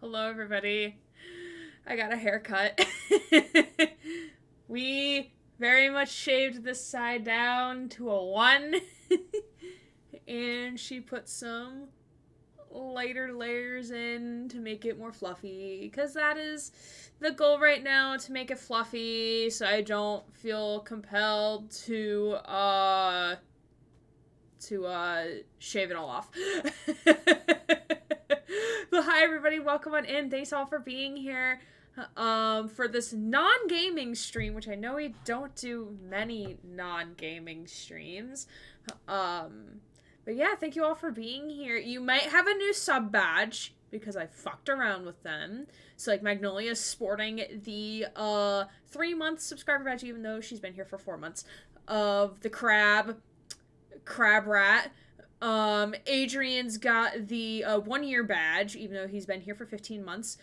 Hello, everybody. I got a haircut. We very much shaved this side down to a 1. And she put some lighter layers in to make it more fluffy. Because that is the goal right now, to make it fluffy so I don't feel compelled to shave it all off. But hi everybody, welcome on in. Thanks all for being here for this non-gaming stream, which I know we don't do many non-gaming streams. But yeah, thank you all for being here. You might have a new sub badge because I fucked around with them. So like Magnolia's sporting the 3-month subscriber badge, even though she's been here for 4 months, of the crab rat. Adrian's got the 1-year badge, even though he's been here for 15 months.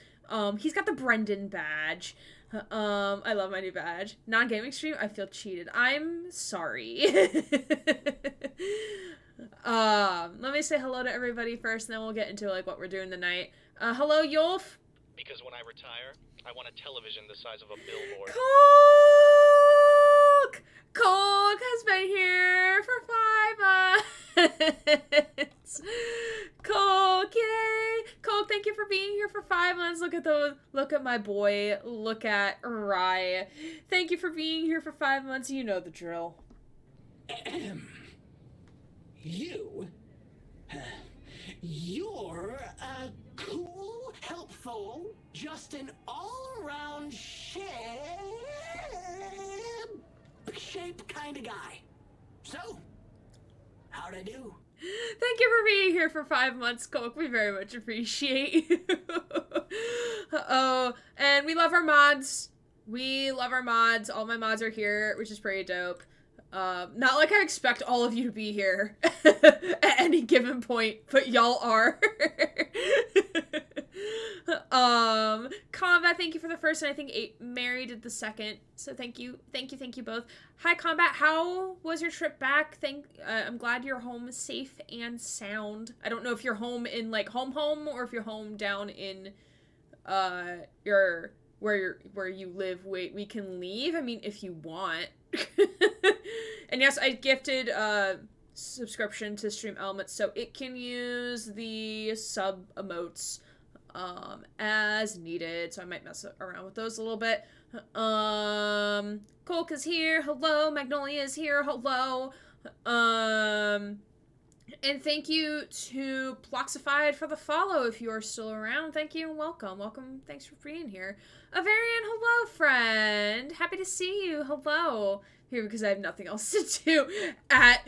He's got the Brendan badge. I love my new badge. Non-gaming stream, I feel cheated. I'm sorry. Let me say hello to everybody first, and then we'll get into like what we're doing tonight. Hello, Yolf. Because when I retire, I want a television the size of a billboard. Coke has been here for 5 months. Coke, yay! Coke, thank you for being here for 5 months. Look at my boy. Look at Rye. Thank you for being here for 5 months. You know the drill. You're a cool, helpful, just an all-around shape kind of guy. So, how'd I do? Thank you for being here for 5 months, Coke. We very much appreciate you. Oh, and we love our mods. We love our mods. All my mods are here, which is pretty dope. Not like I expect all of you to be here at any given point, but y'all are. Combat, thank you for the first, and I think Mary did the second. So thank you both. Hi, Combat. How was your trip back? I'm glad you're home safe and sound. I don't know if you're home in like home, or if you're home down in where you live. Wait, we can leave. I mean, if you want. And yes, I gifted subscription to Stream Elements, so it can use the sub emotes as needed. So I might mess around with those a little bit. Colk is here. Hello. Magnolia is here. Hello. And thank you to Ploxified for the follow if you are still around. Thank you and welcome. Welcome. Thanks for being here. Avarian, hello, friend. Happy to see you. Hello. Here because I have nothing else to do at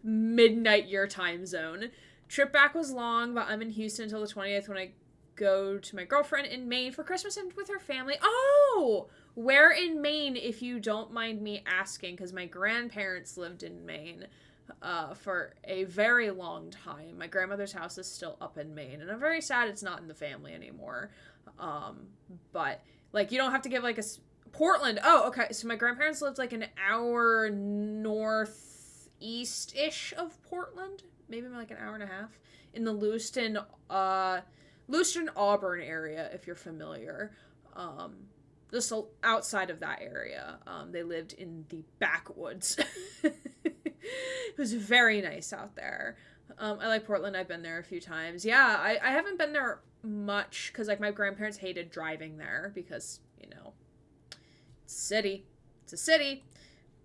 midnight your time zone. Trip back was long, but I'm in Houston until the 20th when I go to my girlfriend in Maine for Christmas and with her family. Oh! Where in Maine, if you don't mind me asking, because my grandparents lived in Maine for a very long time. My grandmother's house is still up in Maine, and I'm very sad it's not in the family anymore. But, like, you don't have to give, like, Portland. Oh, okay. So my grandparents lived, like, an hour northeast-ish of Portland. Maybe, like, an hour and a half. In the Lewiston, Auburn area, if you're familiar. Just outside of that area. They lived in the backwoods. It was very nice out there. I like Portland. I've been there a few times. Yeah, I haven't been there much because, like, my grandparents hated driving there because, you know, it's a city. It's a city.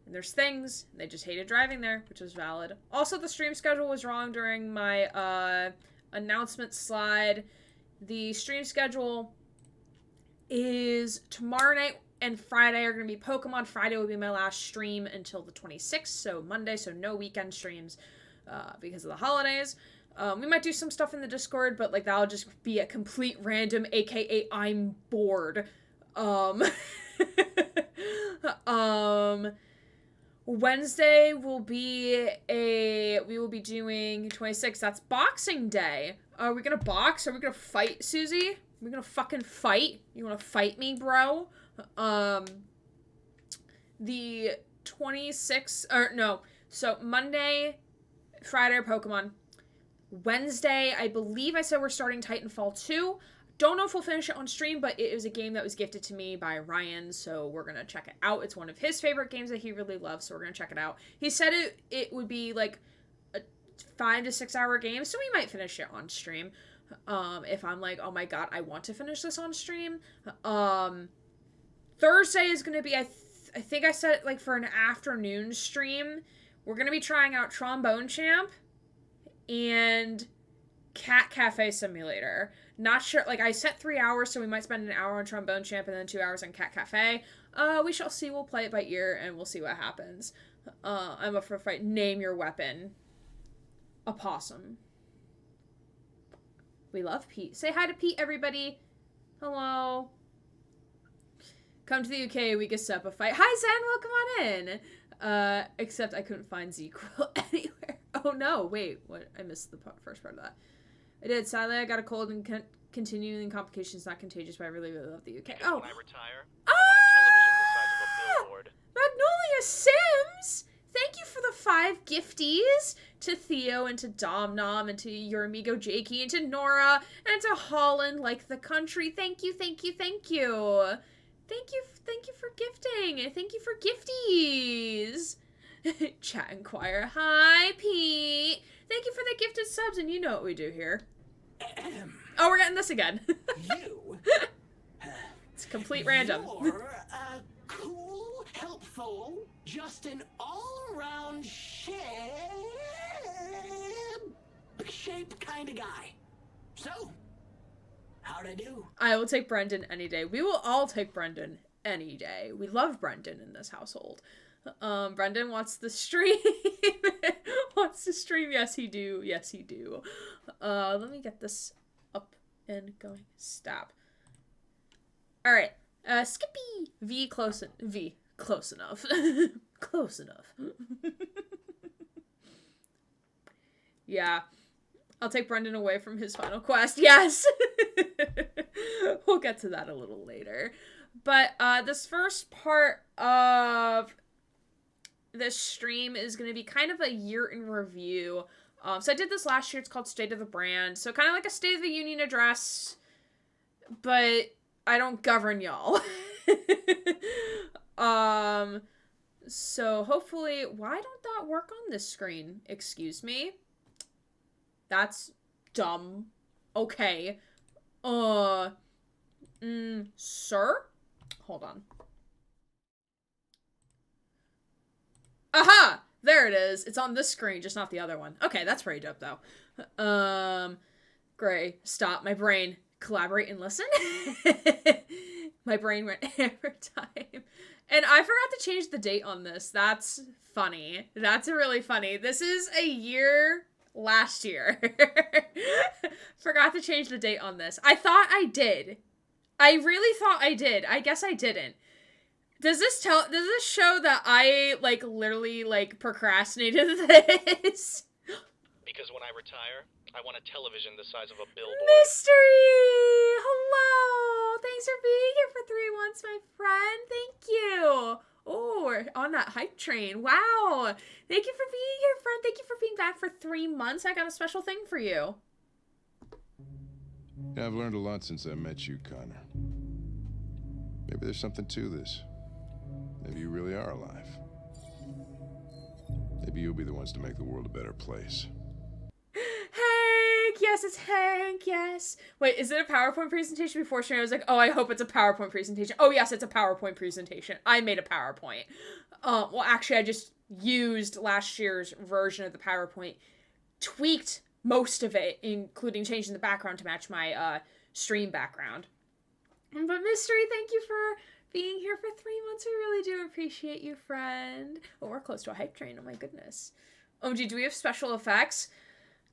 And there's things. And they just hated driving there, which was valid. Also, the stream schedule was wrong during my announcement slide. The stream schedule is tomorrow night and Friday are going to be Pokemon. Friday will be my last stream until the 26th, so Monday, so no weekend streams because of the holidays. We might do some stuff in the Discord, but like that'll just be a complete random, aka I'm bored. Wednesday will be we will be doing 26. That's Boxing Day. Are we gonna box? Are we gonna fight, Susie? Are we gonna fucking fight? You wanna fight me, bro? The 26th, or no, so Monday, Friday are Pokemon. Wednesday, I believe I said we're starting Titanfall 2. don't know if we'll finish it on stream, but it was a game that was gifted to me by Ryan, so we're gonna check it out. It's one of his favorite games that he really loves, so we're gonna check it out. He said it would be like a 5 to 6 hour game, so we might finish it on stream. If I'm like, oh my god, I want to finish this on stream. Thursday is gonna be, I think I said it like for an afternoon stream. We're gonna be trying out Trombone Champ and Cat Cafe Simulator. Not sure, like I set 3 hours, so we might spend an hour on Trombone Champ and then 2 hours on Cat Cafe. We shall see. We'll play it by ear and we'll see what happens. I'm up for a fight. Name your weapon. Opossum. We love Pete. Say hi to Pete, everybody. Hello. Come to the UK, we could set up a fight. Hi, Zen, welcome on in. Except I couldn't find Z-Quill anywhere. Oh no, wait, what? I missed the first part of that. I did. Sadly, I got a cold and continuing complications not contagious, but I really, really love the UK. Because oh. When I retire, I want a television the size of a billboard. Magnolia Sims! Thank you for the 5 gifties to Theo and to Domnom and to your amigo Jakey and to Nora and to Holland like the country. Thank you, thank you, thank you. Thank you for gifting and thank you for gifties. Chat Inquire. Hi, Pete. Thank you for the gifted subs, and you know what we do here. Oh, we're getting this again. You. It's complete random. You're a cool, helpful, just an all-around shape kind of guy. So, how'd I do? I will take Brendan any day. We will all take Brendan any day. We love Brendan in this household. Brendan wants the stream. Wants to stream. Yes, he do. Yes, he do. Let me get this up and going. Stop. All right. Skippy. V close enough. Close enough. Yeah. I'll take Brendan away from his final quest. Yes. We'll get to that a little later. But this first part of this stream is going to be kind of a year in review. So I did this last year. It's called State of the Brand. So kind of like a State of the Union address, but I don't govern y'all. So hopefully, why don't that work on this screen? Excuse me. That's dumb. Okay. Sir? Hold on. Aha! There it is. It's on this screen, just not the other one. Okay, that's pretty dope, though. Gray, stop. My brain. Collaborate and listen? My brain went every time. And I forgot to change the date on this. That's funny. That's really funny. This is a year last year. Forgot to change the date on this. I thought I did. I really thought I did. I guess I didn't. Does this show that I, like, literally, like, procrastinated this? Because when I retire, I want a television the size of a billboard. Mystery! Hello! Thanks for being here for 3 months, my friend. Thank you. Oh, we're on that hype train. Wow. Thank you for being here, friend. Thank you for being back for 3 months. I got a special thing for you. Yeah, I've learned a lot since I met you, Connor. Maybe there's something to this. Maybe you really are alive. Maybe you'll be the ones to make the world a better place. Hank! Yes, it's Hank, yes. Wait, is it a PowerPoint presentation? Before sharing, I was like, oh, I hope it's a PowerPoint presentation. Oh, yes, it's a PowerPoint presentation. I made a PowerPoint. Well, actually, I just used last year's version of the PowerPoint, tweaked most of it, including changing the background to match my stream background. But Mystery, thank you for being here for 3 months. We really do appreciate you, friend. Oh, we're close to a hype train. Oh my goodness. OMG, do we have special effects?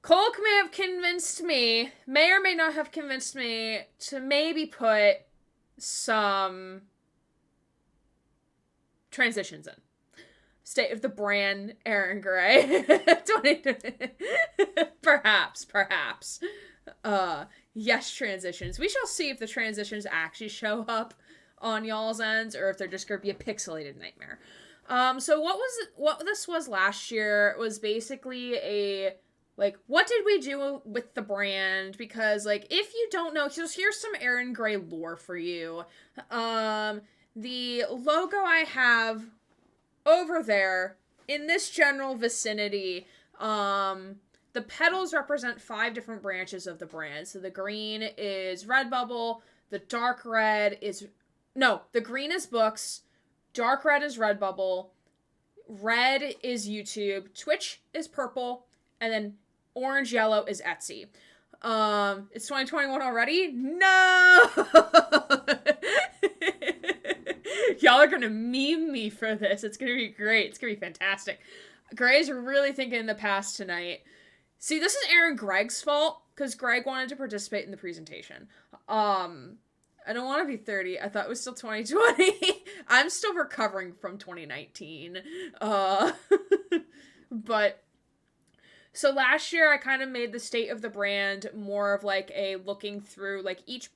Colk may have convinced me, may or may not have convinced me, to maybe put some transitions in. State of the Brand, Aaron Gray. 2020. Perhaps. Yes, transitions. We shall see if the transitions actually show up on y'all's ends, or if they're just gonna be a pixelated nightmare. So what this was last year was basically a like, what did we do with the brand? Because, like, if you don't know, just here's some Aaron Gray lore for you. The logo I have over there in this general vicinity, the petals represent 5 different branches of the brand. So the green is Redbubble, the dark red is... No, the green is books, dark red is Redbubble, red is YouTube, Twitch is purple, and then orange yellow is Etsy. It's 2021 already? No! Y'all are gonna meme me for this. It's gonna be great. It's gonna be fantastic. Gray's really thinking in the past tonight. See, this is Aaron Gregg's fault, because Greg wanted to participate in the presentation. I don't want to be 30. I thought it was still 2020. I'm still recovering from 2019. But, so last year I kind of made the state of the brand more of like a looking through like each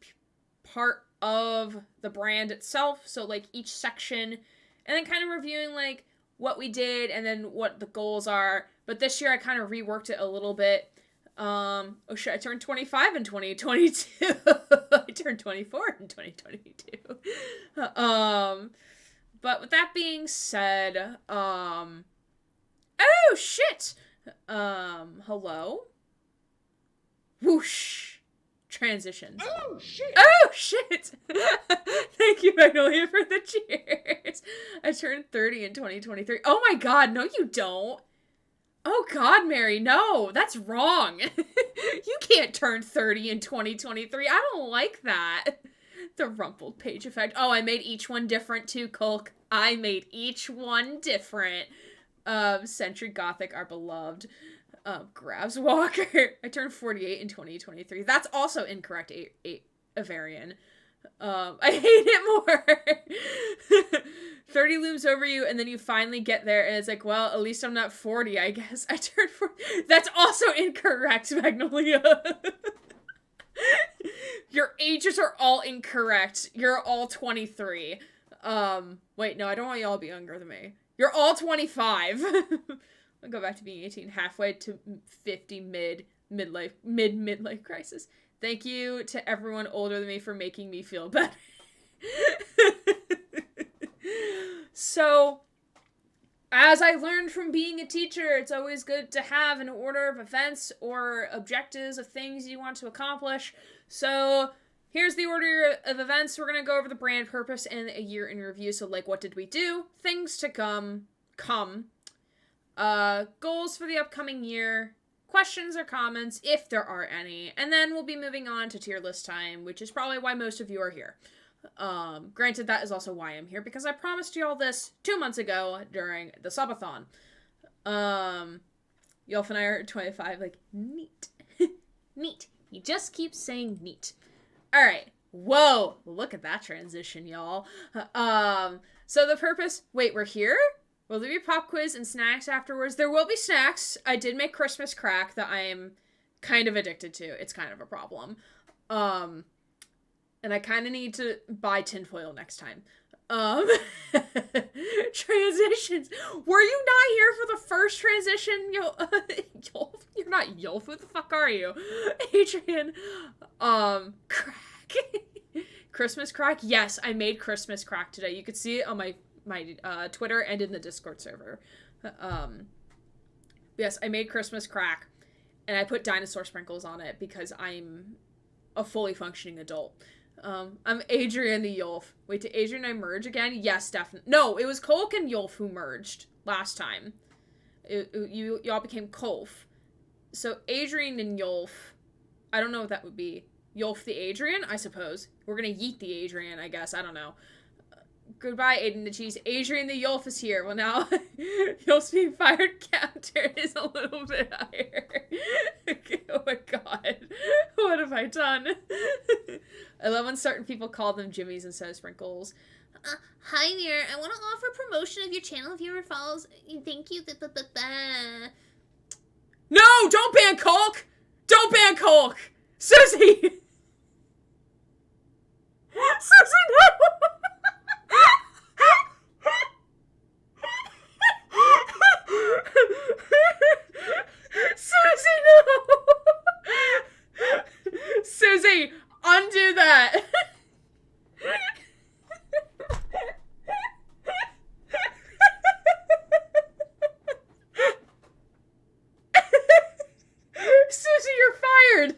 part of the brand itself. So like each section, and then kind of reviewing like what we did and then what the goals are. But this year I kind of reworked it a little bit. Oh shit, I turned 25 in 2022. I turned 24 in 2022. But with that being said, oh shit! Hello? Whoosh! Transitions. Oh shit! Oh shit! Thank you, Magnolia, for the cheers. I turned 30 in 2023. Oh my god, no you don't. Oh god, Mary, no, that's wrong. You can't turn 30 in 2023. I don't like that. The rumpled page effect. Oh, I made each one different too, Kulk. I made each one different. Century Gothic, our beloved. Grabs Walker. I turned 48 in 2023. That's also incorrect, Avarian. I hate it more. 30 looms over you, and then you finally get there, and it's like, well, at least I'm not 40, I guess. I turned 40. That's also incorrect, Magnolia. Your ages are all incorrect. You're all 23. Wait, no, I don't want y'all to be younger than me. You're all 25. I'll go back to being 18, halfway to 50 midlife crisis. Thank you to everyone older than me for making me feel better. So, as I learned from being a teacher, it's always good to have an order of events or objectives of things you want to accomplish. So, here's the order of events. We're going to go over the brand purpose and a year in review. So, like, what did we do? Things to come. Goals for the upcoming year. Questions or comments, if there are any. And then we'll be moving on to tier list time, which is probably why most of you are here. Granted, that is also why I'm here, because I promised you all this 2 months ago during the subathon. Yelf and I are 25, like, neat. Neat. He just keeps saying neat. Alright. Whoa. Look at that transition, y'all. So the purpose... Wait, we're here? Will there be pop quiz and snacks afterwards? There will be snacks. I did make Christmas crack that I am kind of addicted to. It's kind of a problem. And I kind of need to buy tinfoil next time. Transitions. Were you not here for the first transition? Yolf? You're not Yolf. Who the fuck are you? Adrian. Crack. Christmas crack? Yes, I made Christmas crack today. You could see it on my Twitter and in the Discord server. Yes, I made Christmas crack. And I put dinosaur sprinkles on it because I'm a fully functioning adult. I'm Adrian the Yolf. Wait, did Adrian and I merge again? Yes, definitely. No, it was Kolk and Yolf who merged last time. Y'all became Kolf. So Adrian and Yolf, I don't know what that would be. Yolf the Adrian, I suppose. We're gonna yeet the Adrian, I guess. I don't know. Goodbye, Aiden the Cheese. Adrian the Yolf is here. Well, now, Yolf's being fired counter is a little bit higher. Oh my god. What have I done? I love when certain people call them Jimmies instead of Sprinkles. Hi there. I want to offer promotion of your channel if you ever follows. Thank you. No! Don't ban Kolk! Don't ban Kolk! Susie! Susie, no! Susie, no! Susie, undo that. Susie, you're fired.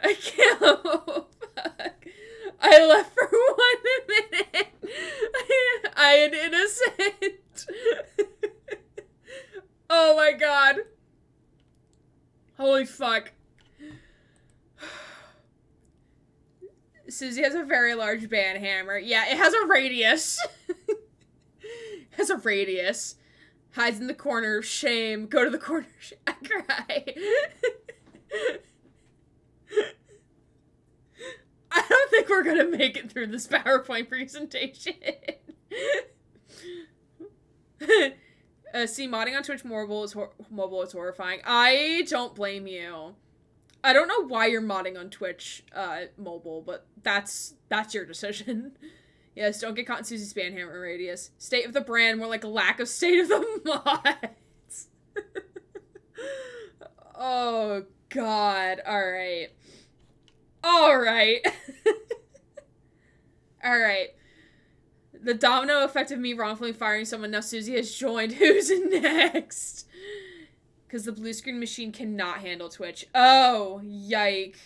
I can't. Oh, fuck. I left for 1 minute. I am innocent. Oh my god. Holy fuck. Susie has a very large band hammer. Yeah, it has a radius. It has a radius. Hides in the corner of shame. Go to the corner of shame. I cry. I don't think we're gonna make it through this PowerPoint presentation. See, modding on Twitch mobile is horrifying. I don't blame you. I don't know why you're modding on Twitch mobile, but that's your decision. Yes, don't get caught in Susie's Banhammer radius. State of the brand, more like a lack of state of the mods. Oh, God. Alright. Alright. Alright. The domino effect of me wrongfully firing someone, now Susie has joined. Who's next? Because the blue screen machine cannot handle Twitch. Oh, yike.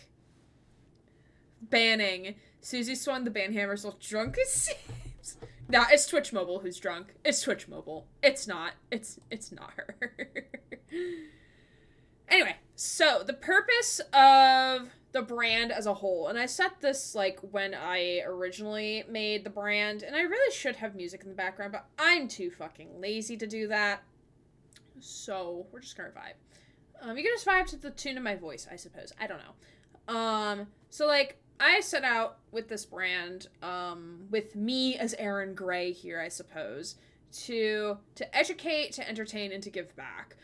Banning. Susie swung the banhammer so drunk it seems. Nah, it's Twitch Mobile who's drunk. It's Twitch Mobile. It's not. It's not her. Anyway, so the purpose of the brand as a whole, and I set this, like, when I originally made the brand, and I really should have music in the background, but I'm too fucking lazy to do that. So, we're just gonna vibe. You can just vibe to the tune of my voice, I suppose. I don't know. So, like, I set out with this brand, with me as Aaron Gray here, I suppose, to educate, to entertain, and to give back.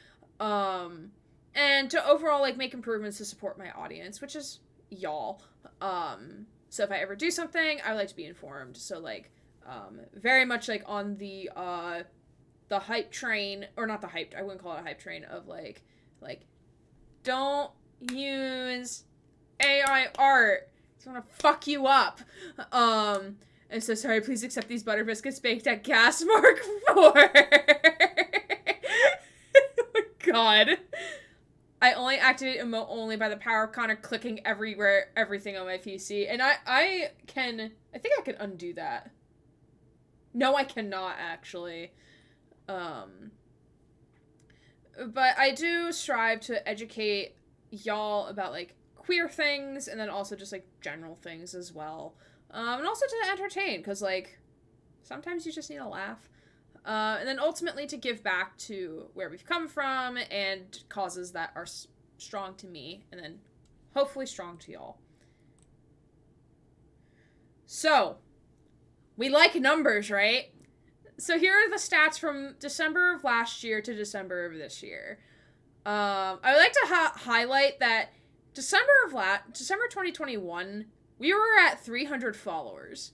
And to overall, like, make improvements to support my audience, which is y'all. So if I ever do something, I would like to be informed. So, like, very much, like, on the hype train, or not the hype, I wouldn't call it a hype train, of, like, don't use AI art. It's gonna fuck you up. And so sorry, please accept these butter biscuits baked at Gas Mark 4. Oh my god. I only activate emote only by the power of Connor clicking everywhere, everything on my PC. And I think I can undo that. No, I cannot, actually. But I do strive to educate y'all about, like, queer things, and then also just, like, general things as well. And also to entertain, because, like, sometimes you just need a laugh. And then ultimately to give back to where we've come from and causes that are strong to me, and then hopefully strong to y'all. So, we like numbers, right? So here are the stats from December of last year to December of this year. I would like to highlight that December 2021, we were at 300 followers.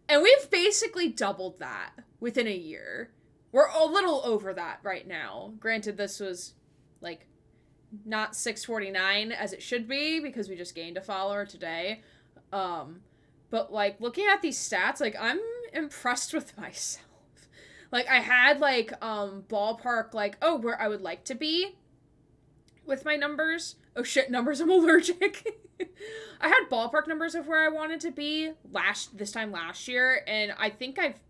And we've basically doubled that within a year. We're a little over that right now. Granted, this was, like, not 649 as it should be, because we just gained a follower today. But, like, looking at these stats, like, I'm impressed with myself. Like, I had, like, ballpark, like, oh, where I would like to be with my numbers. Oh, shit, numbers, I'm allergic. I had ballpark numbers of where I wanted to be this time last year, and I think I've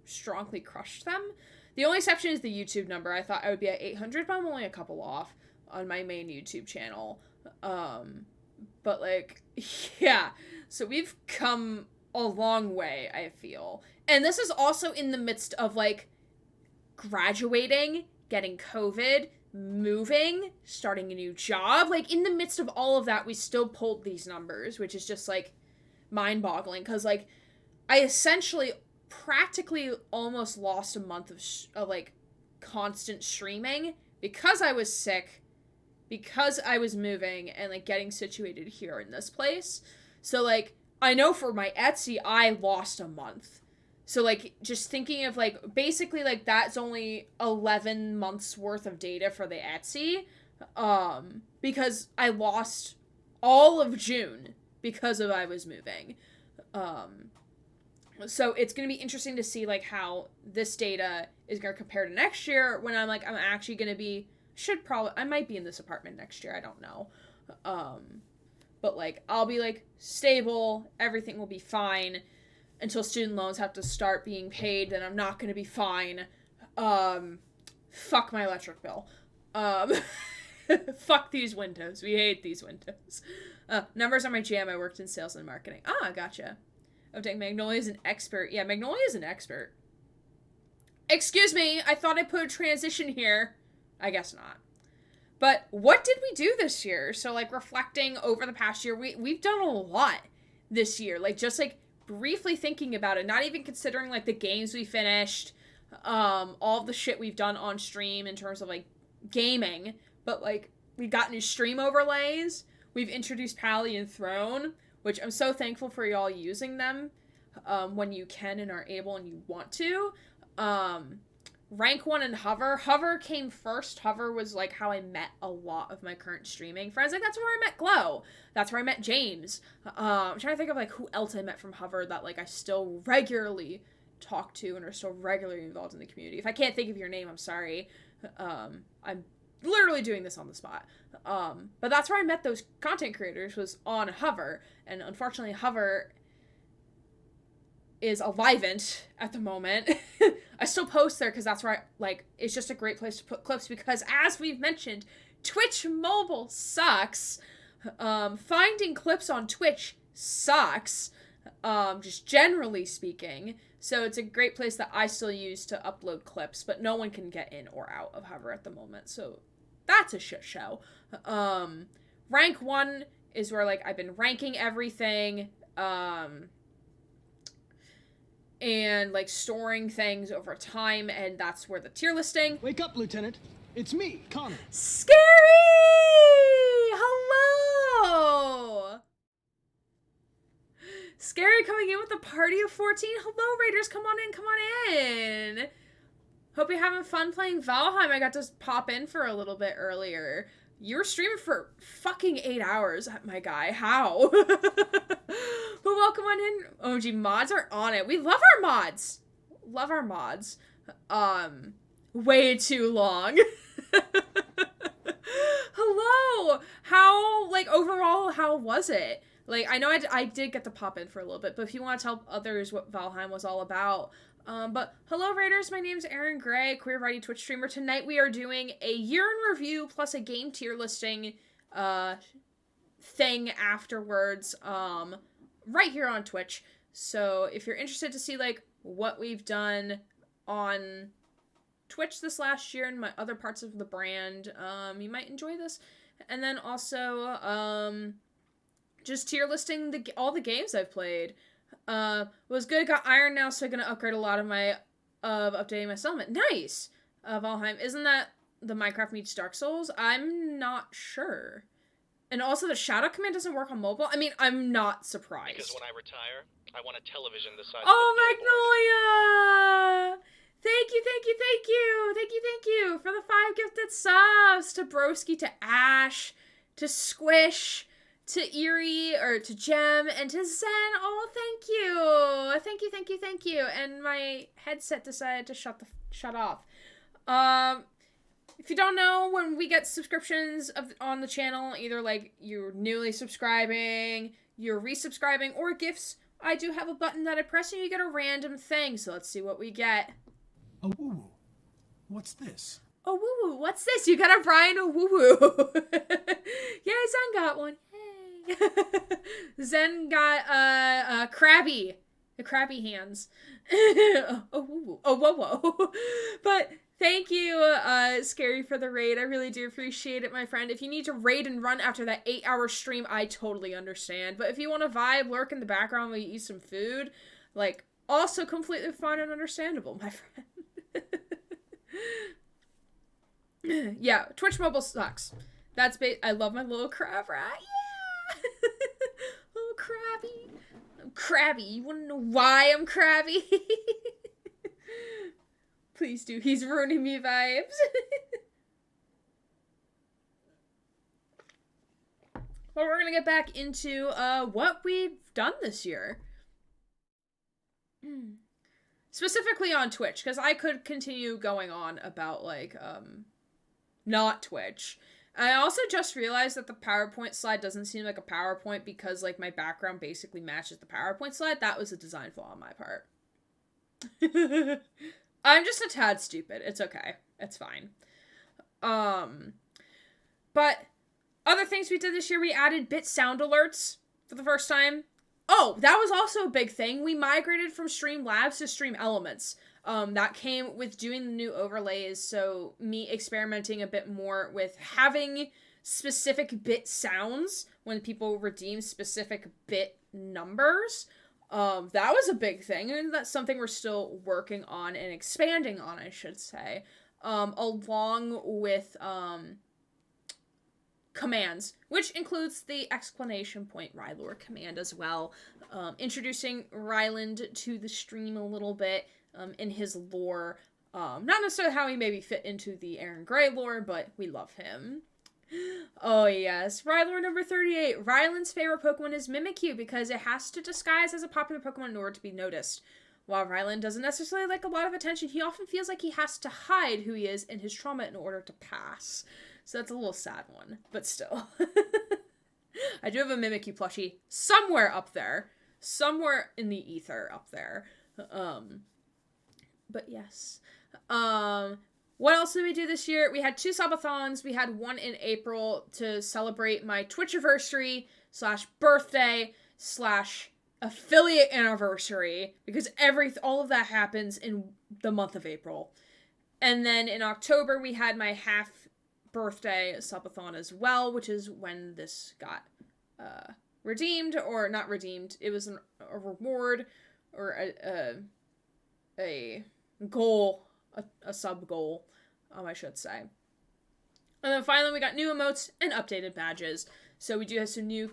strongly crushed them. The only exception is the YouTube number. I thought I would be at 800, but I'm only a couple off on my main YouTube channel. But, like, yeah. So we've come a long way, I feel. And this is also in the midst of, like, graduating, getting COVID, moving, starting a new job. Like, in the midst of all of that, we still pulled these numbers, which is just, like, mind-boggling. Because, like, I essentially practically almost lost a month of like, constant streaming because I was sick, because I was moving, and, like, getting situated here in this place. So, like, I know for my Etsy, I lost a month. So, like, just thinking of, like, basically, like, that's only 11 months worth of data for the Etsy, because I lost all of June because of I was moving. So it's going to be interesting to see, like, how this data is going to compare to next year when I'm actually going to be, I might be in this apartment next year, I don't know. But, like, I'll be, like, stable, everything will be fine until student loans have to start being paid, then I'm not going to be fine. Fuck my electric bill. Fuck these windows. We hate these windows. Numbers are my jam. I worked in sales and marketing. Ah, gotcha. Oh, dang, Magnolia's an expert. Yeah, Magnolia's an expert. Excuse me, I thought I put a transition here. I guess not. But what did we do this year? So, like, reflecting over the past year, we've done a lot this year. Like, just, like, briefly thinking about it, not even considering, like, the games we finished, all the shit we've done on stream in terms of, like, gaming, but, like, we've got new stream overlays, we've introduced Pally and Throne, which I'm so thankful for y'all using them, when you can and are able and you want to. Rank 1 and Hover came first. Hover was, like, how I met a lot of my current streaming friends. Like, that's where I met Glow. That's where I met James. I'm trying to think of, like, who else I met from Hover that, like, I still regularly talk to and are still regularly involved in the community. If I can't think of your name, I'm sorry. I'm literally doing this on the spot. But that's where I met those content creators, was on Hover. And unfortunately, Hover is Alivant at the moment. I still post there because that's where it's just a great place to put clips, because as we've mentioned, Twitch mobile sucks. Finding clips on Twitch sucks, just generally speaking. So it's a great place that I still use to upload clips, but no one can get in or out of Hover at the moment. So that's a shit show. Rank 1 is where, like, I've been ranking everything, and, like, storing things over time, and that's where the tier listing. Wake up, Lieutenant. It's me, Connor. Scary! Hello! Scary coming in with a party of 14. Hello, Raiders. Come on in, come on in. Hope you're having fun playing Valheim. I got to pop in for a little bit earlier. You were streaming for fucking 8 hours, my guy. How? But welcome on in. OG mods are on it. We love our mods. Love our mods. Way too long. Hello. How, like, overall, how was it? Like, I know I did get to pop in for a little bit, but if you want to tell others what Valheim was all about. But hello, Raiders. My name's Aaron Gray, queer variety Twitch streamer. Tonight we are doing a year in review plus a game tier listing thing afterwards, right here on Twitch. So if you're interested to see, like, what we've done on Twitch this last year and my other parts of the brand, you might enjoy this. And then also, just tier listing all the games I've played. Was good, got iron now, so I'm gonna upgrade a lot of my, updating my settlement. Nice! Valheim, isn't that the Minecraft meets Dark Souls? I'm not sure. And also the shadow command doesn't work on mobile? I mean, I'm not surprised. Because when I retire, I want a television the size Oh, of a billboard. Magnolia! Thank you, thank you, thank you! Thank you, thank you for the 5 gifted subs! To Broski, to Ash, to Squish, to Eerie, or to Gem, and to Zen. Oh, thank you! Thank you, thank you, thank you. And my headset decided to shut off. If you don't know, when we get subscriptions on the channel, either, like, you're newly subscribing, you're resubscribing, or gifts, I do have a button that I press and you get a random thing. So let's see what we get. A woo-woo. What's this? Oh, woo-woo, what's this? You got a Brian a woo-woo. Yay, Zen got one. Hey. Zen got Krabby. The Krabby hands. Oh, woo-woo. Oh, whoa-whoa. But thank you, Scary, for the raid. I really do appreciate it, my friend. If you need to raid and run after that 8-hour stream, I totally understand. But if you want to vibe, lurk in the background while you eat some food, like, also completely fine and understandable, my friend. Yeah, Twitch mobile sucks. That's I love my little crab rat. Yeah! Little crabby. crabby. You wanna know why I'm crabby? Please do. He's ruining me vibes. But we're gonna get back into what we've done this year. Specifically on Twitch, because I could continue going on about, like, not Twitch. I also just realized that the PowerPoint slide doesn't seem like a PowerPoint because, like, my background basically matches the PowerPoint slide. That was a design flaw on my part. I'm just a tad stupid. It's okay. It's fine. But other things we did this year, we added bit sound alerts for the first time. Oh, that was also a big thing. We migrated from Streamlabs to Stream Elements. That came with doing the new overlays, so me experimenting a bit more with having specific bit sounds when people redeem specific bit numbers. That was a big thing, and that's something we're still working on and expanding on, I should say. Along with, commands, which includes the exclamation point Rylor command as well. Introducing Ryland to the stream a little bit, in his lore. Not necessarily how he maybe fit into the Aaron Gray lore, but we love him. Oh yes, Rylor number 38. Ryland's favorite Pokemon is Mimikyu because it has to disguise as a popular Pokemon in order to be noticed. While Ryland doesn't necessarily like a lot of attention, he often feels like he has to hide who he is and his trauma in order to pass. So that's a little sad one, but still. I do have a Mimikyu plushie somewhere up there. Somewhere in the ether up there. But yes. What else did we do this year? We had 2 subathons. We had one in April to celebrate my Twitchiversary / birthday / affiliate anniversary, because all of that happens in the month of April. And then in October, we had my half birthday subathon as well, which is when this got redeemed, or not redeemed. It was a reward, or a goal, a sub goal, I should say. And then finally we got new emotes and updated badges. So we do have some new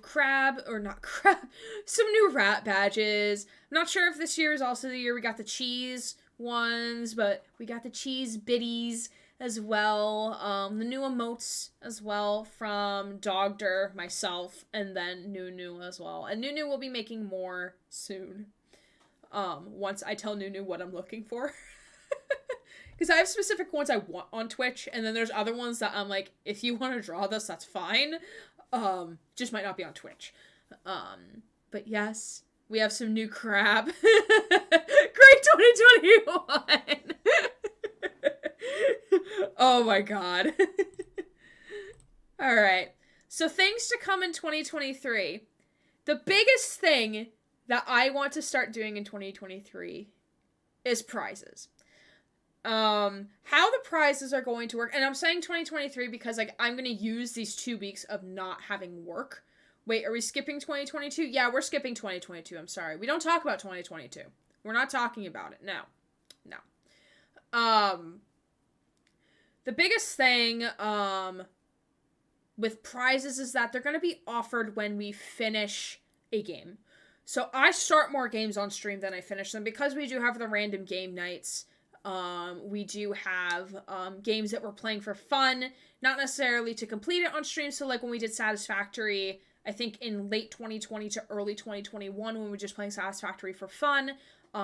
some new rat badges. I'm not sure if this year is also the year we got the cheese ones, but we got the cheese biddies as well. The new emotes as well from Dogder, myself, and then Nunu as well. And Nunu will be making more soon. Once I tell Nunu what I'm looking for. Because I have specific ones I want on Twitch, and then there's other ones that I'm like, if you want to draw this, that's fine. Just might not be on Twitch. But yes, we have some new crab. Great 2021! Oh my god. Alright, so things to come in 2023. The biggest thing that I want to start doing in 2023 is prizes. How the prizes are going to work, and I'm saying 2023 because, like, I'm going to use these 2 weeks of not having work. Wait, are we skipping 2022? Yeah, we're skipping 2022, I'm sorry. We don't talk about 2022. We're not talking about it, no. The biggest thing, with prizes is that they're going to be offered when we finish a game. So I start more games on stream than I finish them, because we do have the random game nights. We do have games that we're playing for fun, not necessarily to complete it on stream. So like when we did Satisfactory, I think in late 2020 to early 2021, when we were just playing Satisfactory for fun,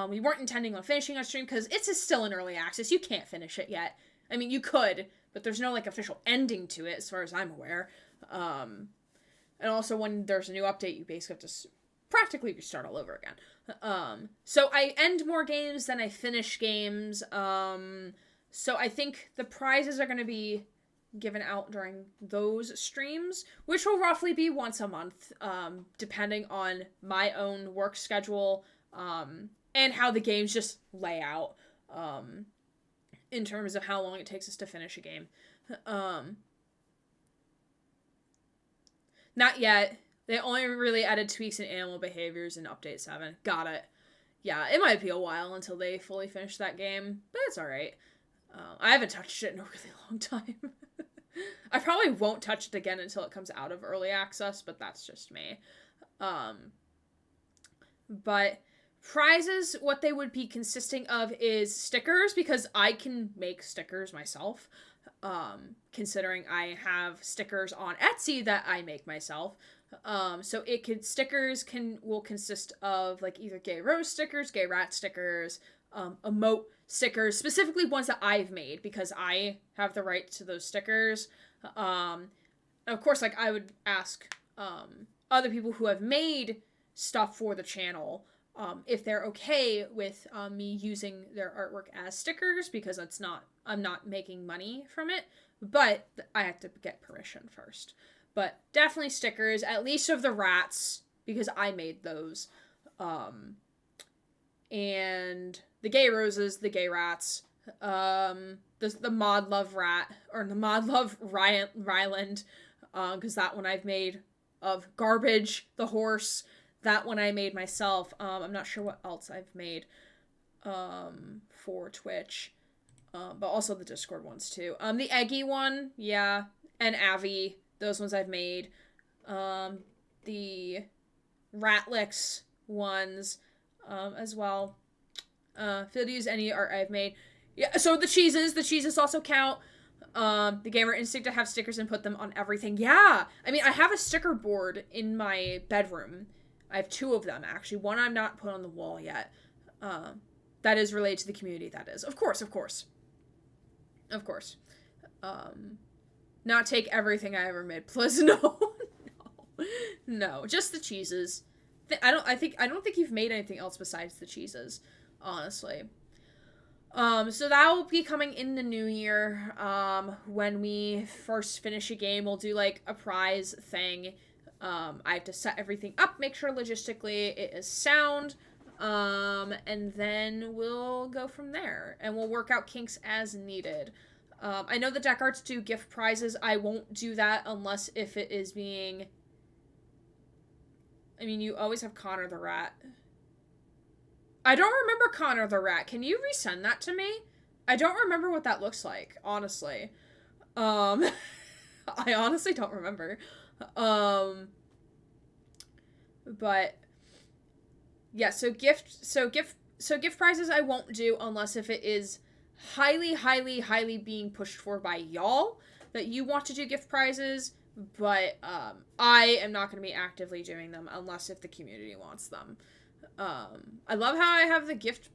we weren't intending on finishing on stream because it's still in early access. You can't finish it yet. I mean, you could, but there's no like official ending to it as far as I'm aware. And also when there's a new update, you basically have to practically restart all over again. So I end more games than I finish games. So I think the prizes are going to be given out during those streams, which will roughly be once a month, depending on my own work schedule, and how the games just lay out, in terms of how long it takes us to finish a game. Not yet. They only really added tweaks in animal behaviors in Update 7. Got it. Yeah, it might be a while until they fully finish that game, but it's alright. I haven't touched it in a really long time. I probably won't touch it again until it comes out of early access, but that's just me. But prizes, what they would be consisting of is stickers, because I can make stickers myself. Considering I have stickers on Etsy that I make myself. So will consist of like either gay rose stickers, gay rat stickers, emote stickers, specifically ones that I've made because I have the right to those stickers. Of course, like I would ask other people who have made stuff for the channel if they're okay with me using their artwork as stickers, because I'm not making money from it, but I have to get permission first. But definitely stickers, at least of the rats, because I made those. And the gay roses, the gay rats, the Mod Love rat, or the Mod Love Ryland, because that one I've made of Garbage, the horse, that one I made myself. I'm not sure what else I've made for Twitch, but also the Discord ones too. The Eggy one, yeah, and Avi, those ones I've made. The Ratlix ones as well. Feel to use any art I've made. Yeah, so the cheeses also count. The gamer instinct to have stickers and put them on everything. Yeah, I mean, I have a sticker board in my bedroom. I have 2 of them, actually. One I'm not put on the wall yet. That is related to the community, that is. Of course. Not take everything I ever made. Please, no. No, just the cheeses. I don't think you've made anything else besides the cheeses, honestly. So that will be coming in the new year. When we first finish a game, we'll do like a prize thing. I have to set everything up, make sure logistically it is sound, and then we'll go from there, and we'll work out kinks as needed. I know the deck arts do gift prizes. I won't do that unless if it is being... I mean, you always have Connor the Rat. I don't remember Connor the Rat. Can you resend that to me? I don't remember what that looks like, honestly. I honestly don't remember. But yeah, so gift prizes I won't do unless if it is highly being pushed for by y'all that you want to do gift prizes, but I am not going to be actively doing them unless if the community wants them. I love how I have the gift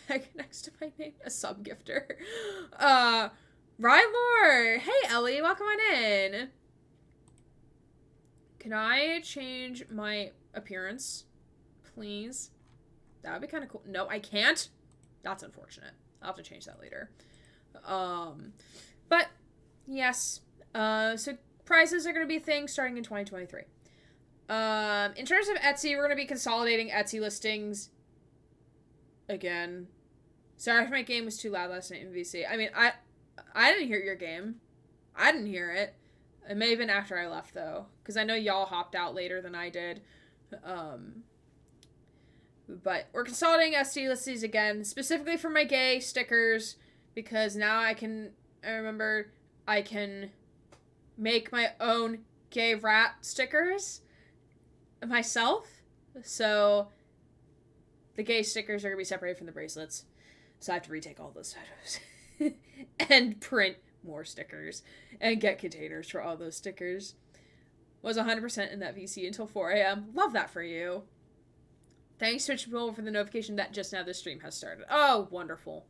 bag next to my name, a sub gifter. Rylor, hey Ellie, welcome on in. Can I change my appearance, please? That would be kind of cool. No, I can't. That's unfortunate. I'll have to change that later. But yes. So prizes are going to be things starting in 2023. In terms of Etsy, we're going to be consolidating Etsy listings again. Sorry if my game was too loud last night in VC. I mean, I didn't hear your game. I didn't hear it. It may have been after I left, though, because I know y'all hopped out later than I did. But we're consolidating Etsy listings again, specifically for my gay stickers, because now I can make my own gay rat stickers myself. So the gay stickers are going to be separated from the bracelets. So I have to retake all those photos and print more stickers and get containers for all those stickers. Was 100% in that VC until 4 a.m. Love that for you. Thanks, Twitch people, for the notification that just now the stream has started. Oh, wonderful.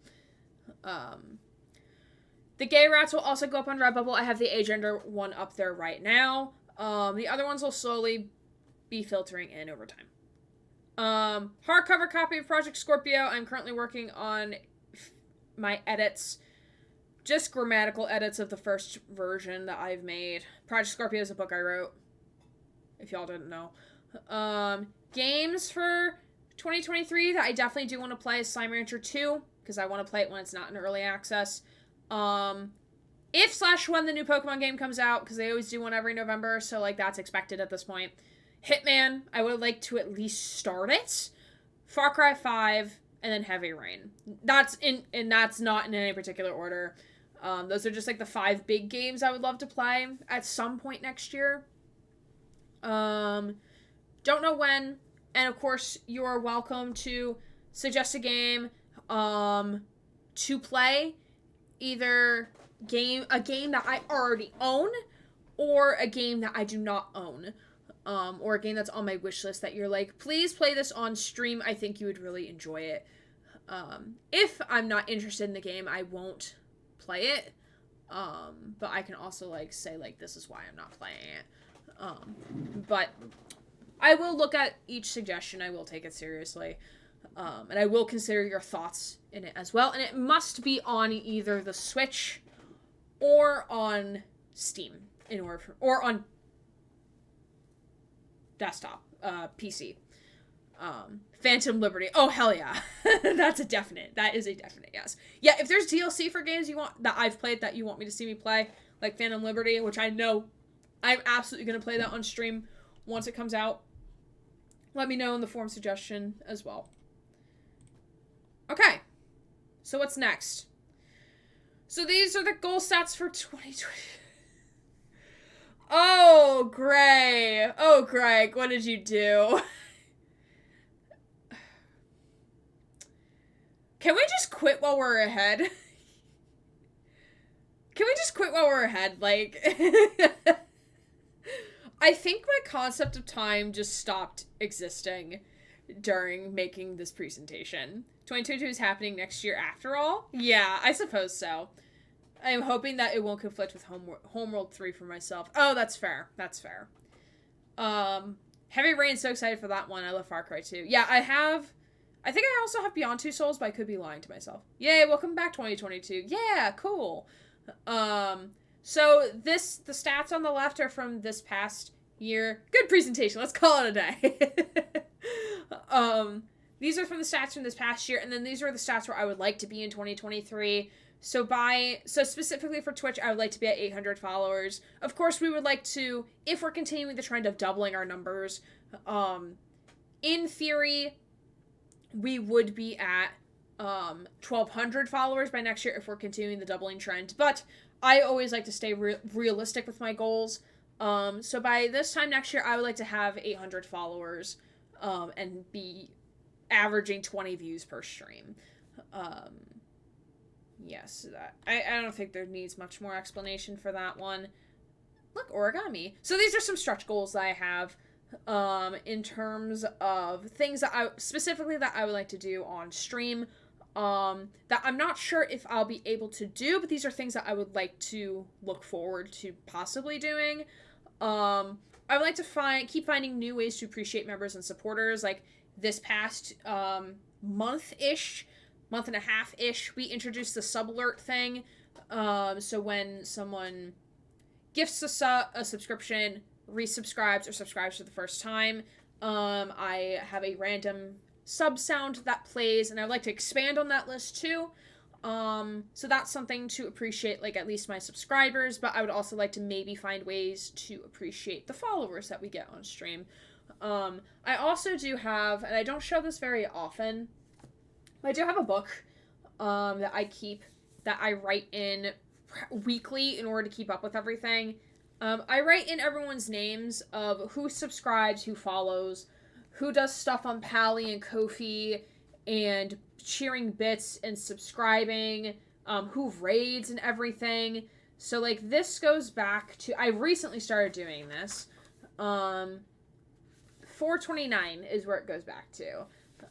The gay rats will also go up on Redbubble. I have the agender one up there right now. The other ones will slowly be filtering in over time. Hardcover copy of Project Scorpio. I'm currently working on my edits. Just grammatical edits of the first version that I've made. Project Scorpio is a book I wrote, if y'all didn't know. Games for 2023 that I definitely do want to play is Slime Rancher 2, because I want to play it when it's not in early access. If/when the new Pokemon game comes out, because they always do one every November, so like that's expected at this point. Hitman, I would like to at least start it. Far Cry 5, and then Heavy Rain. That's not in any particular order. Those are just like the 5 big games I would love to play at some point next year. Don't know when, And of course, you're welcome to suggest a game to play, either a game that I already own, or a game that I do not own, or a game that's on my wish list that you're like, please play this on stream. I think you would really enjoy it. If I'm not interested in the game, I won't play it. But I can also like say like, this is why I'm not playing it. But I will look at each suggestion. I will take it seriously. And I will consider your thoughts in it as well. And it must be on either the Switch or on Steam or on desktop, PC. Phantom Liberty. Oh, hell yeah. That's a definite. That is a definite yes. Yeah, if there's DLC for games you want that I've played that you want me to see me play, like Phantom Liberty, which I know I'm absolutely going to play that on stream once it comes out, let me know in the form suggestion as well. Okay. So what's next? So these are the goal stats for 2020. Oh, Gray. Oh, Greg, what did you do? Can we just quit while we're ahead? Can we just quit while we're ahead? Like, I think my concept of time just stopped existing during making this presentation. 2022 is happening next year after all? Yeah, I suppose so. I'm hoping that it won't conflict with Homeworld 3 for myself. Oh, that's fair. That's fair. Heavy Rain, so excited for that one. I love Far Cry 2. Yeah, I think I also have Beyond Two Souls, but I could be lying to myself. Yay, welcome back 2022. Yeah, cool. So the stats on the left are from this past year. Good presentation. Let's call it a day. These are from the stats from this past year, and then these are the stats where I would like to be in 2023. So specifically for Twitch, I would like to be at 800 followers. Of course, we would like to, if we're continuing the trend of doubling our numbers, in theory, we would be at 1,200 followers by next year if we're continuing the doubling trend. But I always like to stay realistic with my goals. So by this time next year, I would like to have 800 followers and be averaging 20 views per stream. Yes, I don't think there needs much more explanation for that one. Look, origami. So these are some stretch goals that I have. In terms of things that I would like to do on stream, that I'm not sure if I'll be able to do, but these are things that I would like to look forward to possibly doing. I would like to keep finding new ways to appreciate members and supporters. Like this past month and a half-ish, we introduced the sub alert thing. So when someone gifts a subscription, resubscribes or subscribes for the first time, I have a random sub sound that plays, and I'd like to expand on that list too. So that's something to appreciate, like at least my subscribers, but I would also like to maybe find ways to appreciate the followers that we get on stream. I also do have, and I don't show this very often, but I do have a book that I write in weekly in order to keep up with everything. I write in everyone's names of who subscribes, who follows, who does stuff on Pally and Ko-fi, and cheering bits and subscribing, who raids and everything. So, like, this goes back to, I recently started doing this. 429 is where it goes back to.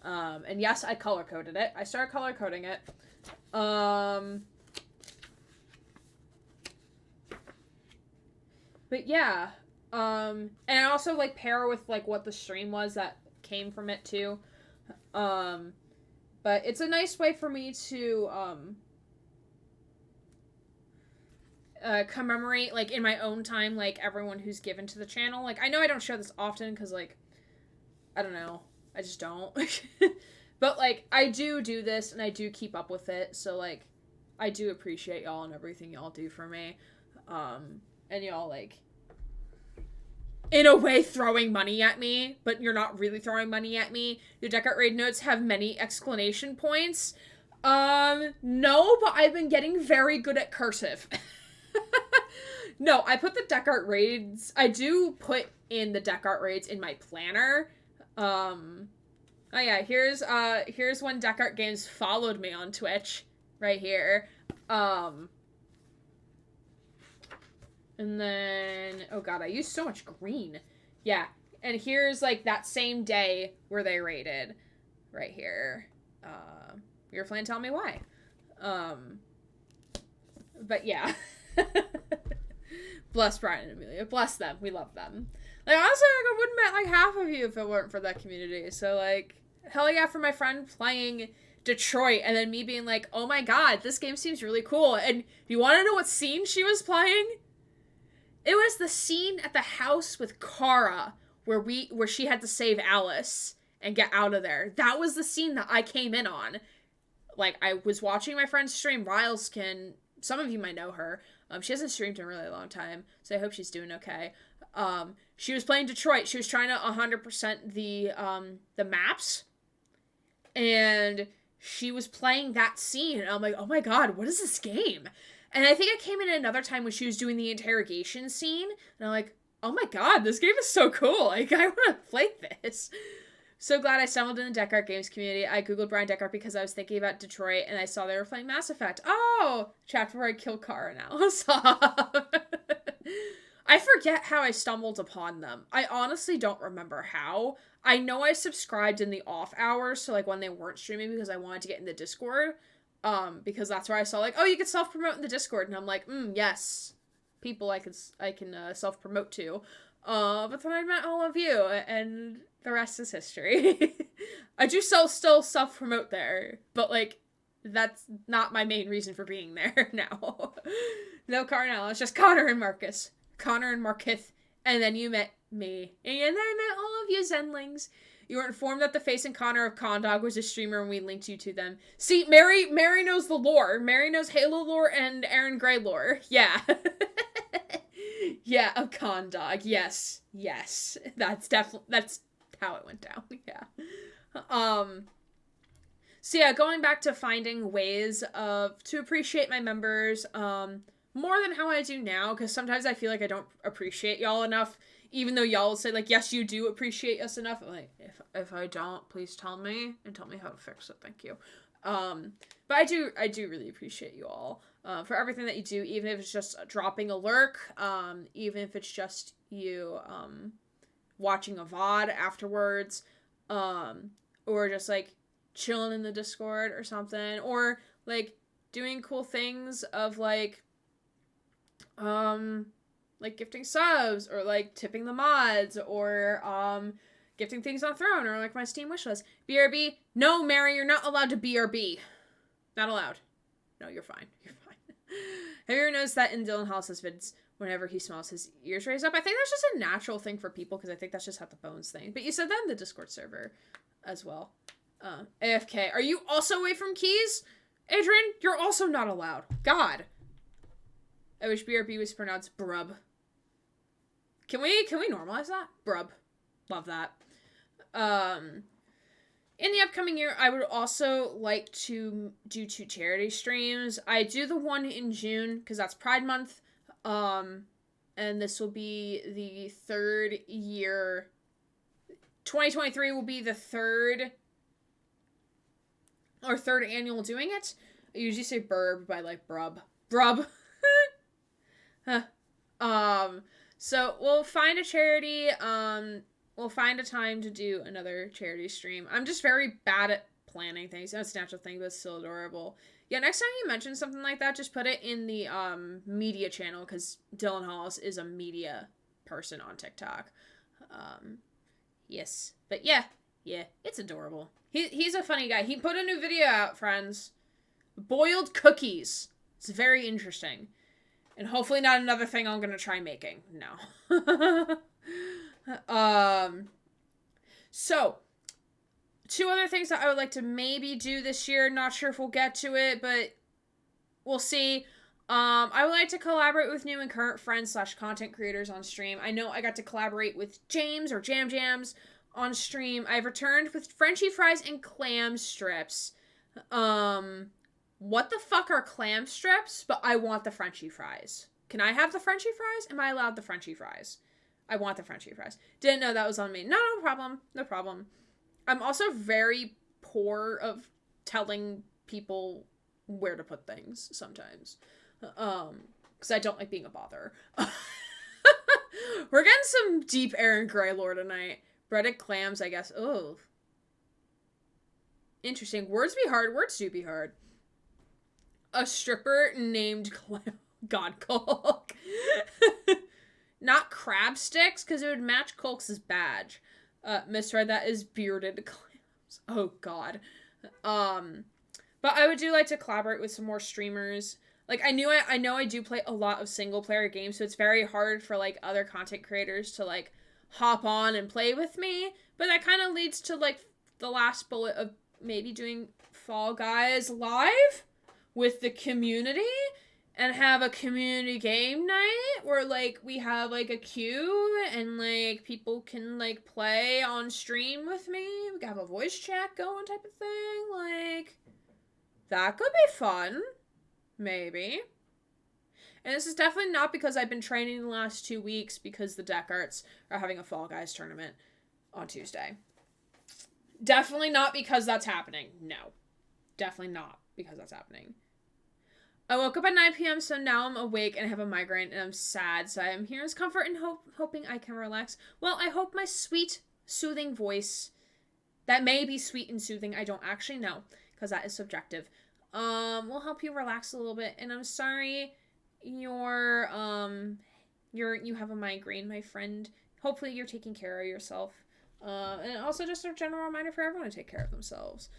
And yes, I color-coded it. I started color-coding it. But yeah, and I also, like, pair with, like, what the stream was that came from it, too. But it's a nice way for me to, commemorate, like, in my own time, like, everyone who's given to the channel. Like, I know I don't show this often, because, like, I don't know. I just don't. But, like, I do this, and I do keep up with it, so, like, I do appreciate y'all and everything y'all do for me. And y'all, like, in a way throwing money at me, but you're not really throwing money at me. Your Deck Art Raid notes have many exclamation points. No, but I've been getting very good at cursive. No, I put the Deck Art Raids, I do put in the Deck Art Raids in my planner, Oh yeah, here's when Descartes Games followed me on Twitch, right here. And then, oh god, I used so much green. Yeah, and here's like that same day where they raided, right here. Your plan, tell me why. But yeah. Bless Brian and Amelia. Bless them. We love them. Like, honestly, like, I wouldn't met, like, half of you if it weren't for that community. So, like, hell yeah for my friend playing Detroit and then me being like, oh my god, this game seems really cool. And you want to know what scene she was playing? It was the scene at the house with Kara where she had to save Alice and get out of there. That was the scene that I came in on. Like, I was watching my friend stream, Ryleskin. Some of you might know her. She hasn't streamed in a really long time, so I hope she's doing okay. She was playing Detroit. She was trying to 100% the maps, and she was playing that scene, and I'm like, oh my god, what is this game? And I think I came in another time when she was doing the interrogation scene, and I'm like, oh my god, this game is so cool. Like, I want to play this. So glad I stumbled in the Descartes Games community. I googled Brian Descartes because I was thinking about Detroit, and I saw they were playing Mass Effect. Oh! Chapter where I kill Kara now. Stop. I forget how I stumbled upon them. I honestly don't remember how. I know I subscribed in the off hours, so like when they weren't streaming, because I wanted to get in the Discord. Because that's where I saw like, oh, you can self-promote in the Discord, and I'm like, yes. People I can self-promote to. But then I met all of you, and the rest is history. I do still self-promote there, but, like, that's not my main reason for being there now. No Carnell, it's just Connor and Marcus. Connor and Markith, and then you met me. And then I met all of you Zenlings. You were informed that the face and Connor of Condog was a streamer, and we linked you to them. See, Mary knows the lore. Mary knows Halo lore and Aaron Gray lore. Yeah. Yeah, of Condog. Yes. That's how it went down. Yeah. So yeah, going back to finding ways to appreciate my members, more than how I do now, because sometimes I feel like I don't appreciate y'all enough, even though y'all will say, like, yes, you do appreciate us enough. I'm like, if I don't, please tell me, and tell me how to fix it, thank you. But I do really appreciate you all, for everything that you do, even if it's just dropping a lurk, even if it's just you, watching a VOD afterwards, or just, like, chilling in the Discord or something, or, like, doing cool things of, like gifting subs, or, like, tipping the mods, or, gifting things on Throne, or, like, my Steam wishlist. BRB, no, Mary, you're not allowed to BRB. Not allowed. No, you're fine. You're fine. Have you ever noticed that in Dylan Hollis' vids, whenever he smells, his ears raise up? I think that's just a natural thing for people, because I think that's just how the bones thing. But you said that in the Discord server as well. AFK. Are you also away from keys? Adrian, you're also not allowed. God. I wish BRB was pronounced brub. Can we normalize that? Brub. Love that. In the upcoming year, I would also like to do 2 charity streams. I do the one in June, because that's Pride Month. And this will be the 3rd year. 2023 will be the 3rd annual doing it. I usually say burb by, like, brub. Brub. So we'll find a charity, we'll find a time to do another charity stream. I'm just very bad at planning things. That's a natural thing, but it's still adorable. Yeah, next time you mention something like that, just put it in the, media channel, because Dylan Hollis is a media person on TikTok. Yes. But yeah, it's adorable. He's a funny guy. He put a new video out, friends. Boiled cookies. It's very interesting. And hopefully not another thing I'm gonna try making. No. So, 2 other things that I would like to maybe do this year. Not sure if we'll get to it, but we'll see. I would like to collaborate with new and current friends / content creators on stream. I know I got to collaborate with James or Jam Jams on stream. I've returned with Frenchie fries and clam strips. What the fuck are clam strips? But I want the Frenchie fries. Can I have the Frenchie fries? Am I allowed the Frenchie fries? I want the Frenchie fries. Didn't know that was on me. No problem. No problem. I'm also very poor of telling people where to put things sometimes. Because I don't like being a bother. We're getting some deep Aaron Grey lore tonight. Breaded clams, I guess. Oh. Interesting. Words be hard. Words do be hard. A stripper named God Culk. Not crab sticks, because it would match Culk's badge. Misread that as bearded clams. Oh, God. But I would do like to collaborate with some more streamers. Like, I know I do play a lot of single-player games, so it's very hard for, like, other content creators to, like, hop on and play with me. But that kind of leads to, like, the last bullet of maybe doing Fall Guys live with the community and have a community game night where, like, we have, like, a queue and, like, people can, like, play on stream with me. We can have a voice chat going type of thing. Like, that could be fun. Maybe. And this is definitely not because I've been training the last 2 weeks because the Deck Arts are having a Fall Guys tournament on Tuesday. Definitely not because that's happening. No. Definitely not because that's happening. I woke up at 9 p.m. so now I'm awake and I have a migraine and I'm sad. So I'm here as comfort and hoping I can relax. Well, I hope my sweet, soothing voice, that may be sweet and soothing, I don't actually know because that is subjective, will help you relax a little bit. And I'm sorry you have a migraine, my friend. Hopefully you're taking care of yourself. And also just a general reminder for everyone to take care of themselves.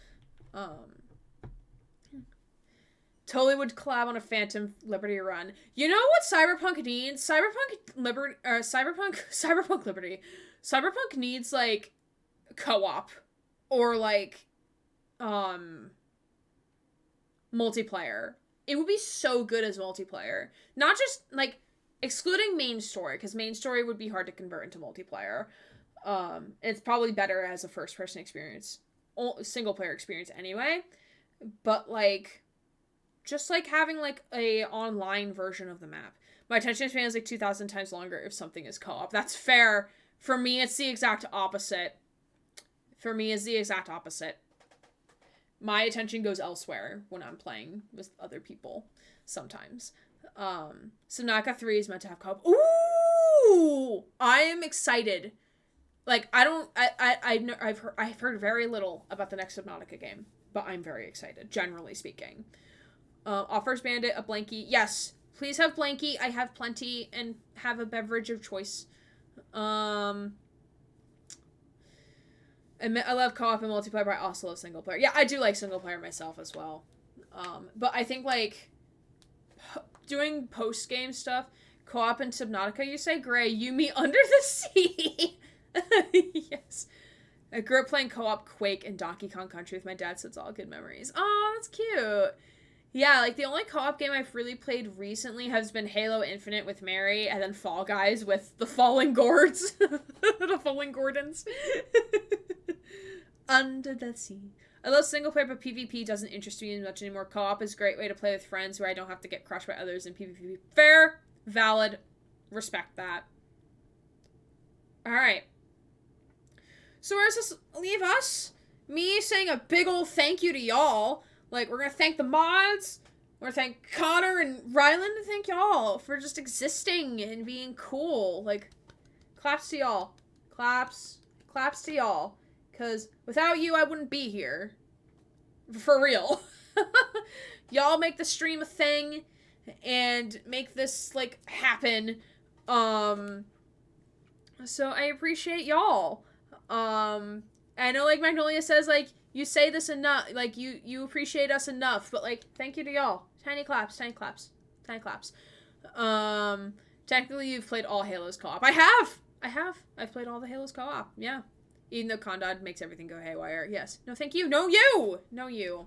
Totally would collab on a Phantom Liberty run. You know what Cyberpunk needs? Cyberpunk Liberty. Cyberpunk needs, like, co-op. Or, like, multiplayer. It would be so good as multiplayer. Not just, like, excluding main story, because main story would be hard to convert into multiplayer. It's probably better as a first-person experience. Single-player experience anyway. But, like, just, like, having, like, a online version of the map. My attention span is, like, 2,000 times longer if something is co-op. That's fair. For me, it's the exact opposite. My attention goes elsewhere when I'm playing with other people sometimes. Subnautica 3 is meant to have co-op. Ooh! I am excited. Like, I've heard very little about the next Subnautica game, but I'm very excited, generally speaking. Offers Bandit a blankie. Yes, please have blankie. I have plenty and have a beverage of choice. I love co-op and multiplayer, but I also love single player. Yeah, I do like single player myself as well. But I think, like, doing post-game stuff, co-op and Subnautica, you say? Gray, you meet under the sea. Yes. I grew up playing co-op Quake and Donkey Kong Country with my dad, so it's all good memories. Oh, that's cute. Yeah, like, the only co-op game I've really played recently has been Halo Infinite with Mary, and then Fall Guys with the Fallen Gords. The Fallen Gordons. Under the sea. I love single player, but PvP doesn't interest me much anymore. Co-op is a great way to play with friends where I don't have to get crushed by others in PvP. Fair. Valid. Respect that. Alright. So where does this leave us? Me saying a big old thank you to y'all. Like, we're gonna thank the mods. We're gonna thank Connor and Ryland, and thank y'all for just existing and being cool. Like, claps to y'all. Claps to y'all. Because without you, I wouldn't be here. For real. Y'all make the stream a thing and make this, like, happen. So I appreciate y'all. I know, like, Magnolia says, like, you say this enough, like, you appreciate us enough, but, like, thank you to y'all. Tiny claps, tiny claps, tiny claps. Technically, you've played all Halos co-op. I have! I've played all the Halos co-op, yeah. Even though Condod makes everything go haywire, yes. No, thank you. No, you! No, you.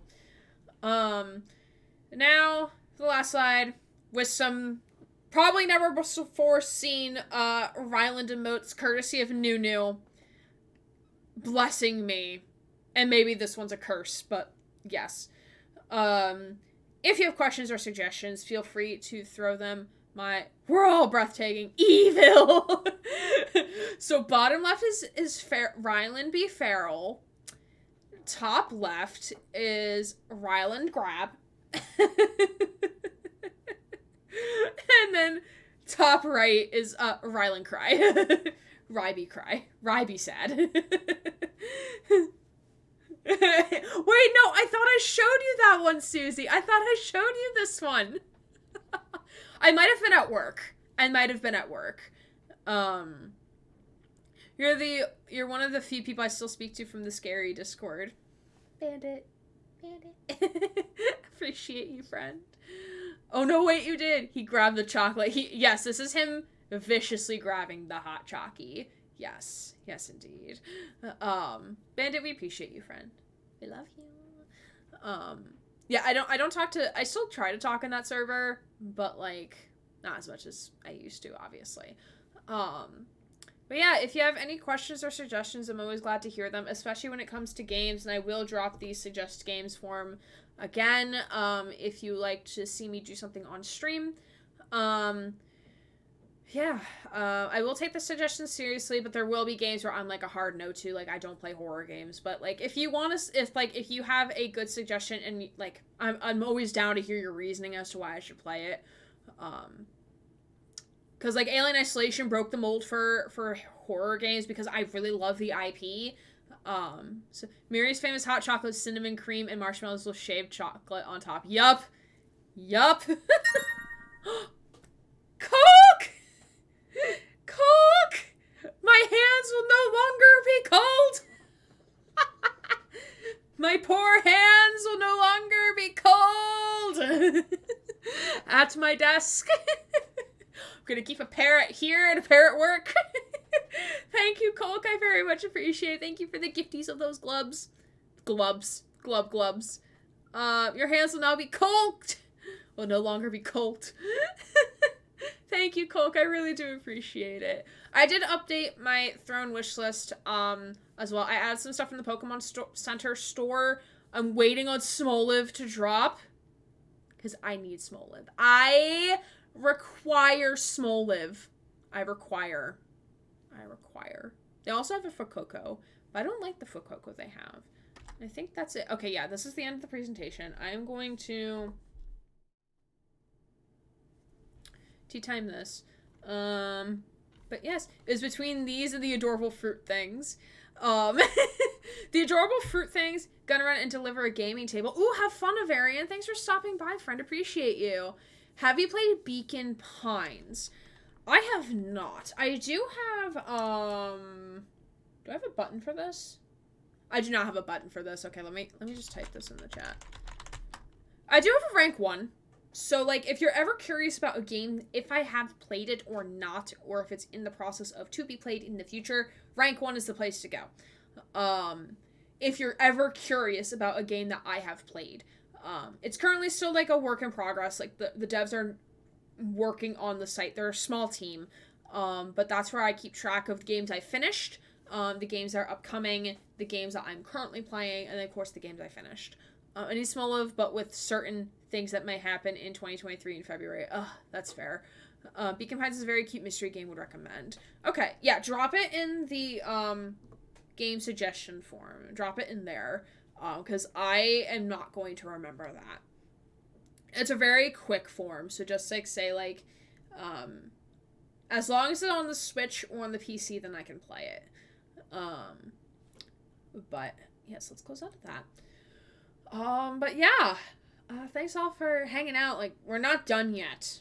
Now, the last slide, with some probably never before seen, Ryland emotes, courtesy of Nunu, blessing me. And maybe this one's a curse, but yes. If you have questions or suggestions, feel free to throw them We're all breathtaking. Evil! So bottom left is Ryland B. Farrell. Top left is Ryland Grab. And then top right is Ryland Cry. Ryby Cry. Ryby Sad. Wait, no, I thought I showed you that one, Susie. I thought I showed you this one. I might have been at work. You're one of the few people I still speak to from the scary Discord. Bandit. Appreciate you, friend. Oh no, wait, you did. He grabbed the chocolate. Yes, this is him viciously grabbing the hot chalky. Yes, indeed. Bandit, we appreciate you, friend. We love you. Yeah, I don't talk to, I still try to talk in that server, but like not as much as I used to, obviously. But yeah, if you have any questions or suggestions, I'm always glad to hear them, especially when it comes to games, and I will drop the suggest games form again, if you like to see me do something on stream. Yeah, I will take the suggestions seriously, but there will be games where I'm like a hard no to, like I don't play horror games, but like if you want to, if you have a good suggestion and like I'm always down to hear your reasoning as to why I should play it. Because like Alien Isolation broke the mold for horror games because I really love the IP. So Mary's famous hot chocolate, cinnamon cream, and marshmallows with shaved chocolate on top. Yup. Coke! My hands will no longer be cold! My poor hands will no longer be cold! At my desk. I'm gonna keep a pair here and a pair at work. Thank you, Coke. I very much appreciate it. Thank you for the gifties of those glubs. Glubs. Your hands will now be cold. Will no longer be cold. Thank you, Coke. I really do appreciate it. I did update my Throne wish list as well. I added some stuff in the Pokemon Center store. I'm waiting on Smoliv to drop because I need Smoliv. I require Smoliv. I require. They also have a Fuecoco, but I don't like the Fuecoco they have. I think that's it. Okay, yeah, this is the end of the presentation. I am going to tea time this. But yes, it's between these and the adorable fruit things. The adorable fruit things, gonna run and deliver a gaming table. Ooh, have fun, Avarian. Thanks for stopping by, friend. Appreciate you. Have you played Beacon Pines? I have not. I do have, do I have a button for this? I do not have a button for this. Okay, let me just type this in the chat. I do have a rank 1. So, like, if you're ever curious about a game, if I have played it or not, or if it's in the process of to be played in the future, rank 1 is the place to go. If you're ever curious about a game that I have played. It's currently still, like, a work in progress. Like, the devs are working on the site. They're a small team, but that's where I keep track of the games I finished, the games that are upcoming, the games that I'm currently playing, and then, of course, the games I finished. I need Smoliv, but with certain things that may happen in 2023 in February. That's fair. Beacon Pines is a very cute mystery game, would recommend. Okay, yeah, drop it in the game suggestion form. Drop it in there, because I am not going to remember that. It's a very quick form, so just like say like, as long as it's on the Switch or on the PC, then I can play it. But yes, let's close out of that. But yeah, thanks all for hanging out. Like, we're not done yet.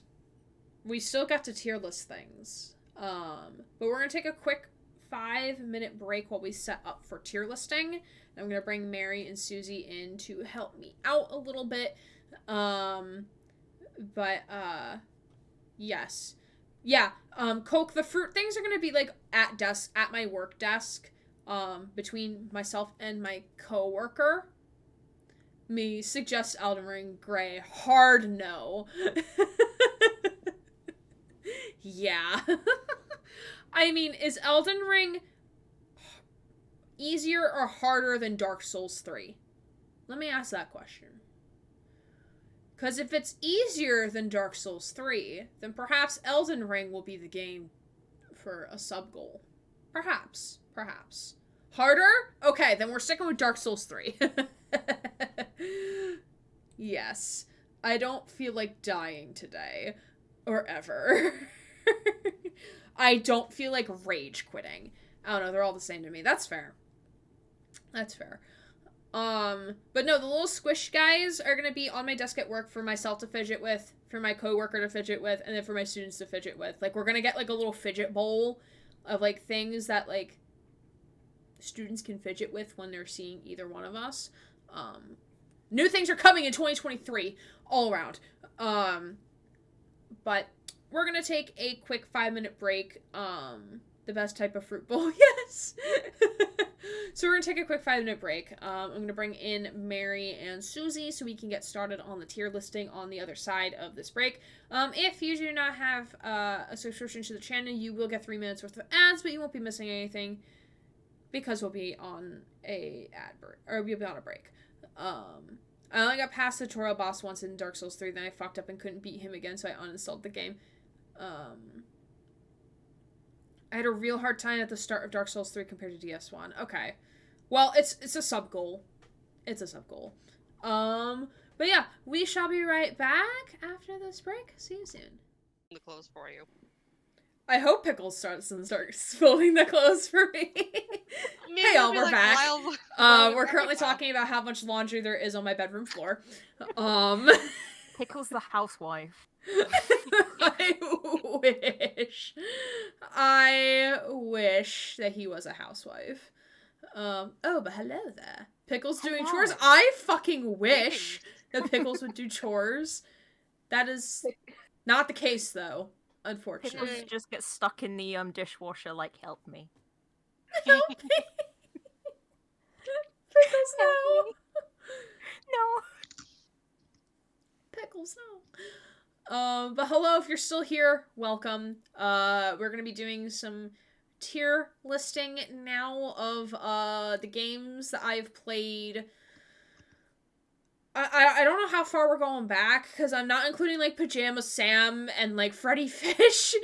We still got to tier list things. But we're gonna take a quick 5-minute break while we set up for tier listing. I'm gonna bring Mary and Susie in to help me out a little bit. Yes. Yeah, Coke, the fruit things are gonna be, like, at my work desk, between myself and my coworker. Me suggest Elden Ring, Gray, hard no. Yeah. I mean, is Elden Ring easier or harder than Dark Souls 3? Let me ask that question. Because if it's easier than Dark Souls 3, then perhaps Elden Ring will be the game for a sub-goal. Perhaps. Perhaps. Harder? Okay, then we're sticking with Dark Souls 3. Yes. I don't feel like dying today. Or ever. I don't feel like rage quitting. I don't know, they're all the same to me. That's fair. That's fair. But no, the little squish guys are gonna be on my desk at work for myself to fidget with, for my coworker to fidget with, and then for my students to fidget with. Like, we're gonna get, like, a little fidget bowl of, like, things that, like, students can fidget with when they're seeing either one of us. New things are coming in 2023, all around. But we're gonna take a quick 5-minute break. The best type of fruit bowl, yes! So we're gonna take a quick 5-minute break. I'm gonna bring in Mary and Susie so we can get started on the tier listing on the other side of this break. If you do not have a subscription to the channel, you will get 3 minutes worth of ads, but you won't be missing anything because we'll be on a we'll be on a break. I only got past the tutorial boss once in Dark Souls 3, then I fucked up and couldn't beat him again, so I uninstalled the game. I had a real hard time at the start of Dark Souls 3 compared to DS1. Okay. Well, it's a sub-goal. It's a sub-goal. But yeah, we shall be right back after this break. See you soon. The clothes for you. I hope Pickles starts folding the clothes for me. Hey y'all, we're back. We're currently talking about how much laundry there is on my bedroom floor. Pickles the housewife. I wish that he was a housewife. Oh, but hello there. Pickles doing chores? I fucking wish that Pickles would do chores. That is not the case, though, unfortunately. Pickles just get stuck in the dishwasher like, help me. Help me! Pickles, no! No! Pickles, no. But hello, if you're still here, welcome. We're gonna be doing some tier listing now of the games that I've played. I don't know how far we're going back, because I'm not including, like, Pajama Sam and, like, Freddy Fish,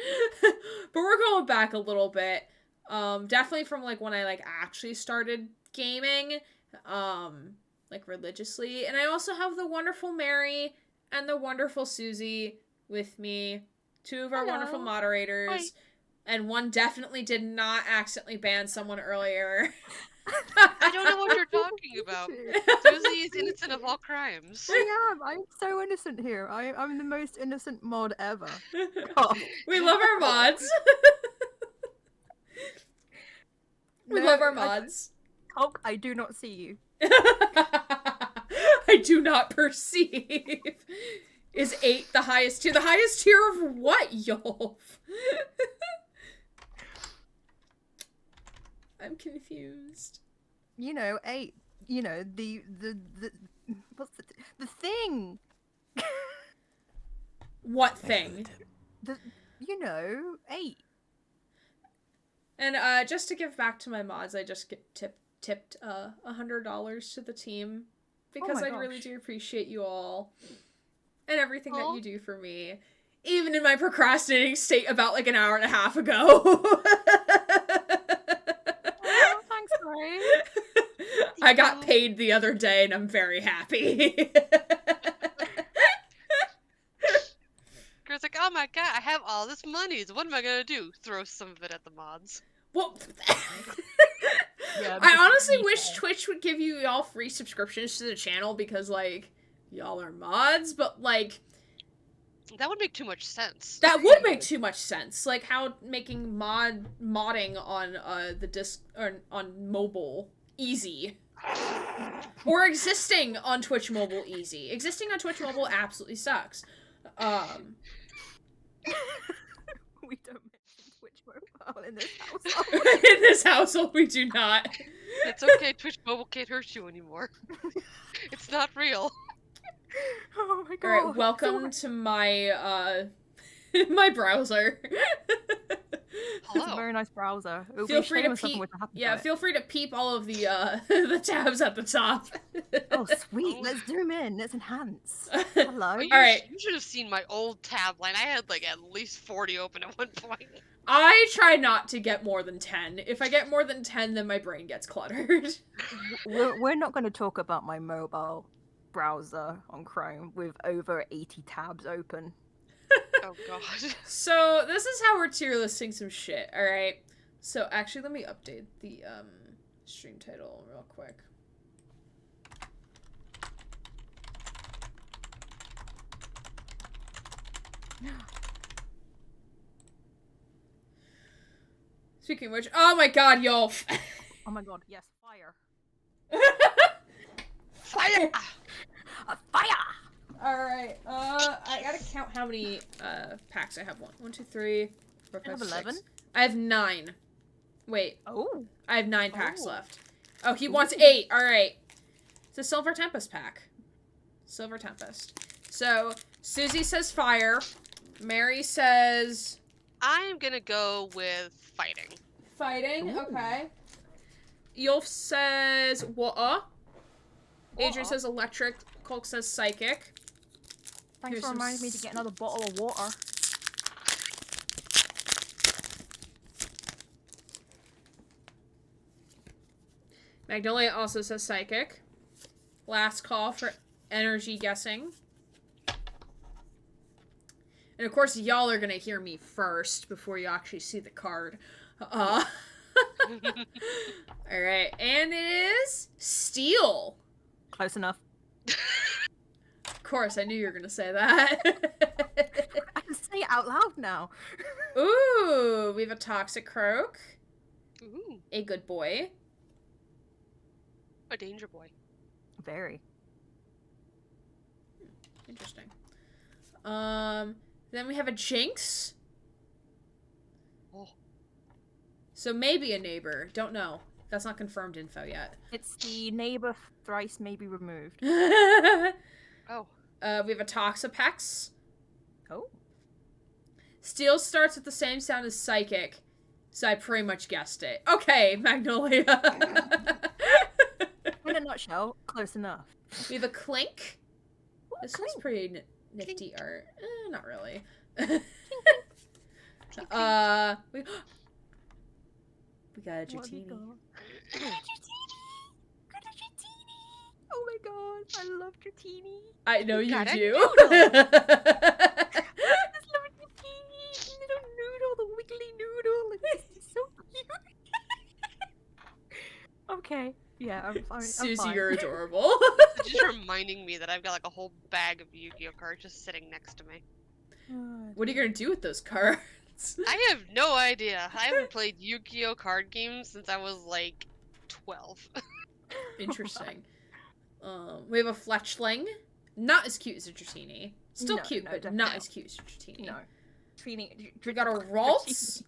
but we're going back a little bit. Definitely from, like, when I, like, actually started gaming, like, religiously. And I also have the wonderful Mary and the wonderful Susie with me, 2 of our wonderful moderators. Hi. And one definitely did not accidentally ban someone earlier. I don't know what you're talking about. Susie is innocent of all crimes. I am. I'm so innocent here. I'm the most innocent mod ever. God. We love our mods. We love our mods. Hulk, I do not see you. I do not perceive. Is 8 the highest tier? The highest tier of what, Yolf? I'm confused. You know, 8. You know, the what's the thing? What thing? You know, 8. And just to give back to my mods, I just tipped $100 to the team because I really do appreciate you all and everything that you do for me, even in my procrastinating state about like an hour and a half ago. Oh, thanks, Ray. I got paid the other day and I'm very happy. Girl's like, oh my god, I have all this money. What am I gonna do? Throw some of it at the mods. Well, Yeah, I honestly wish Twitch would give you all free subscriptions to the channel because, like, y'all are mods, but, like... That would make too much sense. That would make too much sense. Like, how making modding on the disc, or on mobile easy. Or existing on Twitch mobile easy. Existing on Twitch mobile absolutely sucks. We don't mention Twitch mobile in this household. In this household, we do not. It's okay, Twitch mobile can't hurt you anymore. It's not real. Oh my god. Alright, welcome to my, my browser. It's a Hello. very nice browser. It would Feel be a free shame to if something peep. were to happen Yeah, to it. feel free to peep all of the the tabs at the top. Oh, sweet. Oh. Let's zoom in. Let's enhance. All Hello. Oh, you, right. you should have seen my old tab line. I had like at least 40 open at one point. I try not to get more than 10. If I get more than 10, then my brain gets cluttered. We're not going to talk about my mobile browser on Chrome with over 80 tabs open. Oh god. So this is how we're tier listing some shit, alright? So actually let me update the stream title real quick. Speaking of which, oh my god, Yolf! Oh my god, yes, fire. Fire! Fire! Alright, I gotta count how many packs I have. 1, 2, 3, 4, 5, I have 6. 11. I have 9. Wait, Oh. I have 9 packs Oh. left. Oh, he wants 8. Alright. It's a Silver Tempest pack. Silver Tempest. So, Susie says fire. Mary says I'm gonna go with fighting. fighting. Ooh. Okay. Yulf says water. Adrian Water. says electric. Colk says psychic. Thanks Here's for some reminding me to get another bottle of water. Magnolia also says psychic. Last call for energy guessing. And of course, y'all are gonna hear me first before you actually see the card. Alright, and it is steel. Close enough. Of course, I knew you were gonna say that. I can say it out loud now. Ooh, we have a toxic croak. Ooh, A good boy. a danger boy. Very. Interesting. Then we have a jinx. Oh. So maybe a neighbor. Don't know. That's not confirmed info yet. It's the neighbor thrice may be removed. We Oh. have a Toxapex. Oh. Steel starts with the same sound as psychic, so I pretty much guessed it. Okay, Magnolia. In a nutshell, close enough. We have a clink. Ooh, This clink. one's pretty nifty art. Not really. We got a What have you Dratini. got? Got a Dratini! Oh my god, I love Dratini. I know you got a do. I just love Dratini! Little noodle, the wiggly noodle. Like, this is so cute. Okay, yeah, I'm Susie, fine. you're adorable. It's just reminding me that I've got like a whole bag of Yu-Gi-Oh cards just sitting next to me. What are you gonna do with those cards? I have no idea. I haven't played Yu-Gi-Oh card games since I was like 12. Interesting. We have a Fletchling. Not as cute as a Dratini. Still No, cute, no, but definitely not not. as cute as a Dratini. No. Trini, We got a Ralts.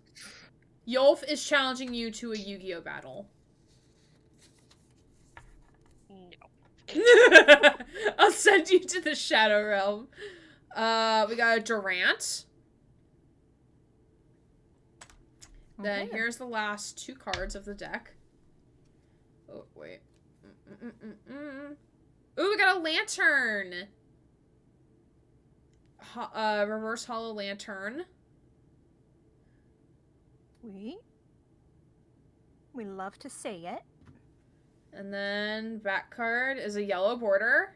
Yolf is challenging you to a Yu-Gi-Oh battle. No. I'll send you to the Shadow Realm. We got a Durant. Then Okay. here's the last 2 cards of the deck. Oh, wait. Ooh, we got a Lantern! Reverse Hollow Lantern. We love to see it. And then back card is a yellow border.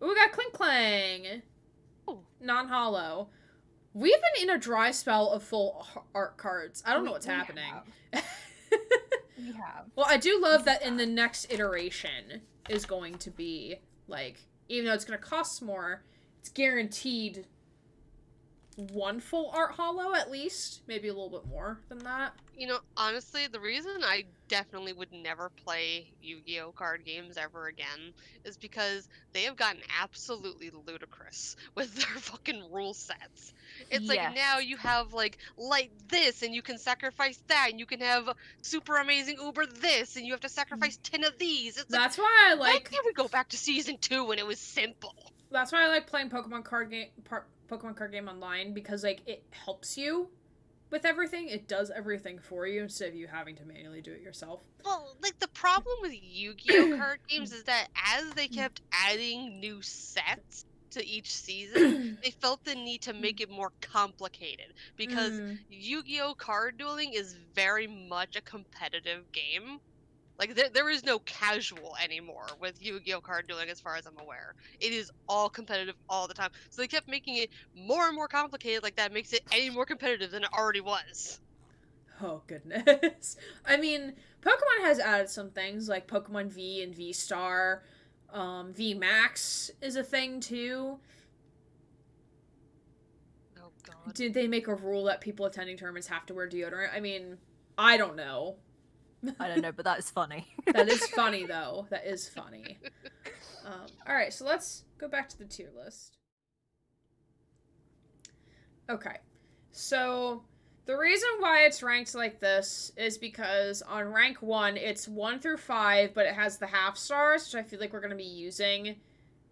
Ooh, we got Clink Clang! Oh. Non-hollow. We've been in a dry spell of full art cards. I don't know what's We happening. We have. Well, I do love that in the next iteration is going to be, like, even though it's going to cost more, it's guaranteed 1 full art hollow at least. Maybe a little bit more than that. You know, honestly, the reason I definitely would never play Yu-Gi-Oh card games ever again is because they have gotten absolutely ludicrous with their fucking rule sets. It's like Yes. now you have like light this and you can sacrifice that and you can have super amazing uber this and you have to sacrifice 10 of these. It's like, That's why I why like can't we go back to season 2 when it was simple? that's why I like playing Pokemon card game online because like it helps you with everything. It does everything for you instead of you having to manually do it yourself. Well, like, the problem with Yu-Gi-Oh! Card games is that as they kept adding new sets to each season, they felt the need to make it more complicated. Because Yu-Gi-Oh! Card dueling is very much a competitive game. Like, there is no casual anymore with Yu-Gi-Oh! Card dueling, as far as I'm aware. It is all competitive all the time. So they kept making it more and more complicated, like that makes it any more competitive than it already was. Oh, goodness. I mean, Pokemon has added some things, like Pokemon V and V-Star. V Max is a thing, too. Oh, God. Did they make a rule that people attending tournaments have to wear deodorant? I mean, I don't know. I don't know, but that is funny. That is funny, though. That is funny. Alright, so let's go back to the tier list. Okay. So, the reason why it's ranked like this is because on rank 1, it's 1 through 5, but it has the half stars, which I feel like we're going to be using.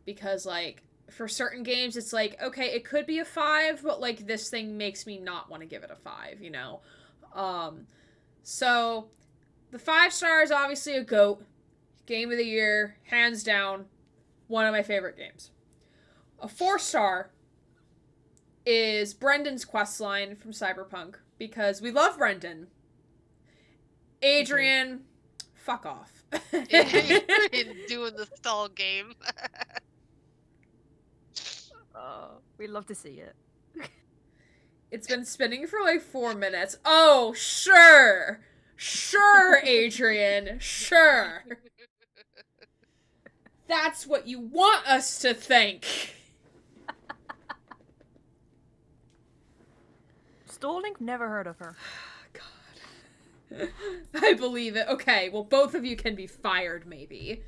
Because, like, for certain games, it's like, okay, it could be a 5, but, like, this thing makes me not want to give it a 5, you know? So... the 5 star is obviously a GOAT. Game of the year, hands down, one of my favorite games. A 4 star is Brendan's questline from Cyberpunk, because we love Brendan. Adrian, fuck off. Adrian doing the stall game. We'd love to see it. It's been spinning for like 4 minutes. Oh, sure! Sure, Adrian, sure. That's what you want us to think. Stalling? Never heard of her. God. I believe it. Okay, well, both of you can be fired, maybe.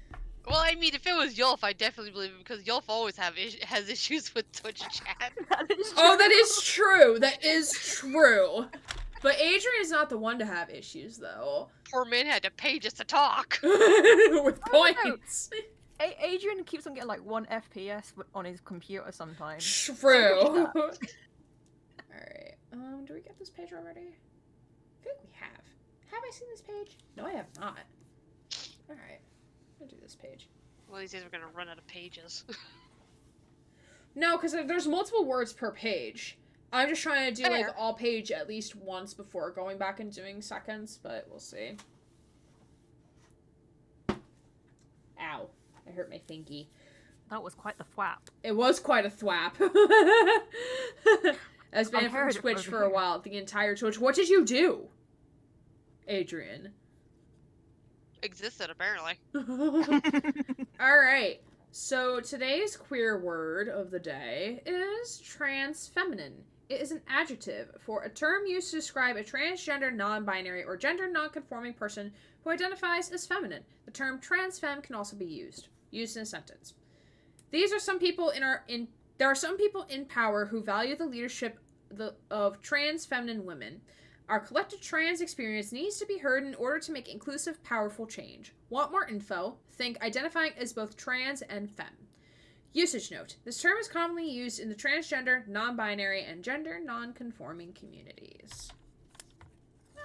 Well, I mean, if it was Yulf, I definitely believe it, because Yulf always has issues with Twitch chat. That is true. Oh, that is true. That is true. But Adrian is not the one to have issues, though. Poor man had to pay just to talk. With points. Adrian keeps on getting like 1 FPS on his computer sometimes. True. Alright. Do we get this page already? I think we have. Have I seen this page? No, I have not. Alright. I'll do this page. Well, these days we're gonna run out of pages. No, because there's multiple words per page. I'm just trying to do, like, Fair. all page at least once before going back and doing seconds, but we'll see. Ow. I hurt my thingy. That was quite the thwap. It was quite a thwap. I've been from heard it Twitch over for a here. while, the entire Twitch. What did you do, Adrian? Existed, apparently. Alright, so today's queer word of the day is transfeminine. It is an adjective for a term used to describe a transgender, non-binary, or gender non-conforming person who identifies as feminine. The term transfemme can also be used in a sentence. There are some people in power who value the leadership of trans feminine women. Our collective trans experience needs to be heard in order to make inclusive, powerful change. Want more info? Think identifying as both trans and femme. Usage note. This term is commonly used in the transgender, non-binary, and gender non-conforming communities.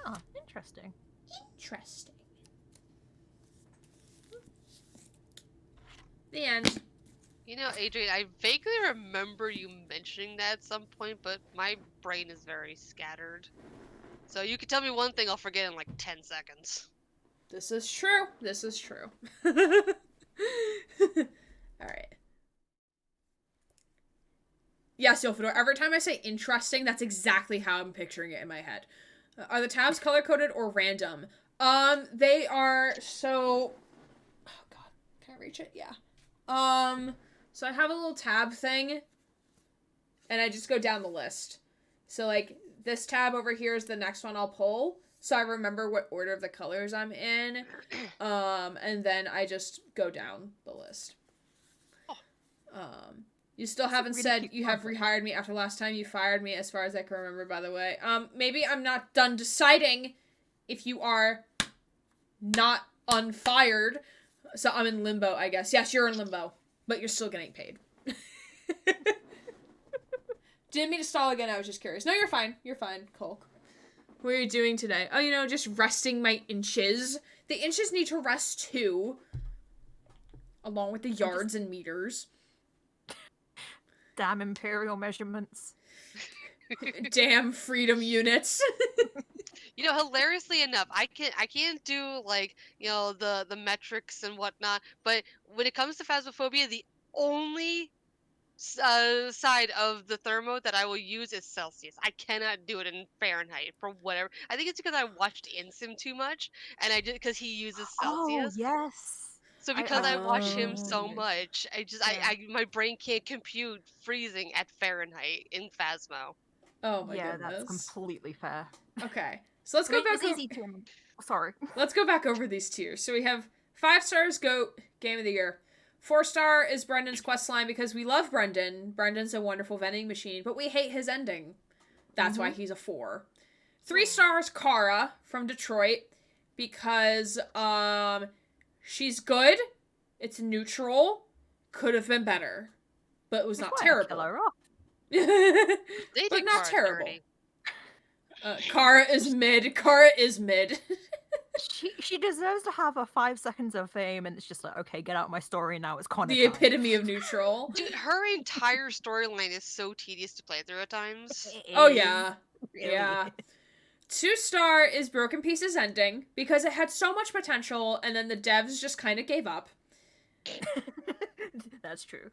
Oh, interesting. Interesting. The end. You know, Adrian, I vaguely remember you mentioning that at some point, but my brain is very scattered. So you could tell me one thing, I'll forget in like 10 seconds. This is true. This is true. Alright. Yes, Yofador, every time I say interesting, that's exactly how I'm picturing it in my head. Are the tabs color-coded or random? They are, so... Oh, God. Can I reach it? Yeah. So I have a little tab thing, and I just go down the list. So, like, this tab over here is the next one I'll pull, so I remember what order of the colors I'm in, and then I just go down the list. You still haven't really said cute you have concept. rehired me after last time you fired me, as far as I can remember, by the way. Maybe I'm not done deciding if you are not unfired, so I'm in limbo, I guess. Yes, you're in limbo, but you're still getting paid. Didn't mean to stall again, I was just curious. No, you're fine. You're fine, Cole. What are you doing today? Oh, you know, just resting my inches. The inches need to rest too. Along with the yards and meters. Damn imperial measurements. Damn freedom units. You know, hilariously enough, I can't do like, you know, the metrics and whatnot, but when it comes to Phasmophobia, the only side of the thermo that I will use is Celsius. I cannot do it in Fahrenheit for whatever. I think it's because I watched Insim too much, and I did because he uses Oh Celsius. yes. So because I watch him Oh. so much, I my brain can't compute freezing at Fahrenheit in Phasmo. Oh my Yeah, that's goodness. completely fair. Okay. So let's I go mean, back it's easy to. Sorry. Let's go back over these tiers. So we have 5 stars, GOAT, Game of the Year. 4-star is Brendan's questline because we love Brendan. Brendan's a wonderful vending machine, but we hate his ending. That's why he's a 4. 3 stars, Kara from Detroit because she's good. It's neutral. Could have been better, but it was not terrible. Kill her off. They But did not Kara terrible. dirty. Kara is mid. Kara is mid. She deserves to have her 5 seconds of fame, and it's just like, okay, get out of my story now. It's Connor The time. epitome of neutral. Dude, her entire storyline is so tedious to play through at times. It Oh is. yeah. Really Yeah. is. 2-star is Broken Pieces ending because it had so much potential and then the devs just kind of gave up. That's true.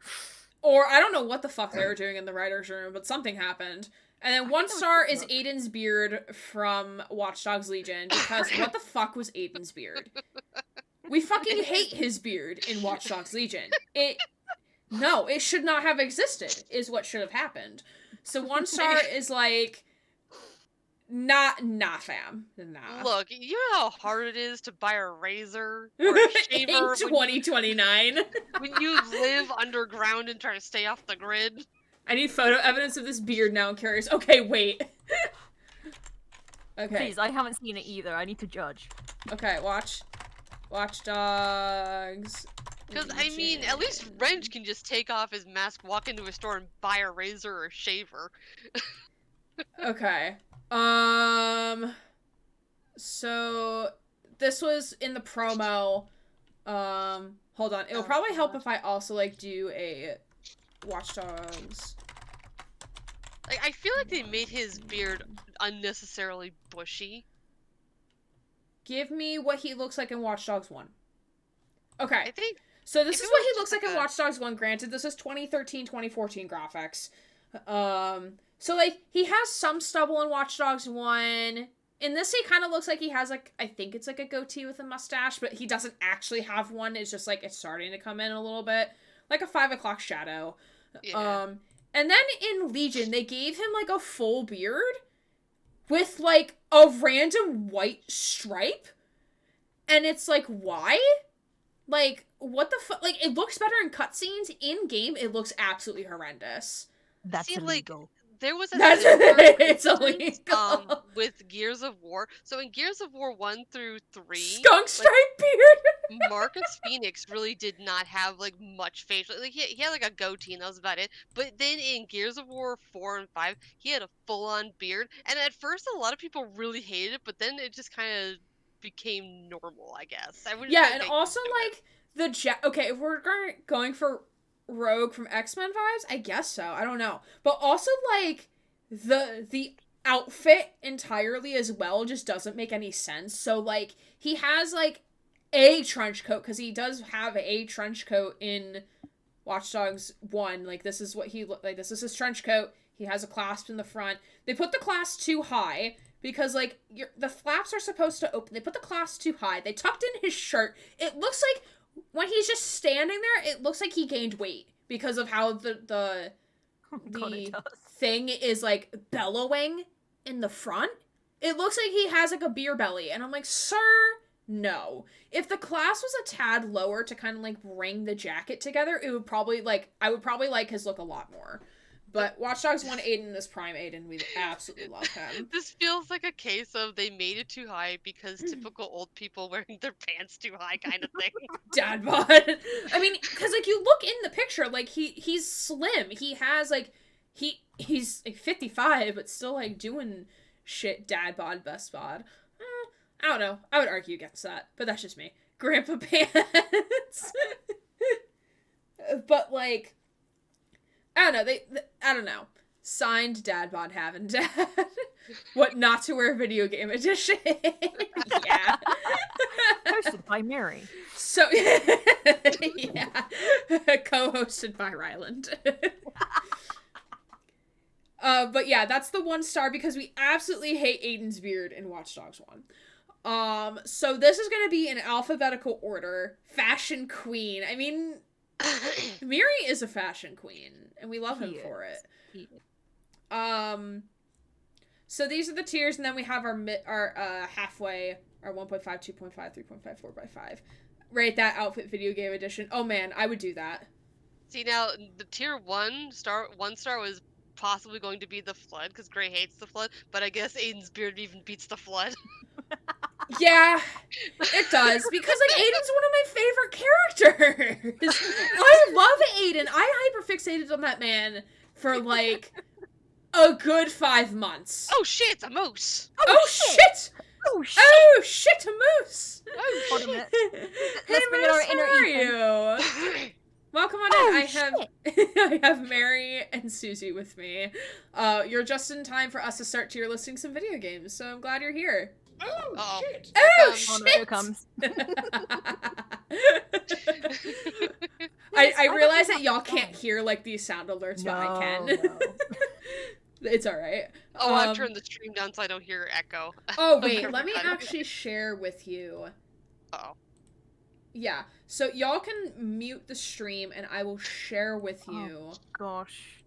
Or I don't know what the fuck they were doing in the writer's room, but something happened. And then 1 star is Aiden's beard from Watch Dogs Legion because what the fuck was Aiden's beard? We fucking hate his beard in Watch Dogs Legion. No, it should not have existed, is what should have happened. So 1 star is like, nah, fam. Nah. Look, you know how hard it is to buy a razor or a In shaver 2029. when you live underground and try to stay off the grid. I need photo evidence of this beard now, I'm curious. Okay, wait. Okay. Please, I haven't seen it either. I need to judge. Okay, Watch Dogs. Because, I mean, at least Wrench can just take off his mask, walk into a store, and buy a razor or a shaver. Okay. So this was in the promo. Hold on. It'll probably help if I also like do a Watch Dogs. Like, I feel like they made his beard unnecessarily bushy. Give me what he looks like in Watch Dogs 1. Okay. I think So this if is it what was he just looks like like in a- Watch Dogs 1. Granted, this is 2013, 2014 graphics. So like he has some stubble in Watch Dogs 1. In this, he kind of looks like he has like, I think it's like a goatee with a mustache, but he doesn't actually have one. It's just like it's starting to come in a little bit, like a 5 o'clock shadow. Yeah. And then in Legion, they gave him like a full beard with like a random white stripe. And it's like, why? Like, what the fuck? Like, it looks better in cutscenes. In game, it looks absolutely horrendous. That's See, like, illegal. there was a That's similar it's instance, illegal. with Gears of War. So in Gears of War 1 through 3, Skunk stripe beard. Marcus Phoenix really did not have like much facial. Like he had like a goatee and that was about it. But then in Gears of War 4 and 5, he had a full-on beard. And at first, a lot of people really hated it, but then it just kind of became normal, I guess. I wouldn't Yeah, say and they also do it. like okay, if we're going for Rogue from X-Men vibes, I guess so. I don't know, but also like the outfit entirely as well just doesn't make any sense. So like he has like a trench coat because he does have a trench coat in Watch Dogs 1. Like this is what he like. This is his trench coat. He has a clasp in the front. They put the clasp too high because like the flaps are supposed to open. They put the clasp too high. They tucked in his shirt. It looks like when he's just standing there, it looks like he gained weight because of how the God, it does. thing is like bellowing in the front. It looks like he has like a beer belly, and I'm like, sir, no. If the clasp was a tad lower to kind of like bring the jacket together, it would probably like I would probably like his look a lot more. But Watch Dogs 1 Aiden is prime Aiden. We absolutely love him. This feels like a case of they made it too high because typical old people wearing their pants too high kind of thing. Dad bod. I mean, because like you look in the picture, like he's slim. He has like he's like 55, but still like doing shit dad bod, best bod. I don't know. I would argue against that, but that's just me. Grandpa pants. But, like, I don't know. I don't know. Signed dad bod having dad. What not to wear video game edition. Yeah. Hosted by Mary. So, yeah. Co-hosted by Ryland. But yeah, that's the 1 star because we absolutely hate Aiden's beard in Watch Dogs 1. So this is gonna be in alphabetical order. Fashion queen. I mean, Miri is a fashion queen, and we love him for it. So these are the tiers, and then we have our halfway, our 1.5, 2.5, 3.5, 4x5. Rate that outfit video game edition. Oh man, I would do that. See, now the tier 1 star was possibly going to be the flood because Gray hates the flood, but I guess Aiden's beard even beats the flood. Yeah, it does, because, like, Aiden's one of my favorite characters. I love Aiden. I hyperfixated on that man for, like, a good 5 months. Oh shit, it's a moose! Oh shit! Oh shit! Oh shit, a moose! Oh Hold a shit! minute. Hey Let's bring in our Moose, inner how are Ethan. you? Welcome on Oh, in. I have Mary and Susie with me. You're just in time for us to start tier listing some video games, so I'm glad you're here. Oh, Uh-oh. shit. Oh Oh no, shit! here comes. I don't realize think that y'all that's can't fine. hear, like, these sound alerts, but I can. No. It's alright. Oh, I've turned the stream down so I don't hear echo. Oh, wait, let me everybody. actually share with you. Uh-oh. Yeah, so y'all can mute the stream, and I will share with you. Gosh.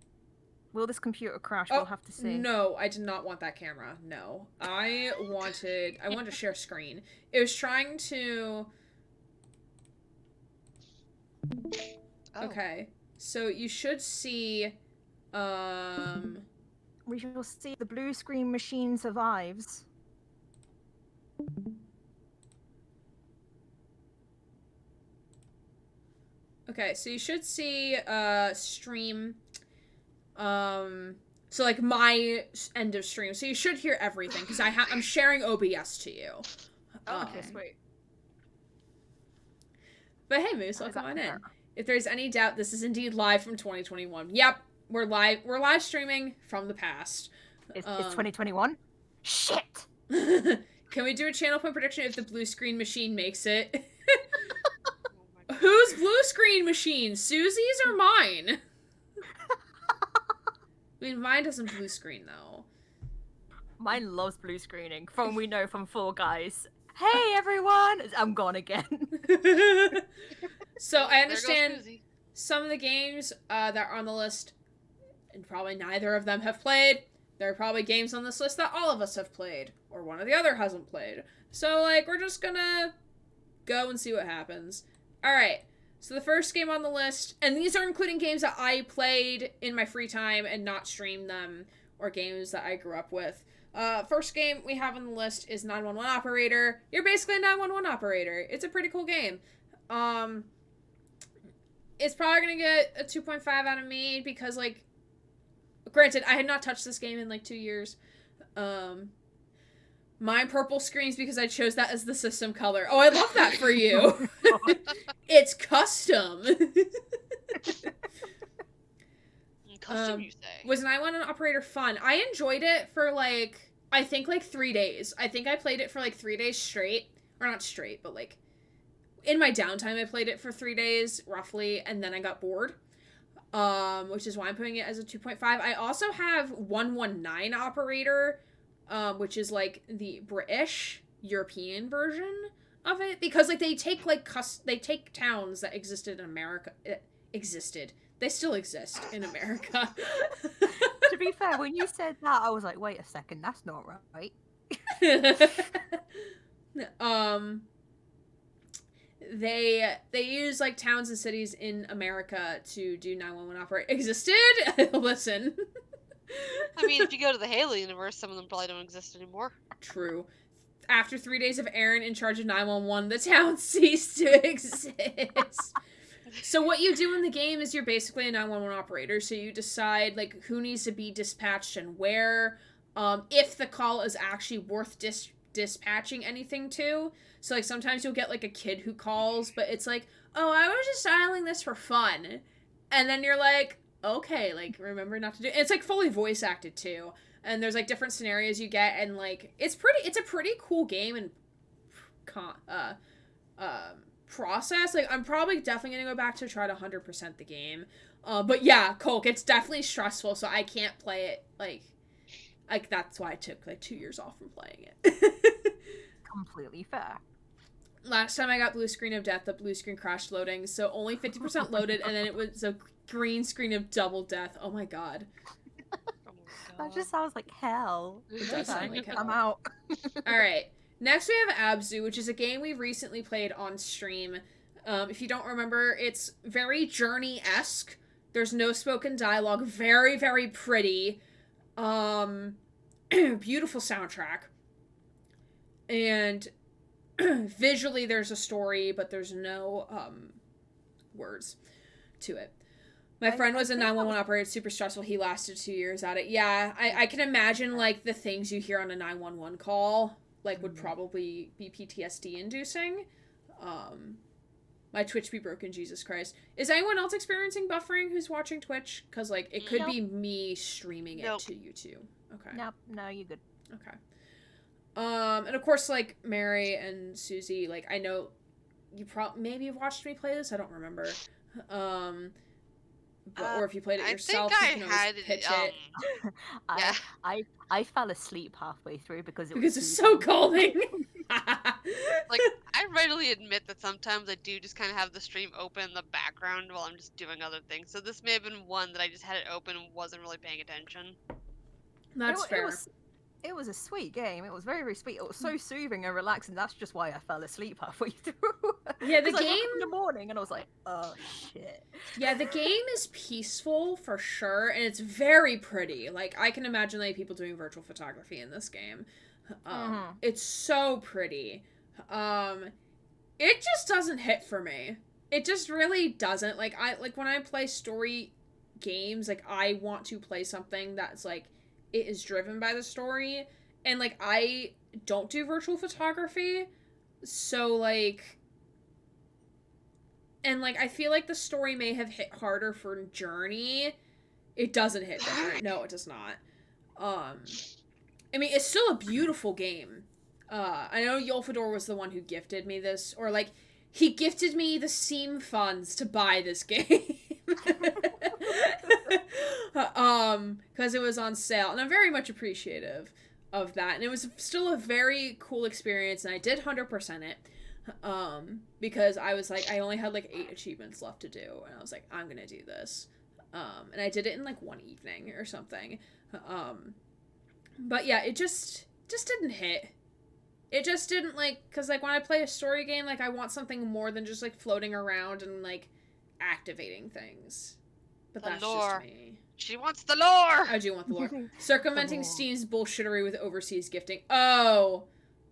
Will this computer crash? Oh, We'll have to see. No, I did not want that camera. No. I wanted to share screen. It was trying to... Oh. Okay. So you should see, We shall see if the blue screen machine survives. okay, so you should see, stream, so, like, my end of stream. So you should hear everything, because I'm sharing OBS to you. Okay, sweet. But hey, Moose, How does welcome that on in. compare? If there's any doubt, this is indeed live from 2021. Yep, we're live streaming from the past. It's 2021? Shit! Can we do a channel point prediction if the blue screen machine makes it? Oh my God. Whose blue screen machine? Susie's or mine? I mean, mine doesn't blue screen, though. Mine loves blue screening, from we know from Fall Guys. Hey everyone! I'm gone again. So, I There goes understand Susie. some of the games that are on the list, and probably neither of them have played. There are probably games on this list that all of us have played, or one or the other hasn't played. So, like, we're just gonna go and see what happens. Alright, so the first game on the list, and these are including games that I played in my free time and not streamed them, or games that I grew up with. First game we have on the list is 911 Operator. You're basically a 911 operator. It's a pretty cool game. It's probably gonna get a 2.5 out of me because, like, granted, I had not touched this game in, like, 2 years. Mine purple screens because I chose that as the system color. Oh, I love that for you. It's custom. Custom, you say? Was 911 Operator fun? I enjoyed it for, like, I think, like, 3 days. I think I played it for, like, 3 days straight. Or not straight, but, like, in my downtime, I played it for 3 days, roughly, and then I got bored. Which is why I'm putting it as a 2.5. I also have 119 Operator, which is, like, the British European version of it. Because, like, they take, like, they take towns that existed in America. They still exist in America. To be fair, when you said that, I was like, wait a second, that's not right. They use, like, towns and cities in America to do 911 operate. Existed? Listen. I mean, if you go to the Halo universe, some of them probably don't exist anymore. True. After 3 days of Aaron in charge of 911, the town ceased to exist. So what you do in the game is you're basically a 911 operator, so you decide, like, who needs to be dispatched and where. if the call is actually worth dispatching anything to. So, like, sometimes you'll get, like, a kid who calls, but it's like, oh, I was just dialing this for fun. And then you're like, okay, like, remember not to do it. It's, like, fully voice acted, too. And there's, like, different scenarios you get, and, like, it's a pretty cool game and process. Like, I'm probably definitely gonna go back to try to 100% the game. But yeah, Coke, it's definitely stressful, so I can't play it, like, that's why I took, like, 2 years off from playing it. Completely fair. Last time I got blue screen of death, the blue screen crashed loading, so only 50% loaded, and then it was a green screen of double death. Oh my god. Oh my That God. just sounds like hell. It does sound like I'm hell. out. Alright, next we have Abzu, which is a game we recently played on stream. If you don't remember, it's very Journey-esque. There's no spoken dialogue. Very, very pretty. Beautiful soundtrack. And visually there's a story, but there's no words to it. My friend was a 911 operator, super stressful. He lasted 2 years at it. Yeah, I can imagine, like, the things you hear on a 911 call, like, would probably be PTSD inducing. My Twitch be broken, Jesus Christ. Is anyone else experiencing buffering who's watching Twitch? Because, like, it could be me streaming it to YouTube. Okay. Nope, no, you're good. Okay. And of course, like, Mary and Susie, like, I know you maybe you've watched me play this, I don't remember. Or if you played it yourself, I you can think always I had pitch it. it. Yeah. I fell asleep halfway through because Because it's so calming. Like, I readily admit that sometimes I do just kind of have the stream open in the background while I'm just doing other things. So this may have been one that I just had it open and wasn't really paying attention. That's fair. It was a sweet game. It was very, very sweet. It was so soothing and relaxing. That's just why I fell asleep halfway through. Yeah, the 'Cause I woke up game- in the morning and I was like, oh shit. Yeah, the game is peaceful for sure, and it's very pretty. Like, I can imagine, like, people doing virtual photography in this game. It's so pretty. It just doesn't hit for me. It just really doesn't. Like, when I play story games, like, I want to play something that's, like, it is driven by the story, and, like, I don't do virtual photography, so, like, and, like, I feel like the story may have hit harder for Journey. It doesn't hit different. No, it does not. I mean, it's still a beautiful game. I know Yolfador was the one who gifted me this, or, like, he gifted me the Steam funds to buy this game. Because it was on sale, and I'm very much appreciative of that, and it was still a very cool experience, and I did 100% it, because I was like, I only had, like, 8 achievements left to do, and I was like, I'm gonna do this, and I did it in, like, one evening or something, but yeah, it just didn't hit. It just didn't, like, because, like, when I play a story game, like, I want something more than just, like, floating around and, like, activating things. But that's just me. She wants the lore! I do want the lore. Circumventing Steam's bullshittery with overseas gifting. Oh!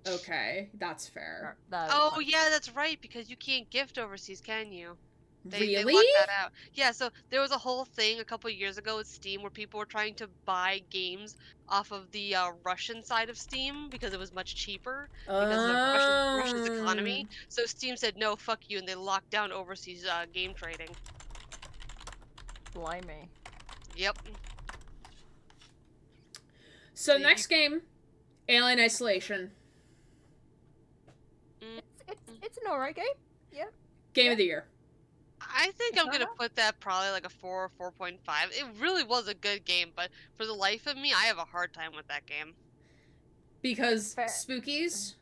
Okay, that's fair. Oh, yeah, that's right, because you can't gift overseas, can you? They Really? locked that out. Yeah, so there was a whole thing a couple years ago with Steam where people were trying to buy games off of the Russian side of Steam because it was much cheaper because of Russia's economy. So Steam said, no, fuck you, and they locked down overseas game trading. Blimey. Yep. So next game, Alien Isolation. It's an alright game. Yeah. Game of the year. I think I'm gonna put that probably like a 4 or 4.5. It really was a good game, but for the life of me, I have a hard time with that game. Because spookies?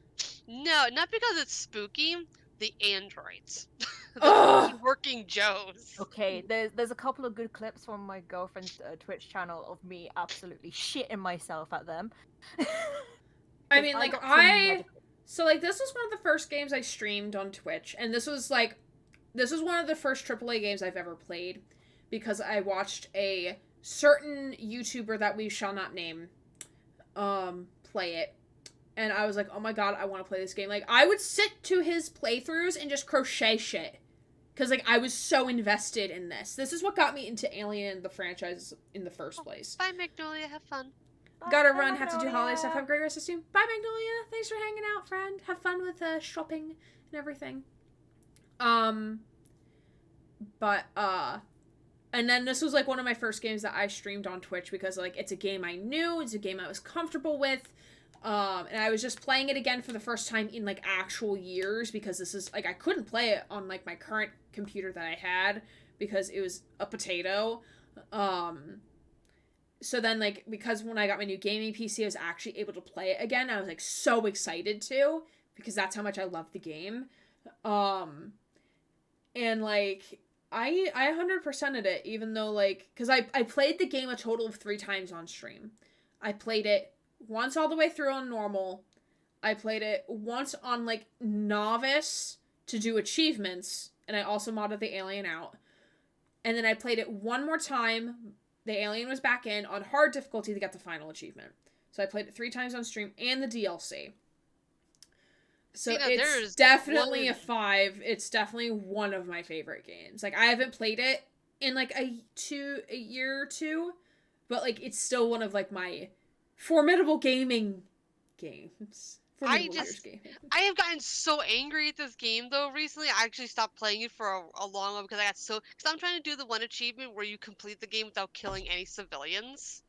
No, not because it's spooky. The androids. The working Joes. Okay, there's a couple of good clips from my girlfriend's Twitch channel of me absolutely shitting myself at them. I mean, like, so, like, this was one of the first games I streamed on Twitch, and this was one of the first AAA games I've ever played, because I watched a certain YouTuber that we shall not name, play it, and I was like, oh my god, I want to play this game. Like, I would sit to his playthroughs and just crochet shit, because, like, I was so invested in this. This is what got me into Alien, the franchise, in the first place. Bye, Magnolia, have fun. Gotta Bye, run, have to do holiday stuff. Have Magnolia. a great rest of the stream. Bye, Magnolia. Thanks for hanging out, friend. Have fun with shopping and everything. But and then this was like one of my first games that I streamed on Twitch because like it's a game I knew, it's a game I was comfortable with. And I was just playing it again for the first time in like actual years because this is like I couldn't play it on like my current computer that I had because it was a potato. So then like because when I got my new gaming PC I was actually able to play it again. I was like so excited to because that's how much I love the game. And like I 100%ed it even though like cuz I played the game a total of 3 times on stream. I played it once all the way through on normal. I played it once on like novice to do achievements and I also modded the alien out. And then I played it one more time. The alien was back in on hard difficulty to get the final achievement. So I played it 3 times on stream and the DLC. So it's definitely a 5. It's definitely one of my favorite games. Like I haven't played it in like a year or two, but like it's still one of like my formidable gaming games. I have gotten so angry at this game though recently. I actually stopped playing it for a long while because because I'm trying to do the one achievement where you complete the game without killing any civilians.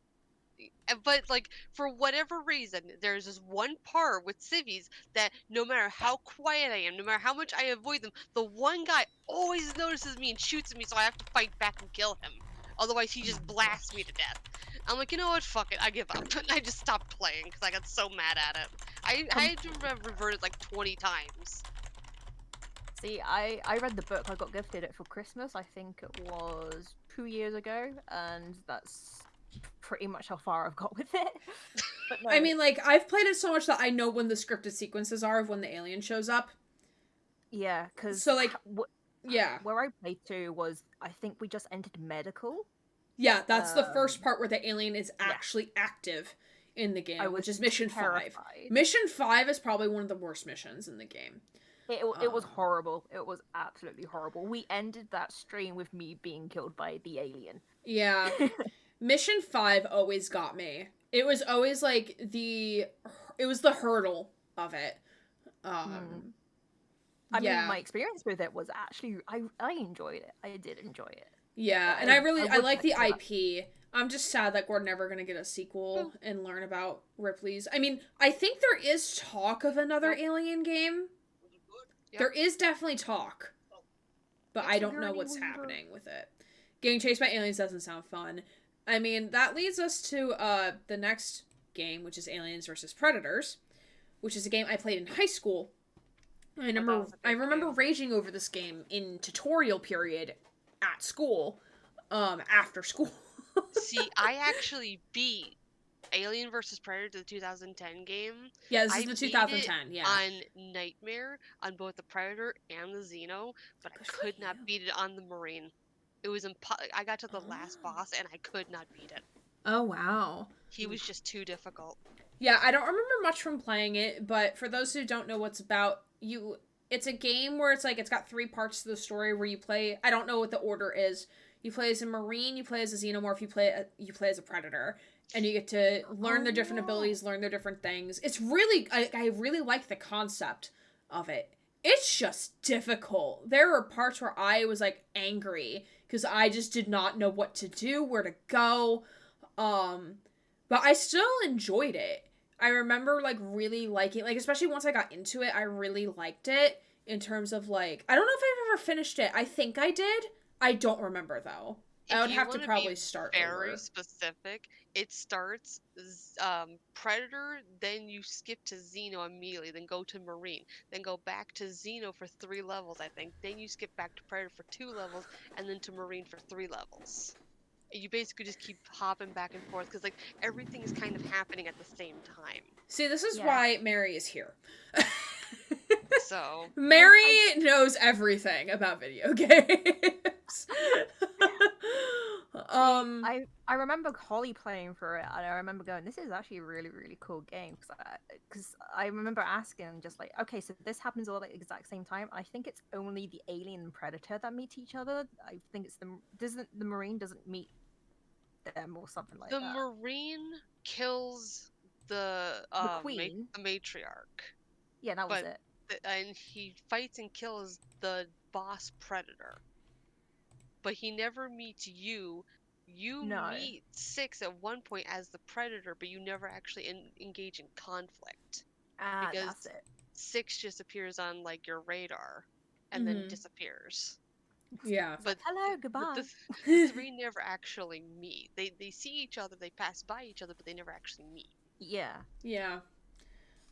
But like for whatever reason, there's this one part with civvies that no matter how quiet I am, no matter how much I avoid them, the one guy always notices me and shoots at me, so I have to fight back and kill him. Otherwise, he just blasts me to death. I'm like, you know what? Fuck it. I give up. I just stopped playing because I got so mad at it. I had to revert it like 20 times. See, I read the book. I got gifted it for Christmas. I think it was 2 years ago, and that's pretty much how far I've got with it. But no. I mean, like, I've played it so much that I know when the scripted sequences are of when the alien shows up. Yeah, because... So, like, yeah. Where I played to was, I think we just entered medical. Yeah, that's the first part where the alien is actually active in the game, which is Mission 5. Mission 5 is probably one of the worst missions in the game. It was horrible. It was absolutely horrible. We ended that stream with me being killed by the alien. Yeah. Mission 5 always got me. It was always, like, it was the hurdle of it. I mean, my experience with it was actually, I enjoyed it. I did enjoy it. Yeah, and I like the IP. I'm just sad that we're never gonna get a sequel and learn about Ripley's. I mean, I think there is talk of another Alien game. Yep. There is definitely talk, but I don't know what's happening with it. Getting chased by aliens doesn't sound fun. I mean, that leads us to the next game, which is Aliens vs. Predators, which is a game I played in high school. I remember raging over this game in tutorial period at school, after school. See, I actually beat Alien vs. Predator, the 2010 game. Yeah, this is the 2010, yeah. On Nightmare, on both the Predator and the Xeno, but I could not beat it on the Marine. It was I got to the last boss and I could not beat it. Oh, wow. He was just too difficult. Yeah, I don't remember much from playing it, but for those who don't know what's about, it's a game where it's like, it's got 3 parts to the story where you play, I don't know what the order is. You play as a Marine, you play as a Xenomorph, you play as a Predator. And you get to learn their different abilities, learn their different things. It's really, I really like the concept of it. It's just difficult. There were parts where I was, like, angry, because I just did not know what to do, where to go. But I still enjoyed it. I remember, like, really liking, like, especially once I got into it, I really liked it, in terms of, like, I don't know if I've ever finished it. I think I did. I don't remember, though. I would have to probably start very over. Specific. It starts Predator, then you skip to Xeno immediately, then go to Marine, then go back to Xeno for 3 levels, I think. Then you skip back to Predator for 2 levels, and then to Marine for 3 levels. You basically just keep hopping back and forth because like everything is kind of happening at the same time. See, this is why Mary is here. So Mary knows everything about video games. I remember Holly playing for it, and I remember going, "This is actually a really, really cool game." Because I remember asking, just like, "Okay, so this happens all at the exact same time." I think it's only the alien and predator that meet each other. I think it's the Marine doesn't meet them or something like The that. Marine kills the queen? the matriarch, Yeah, that was but it. and he fights and kills the boss predator. But he never meets you. You No. meet Six at one point as the predator, but you never actually engage in conflict Ah, because that's it. Six just appears on like your radar and then Mm-hmm. disappears. Yeah. But Hello, but goodbye. the three never actually meet. They see each other, they pass by each other, but they never actually meet. Yeah. Yeah.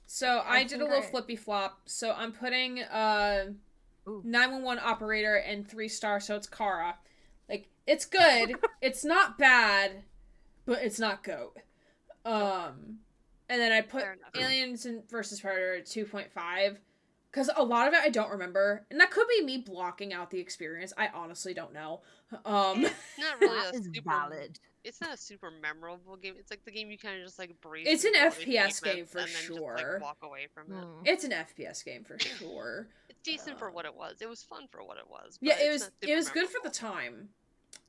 So I I did a think little flippy flop. So I'm putting Ooh. 911 operator and 3-star, so it's Kara. Like, it's good. It's not bad, but it's not GOAT. And then I put Fair enough. Aliens versus Predator at 2.5. Because a lot of it I don't remember. And that could be me blocking out the experience. I honestly don't know. It's not really That a is super. valid. It's not a super memorable game. It's like the game you kind of just like breeze It's through an all the FPS game achievements for and then just like sure. walk away from it. Hmm. It's an FPS game for sure. It's decent for what it was. It was fun for what it was. But Yeah, it's not it super was good for the memorable. time.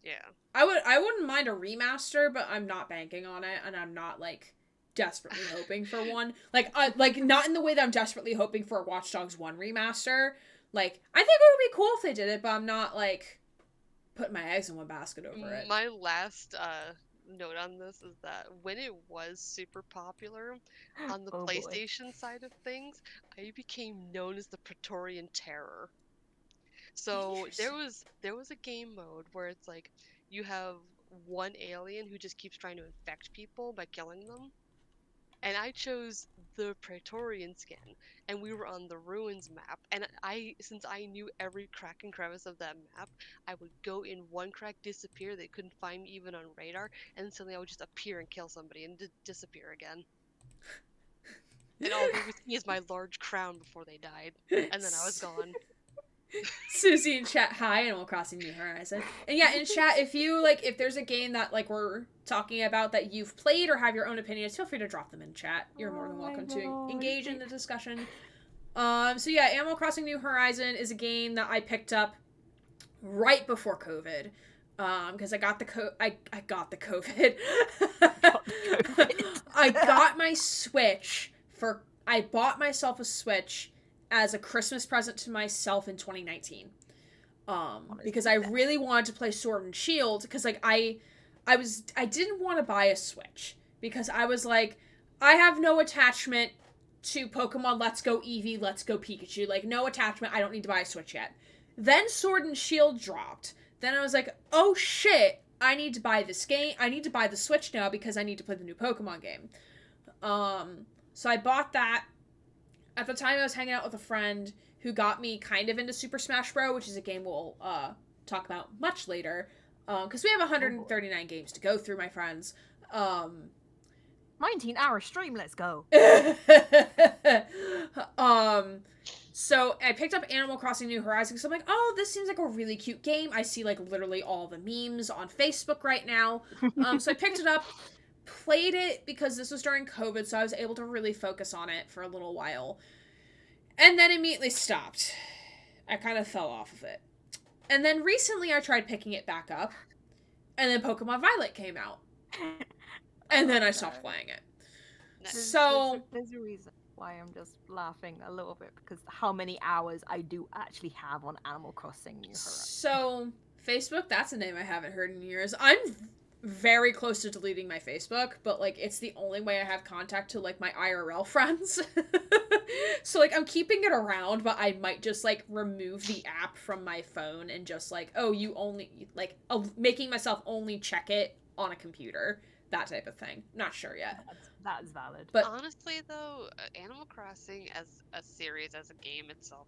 Yeah. I wouldn't mind a remaster, but I'm not banking on it, and I'm not like desperately hoping for one. Like not in the way that I'm desperately hoping for a Watch Dogs 1 remaster. Like, I think it would be cool if they did it, but I'm not like putting my eggs in one basket over it. My last note on this is that when it was super popular on the Oh boy. PlayStation side of things, I became known as the Praetorian Terror. So there was a game mode where it's like you have one alien who just keeps trying to infect people by killing them. And I chose the Praetorian skin, and we were on the ruins map. And since I knew every crack and crevice of that map, I would go in one crack, disappear. They couldn't find me even on radar, and then suddenly I would just appear and kill somebody and disappear again. And all they would see is my large crown before they died, and then I was gone. Susie in chat, hi, Animal Crossing New Horizon. And yeah, in chat, if there's a game that like we're talking about that you've played or have your own opinions, feel free to drop them in chat. You're more than welcome to engage in the discussion. So yeah, Animal Crossing New Horizon is a game that I picked up right before COVID. Because I got the COVID. I got my Switch I bought myself a Switch as a Christmas present to myself in 2019. Because I really wanted to play Sword and Shield, because like I didn't want to buy a Switch because I was like, I have no attachment to Pokemon Let's Go Eevee, Let's Go Pikachu. Like, no attachment. I don't need to buy a Switch yet. Then Sword and Shield dropped. Then I was like, oh shit, I need to buy this game. I need to buy the Switch now because I need to play the new Pokemon game. So I bought that. At the time, I was hanging out with a friend who got me kind of into Super Smash Bros., which is a game we'll talk about much later. Because we have 139 games to go through, my friends. 19-hour stream, let's go. So I picked up Animal Crossing New Horizons because I'm like, oh, this seems like a really cute game. I see like literally all the memes on Facebook right now. So I picked it up, played it because this was during COVID, so I was able to really focus on it for a little while. And then immediately stopped. I kind of fell off of it. And then recently I tried picking it back up, and then Pokemon Violet came out. And then I stopped playing it. So there's a reason why I'm just laughing a little bit, because how many hours I do actually have on Animal Crossing New Horizons. So Facebook, that's a name I haven't heard in years. I'm very close to deleting my Facebook, but like it's the only way I have contact to like my IRL friends. So like I'm keeping it around, but I might just like remove the app from my phone and just like, oh, you only like making myself only check it on a computer. That type of thing. Not sure yet. That is valid. But honestly, though, Animal Crossing as a series, as a game itself,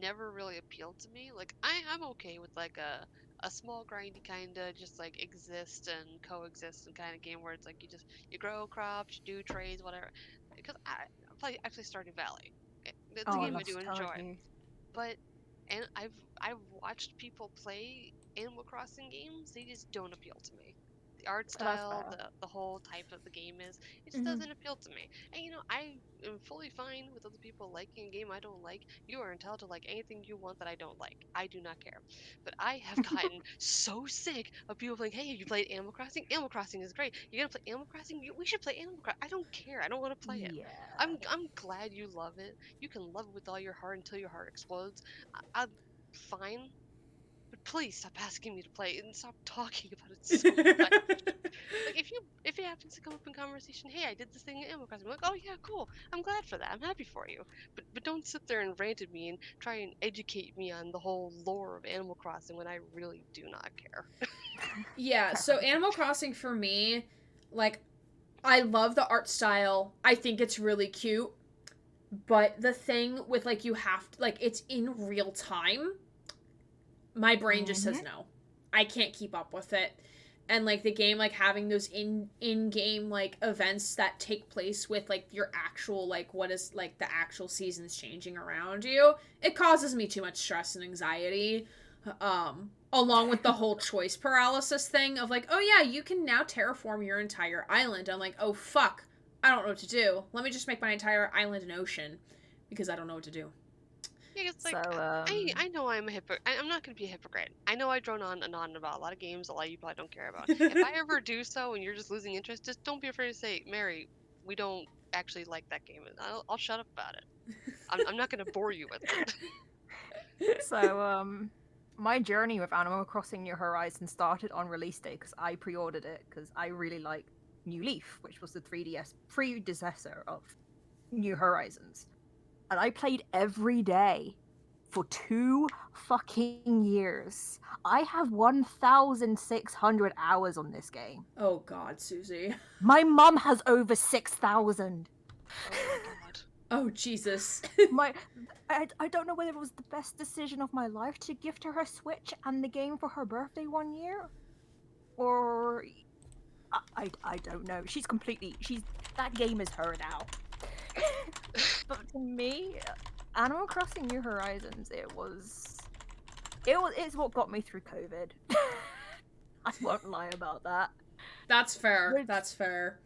never really appealed to me. Like, I'm okay with like a small grindy kind of just like exist and coexist and kind of game where it's like you grow crops, you do trades, whatever. Because I play Stardew Valley. It's a game I do enjoy. But and I've watched people play Animal Crossing games. They just don't appeal to me. The art So that's style, fair. the whole type of the game it just doesn't appeal to me. And I am fully fine with other people liking a game I don't like. You are entitled to like anything you want that I don't like. I do not care. But I have gotten so sick of people playing, hey, have you played Animal Crossing? Animal Crossing is great. You're gonna play Animal Crossing? We should play Animal Crossing. I don't care. I don't want to play it. Yeah. I'm glad you love it. You can love it with all your heart until your heart explodes. I'm fine. But please stop asking me to play and stop talking about it so much. Like if it happens to come up in conversation, hey, I did this thing in Animal Crossing. I'm like, oh yeah, cool. I'm glad for that. I'm happy for you. But don't sit there and rant at me and try and educate me on the whole lore of Animal Crossing when I really do not care. Yeah, so Animal Crossing for me, like, I love the art style. I think it's really cute. But the thing with, like, you have to, like, it's in real time. My brain just says no. I can't keep up with it. And, like, the game, like, having those in-game, like, events that take place with, like, your actual, like, what is, like, the actual seasons changing around you, it causes me too much stress and anxiety. Along with the whole choice paralysis thing of, like, oh, yeah, you can now terraform your entire island. I'm like, oh, fuck. I don't know what to do. Let me just make my entire island an ocean. Because I don't know what to do. Yeah, it's like, So, I know I'm a hypocrite. I'm not going to be a hypocrite. I know I drone on and on about a lot of games a lot of you probably don't care about. If I ever do so and you're just losing interest, just don't be afraid to say, Mary, we don't actually like that game. And I'll shut up about it. I'm not going to bore you with it. so, my journey with Animal Crossing New Horizons started on release day because I pre-ordered it because I really liked New Leaf, which was the 3DS predecessor of New Horizons. And I played every day for 2 fucking years. I have 1,600 hours on this game. Oh, God, Susie. My mum has over 6,000. Oh my god. Oh, Jesus. I don't know whether it was the best decision of my life to gift her Switch and the game for her birthday one year, or I don't know. That game is her now. But to me, Animal Crossing New Horizons, it's what got me through COVID. I won't lie about that. That's fair. That's fair.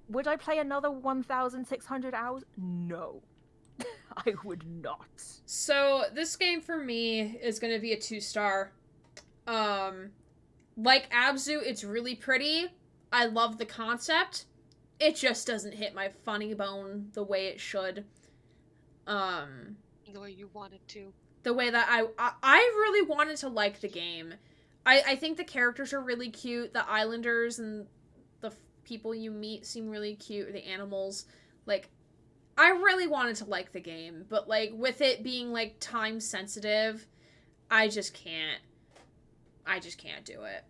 Would I play another 1,600 hours? No. I would not. So, this game for me is going to be a 2-star. Like Abzu, it's really pretty. I love the concept. It just doesn't hit my funny bone the way it should. The way you want it to. The way that I really wanted to like the game. I think the characters are really cute. The islanders and the people you meet seem really cute. The animals. Like, I really wanted to like the game. But, like, with it being, like, time sensitive, I just can't do it.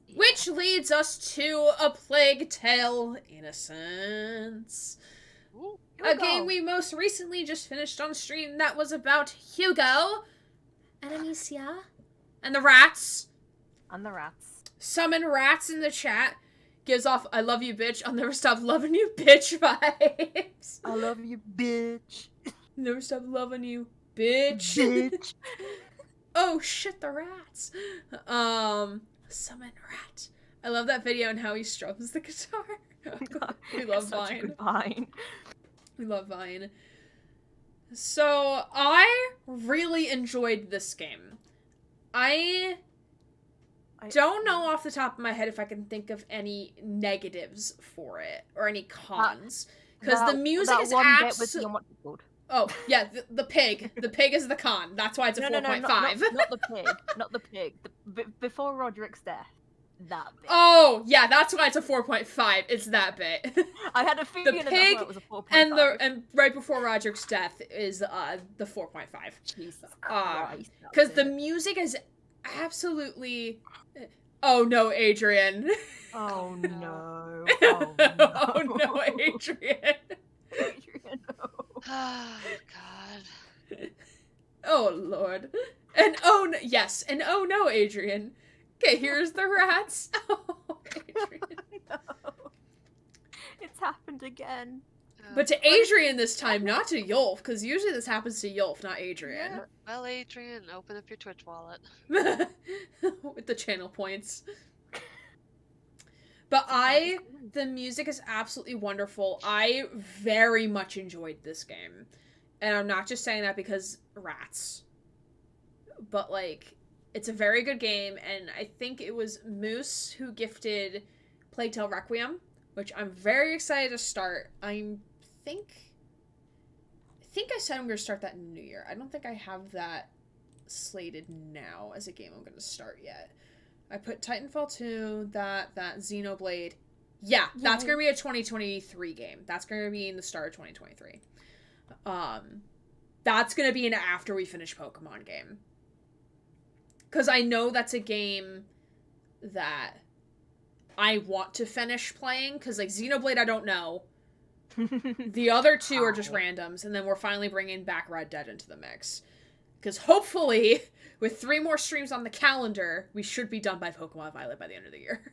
Yeah. Which leads us to A Plague Tale: Innocence. Ooh, a game we most recently just finished on stream that was about Hugo and Amicia and the rats. And the rats. Summon rats in the chat. Gives off I love you bitch, I'll never stop loving you bitch vibes. I love you bitch. Never stop loving you bitch. Bitch. Oh shit, the rats. Summon rat. I love that video and how he strums the guitar. We love Vine. We love Vine. So, I really enjoyed this game. I don't know off the top of my head if I can think of any negatives for it or any cons. Because the music is absolutely... Oh, yeah, the pig. The pig is the con. That's why it's a 4.5. Not the pig. Not the pig. Before Roderick's death. That bit. Oh, yeah, that's why it's a 4.5. It's that bit. I had a feeling the pig it was a 4.5. and right before Roderick's death is the 4.5. Jesus Christ. Because the music is absolutely... Oh no, Adrian. Oh no. Oh no, oh, no Adrian. Adrian, no. Oh god. Oh lord. And oh no, yes, and oh no, Adrian. Okay, here's the rats. Oh, Adrian. No. It's happened again. But to Adrian this time, not to Yulf, because usually this happens to Yulf, not Adrian. Yeah. Well, Adrian, open up your Twitch wallet. With the channel points. But the music is absolutely wonderful. I very much enjoyed this game. And I'm not just saying that because rats. But, like, it's a very good game, and I think it was Moose who gifted Plague Tale Requiem, which I'm very excited to start. I think I said I'm going to start that in the new year. I don't think I have that slated now as a game I'm going to start yet. I put Titanfall 2, that Xenoblade. Yeah, that's going to be a 2023 game. That's going to be in the start of 2023. That's going to be an after we finish Pokemon game. Because I know that's a game that I want to finish playing. Because, like, Xenoblade, I don't know. The other two are just randoms. And then we're finally bringing back Red Dead into the mix. Because hopefully, with 3 more streams on the calendar, we should be done by Pokemon Violet by the end of the year.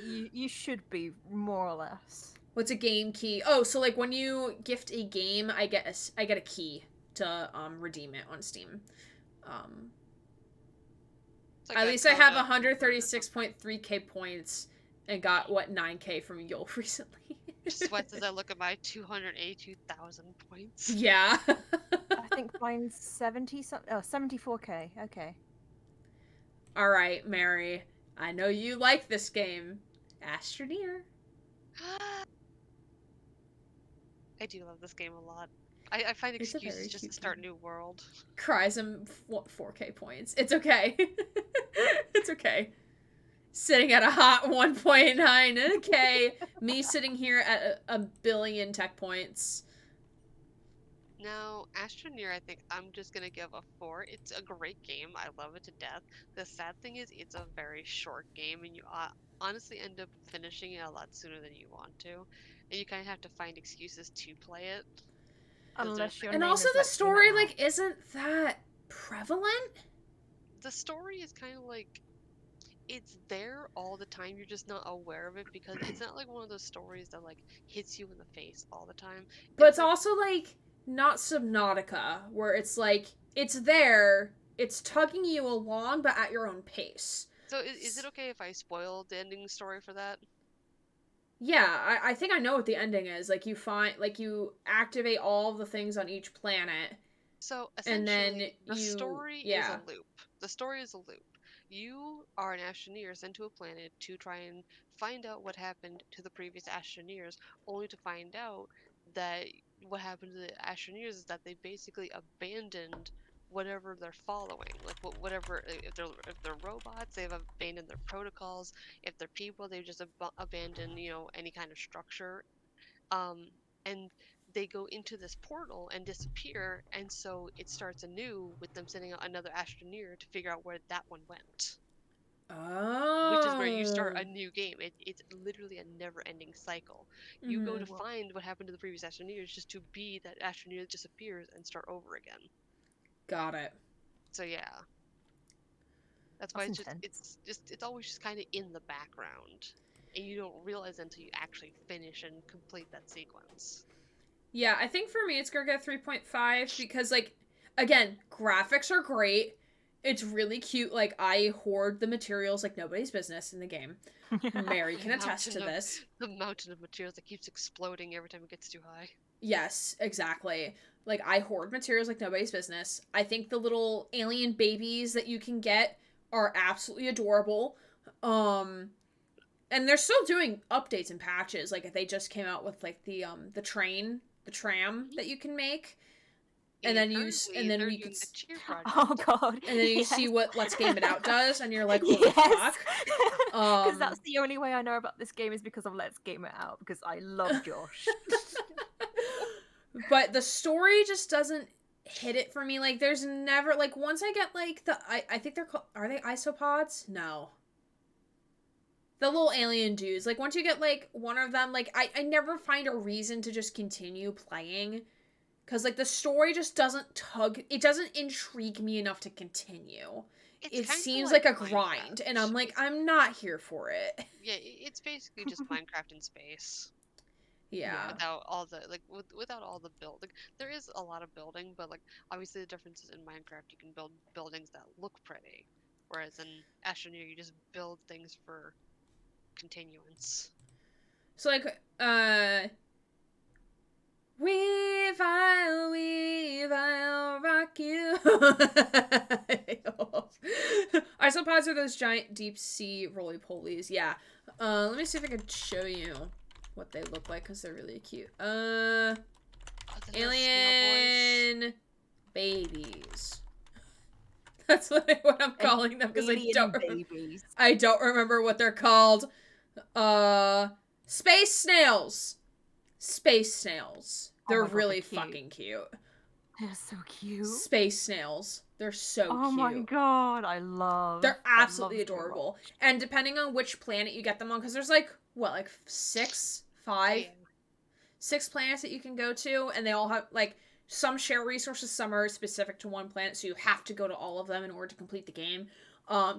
You should be, more or less. What's a game key? Oh, so, like, when you gift a game, I get a key to redeem it on Steam. Like at least I have 136.3k points and got, 9k from Yulf recently. Sweats as I look at my 282,000 points. Yeah. I think mine's 74k. Okay. Alright, Mary. I know you like this game. Astroneer. I do love this game a lot. I find excuses just to start new world. Cries him 4k points. It's okay. It's okay. Sitting at a hot 1.9. Okay. Me sitting here at a billion tech points. Now, Astroneer, I think I'm just going to give a 4. It's a great game. I love it to death. The sad thing is it's a very short game, and you honestly end up finishing it a lot sooner than you want to. And you kind of have to find excuses to play it. Unless you're and also the story, like, isn't that prevalent? The story is kind of like, it's there all the time. You're just not aware of it because it's not like one of those stories that, like, hits you in the face all the time. But it's also, like, not Subnautica, where it's like, it's there, it's tugging you along, but at your own pace. So is it okay if I spoil the ending story for that? Yeah, I think I know what the ending is. Like, you activate all the things on each planet. So, essentially, and then the story is a loop. The story is a loop. You are an Astroneer sent to a planet to try and find out what happened to the previous Astroneers, only to find out that what happened to the Astroneers is that they basically abandoned whatever they're following. Like, whatever, if they're robots, they've abandoned their protocols. If they're people, they've just abandoned, any kind of structure. And they go into this portal and disappear, and so it starts anew with them sending out another Astroneer to figure out where that one went. Oh. Which is where you start a new game. It's literally a never-ending cycle. You go to find what happened to the previous Astroneers just to be that Astroneer that disappears and start over again. Got it. So yeah. That's why it's always just kind of in the background. And you don't realize until you actually finish and complete that sequence. Yeah, I think for me it's gonna get 3.5 because, like, again, graphics are great. It's really cute. Like, I hoard the materials like nobody's business in the game. Mary can attest to this. The mountain of materials that keeps exploding every time it gets too high. Yes, exactly. Like, I hoard materials like nobody's business. I think the little alien babies that you can get are absolutely adorable. And they're still doing updates and patches. Like, they just came out with, like, the tram that you can make. And then you can oh god, and then you see what Let's Game It Out does, and you're like, what the fuck? Because that's the only way I know about this game is because of Let's Game It Out, because I love Josh. But the story just doesn't hit it for me. Like, there's never, like, once I get, like, I think they're called, are they isopods? No. The little alien dudes. Like, once you get, like, one of them, like, I never find a reason to just continue playing. Because, like, the story just doesn't it doesn't intrigue me enough to continue. It seems like a grind, and I'm like, I'm not here for it. Yeah, it's basically just Minecraft in space. Yeah. without all the without all the build. Like, there is a lot of building, but like obviously the difference is in Minecraft you can build buildings that look pretty, whereas in Astroneer you just build things for continuance. So like Weavile, rock you. Isopods are those giant deep sea roly polies. Yeah. Let me see if I can show you what they look like because they're really cute. Oh, the little snail boys. Alien babies. That's what I'm calling them because Alien babies. I don't remember what they're called. Space snails. Space snails. Oh They're my God, really they're cute. fucking cute. They're so cute. Space snails. They're so Oh cute. my God, I love. They're I love absolutely them so adorable. much. And depending on which planet you get them on, because there's like, what, like 5, Yeah. 6 planets that you can go to, and they all have, like, some share resources, some are specific to one planet, so you have to go to all of them in order to complete the game.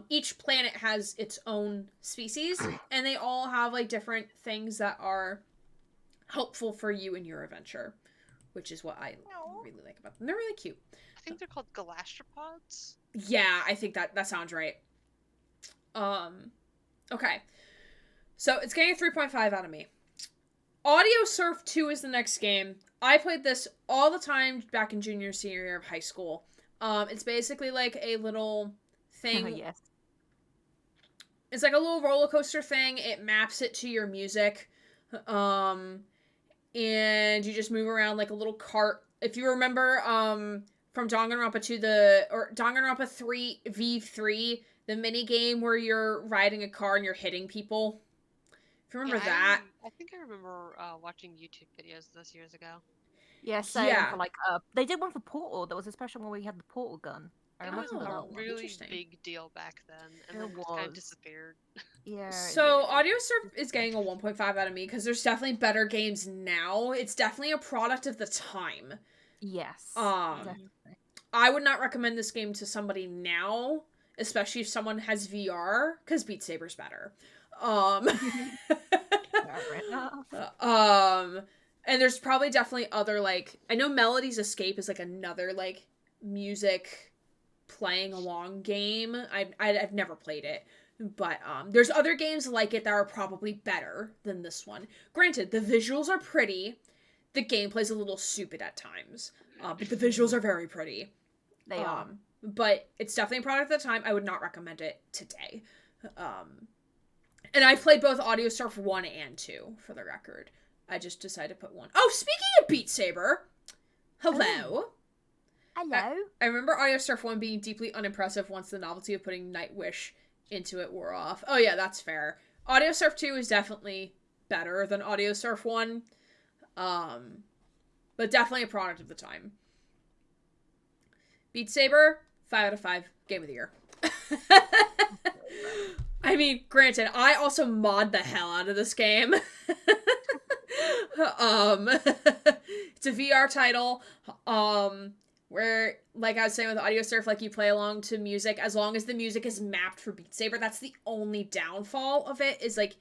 Each planet has its own species, and they all have, like, different things that are helpful for you in your adventure, which is what I really like about them. They're really cute. I think they're called galastropods. Yeah, I think that sounds right. Okay. So it's getting a 3.5 out of me. Audio Surf 2 is the next game. I played this all the time back in junior, senior year of high school. It's basically like a little thing. Yes. It's like a little roller coaster thing. It maps it to your music. And you just move around like a little cart. If you remember, from Danganronpa 2 or Danganronpa 3 V3, the mini game where you're riding a car and you're hitting people. If you remember that. I think I remember watching YouTube videos of this years ago. Yeah, same Yeah. for like they did one for Portal. There was a special one where you had the Portal gun. I It remember was Oh, that a one. really interesting. big deal back then, and It then just kind of was. disappeared. Yeah. So Audio Surf is getting a 1.5 out of me because there's definitely better games now. It's definitely a product of the time. Yes. Mm-hmm. I would not recommend this game to somebody now, especially if someone has VR, because Beat Saber's better. Fair enough. And there's probably definitely other, like, I know Melody's Escape is like another like music playing along game. I've never played it, but there's other games like it that are probably better than this one. Granted, the visuals are pretty, the gameplay's a little stupid at times, but the visuals are very pretty. They are. But it's definitely a product at the time. I would not recommend it today. And I've played both Audio Surf 1 and 2, for the record. I just decided to put 1. Oh, speaking of Beat Saber! Hello! Hello. I remember Audio Surf 1 being deeply unimpressive once the novelty of putting Nightwish into it wore off. Oh yeah, that's fair. Audio Surf 2 is definitely better than Audio Surf 1. But definitely a product of the time. Beat Saber, 5 out of 5. Game of the year. I mean, granted, I also mod the hell out of this game. It's a VR title, where, like I was saying with Audio Surf, like, you play along to music, as long as the music is mapped for Beat Saber. That's the only downfall of it, is, like,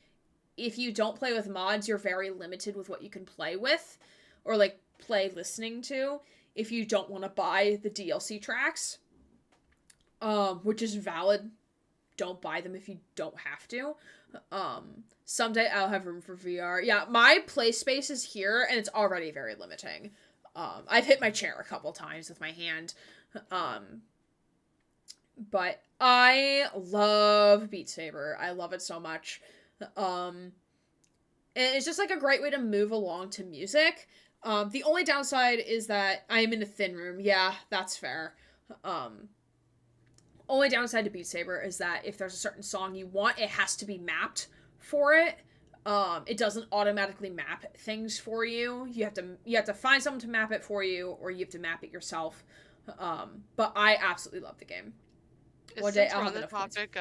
if you don't play with mods, you're very limited with what you can play with, or, like, play listening to, if you don't want to buy the DLC tracks, which is valid. Don't buy them if you don't have to. Someday I'll have room for VR. Yeah, my play space is here, and it's already very limiting. I've hit my chair a couple times with my hand. But I love Beat Saber. I love it so much. And it's just like a great way to move along to music. The only downside is that I'm in a thin room. Yeah, that's fair. Only downside to Beat Saber is that if there's a certain song you want, it has to be mapped for it. It doesn't automatically map things for you. You have to find someone to map it for you, or you have to map it yourself. But I absolutely love the game. One day Since I'll we're have on the enough points. topic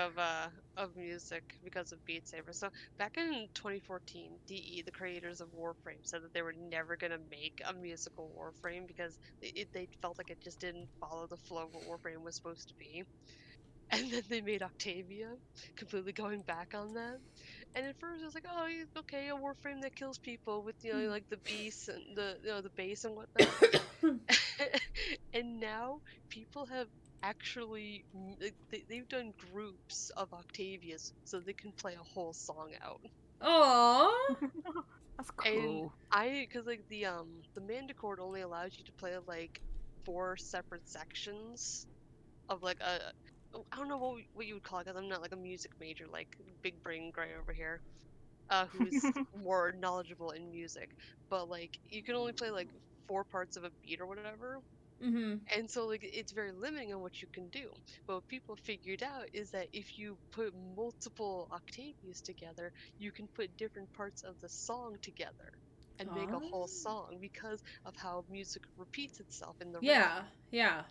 of music because of Beat Saber, so back in 2014, DE, the creators of Warframe, said that they were never gonna make a musical Warframe because they felt like it just didn't follow the flow of what Warframe was supposed to be. And then they made Octavia, completely going back on that. And at first it was like, oh, okay, a Warframe that kills people with, like the beasts and the base and whatnot. And now people have actually, they've done groups of Octavias so they can play a whole song out. Aww. That's And cool. because like the Manticore only allows you to play like 4 separate sections of like I don't know what you would call it, because I'm not like a music major like Big Brain Gray over here, who's more knowledgeable in music. But like you can only play like 4 parts of a beat or whatever, Mm-hmm. and so like it's very limiting on what you can do. But what people figured out is that if you put multiple Octavias together, you can put different parts of the song together and make a whole song because of how music repeats itself in the rhythm. Yeah.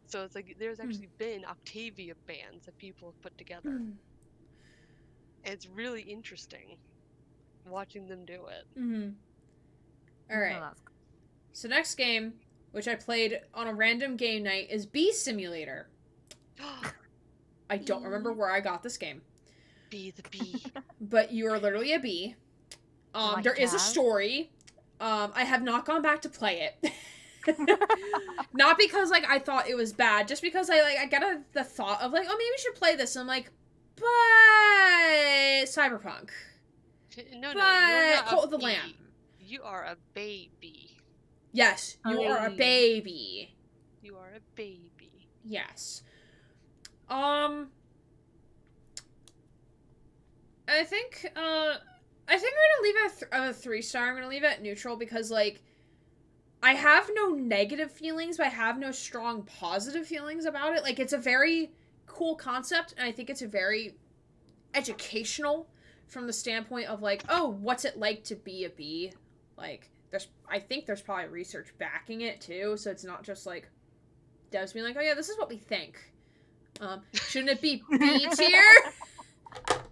So it's like there's actually been Octavia bands that people have put together. And it's really interesting watching them do it. Mm-hmm. All right. No, that's cool. So next game, which I played on a random game night, is Bee Simulator. I don't remember where I got this game. Be the bee. But you are literally a bee. Like There is a Jazz? story. I have not gone back to play it. Not because like I thought it was bad, just because I got the thought of like, oh, maybe we should play this. And I'm like, but Cyberpunk. No, But you're not Cult a of the bee. Lamb. You are a baby. Yes, you are a Hey. baby. You are a baby. Yes. I think we're gonna leave it a 3-star. I'm gonna leave it at neutral because like I have no negative feelings, but I have no strong positive feelings about it. Like it's a very cool concept, and I think it's a very educational from the standpoint of like, oh, what's it like to be a bee? Like I think there's probably research backing it too, so it's not just like devs being like, oh yeah, this is what we think. Shouldn't it be B tier?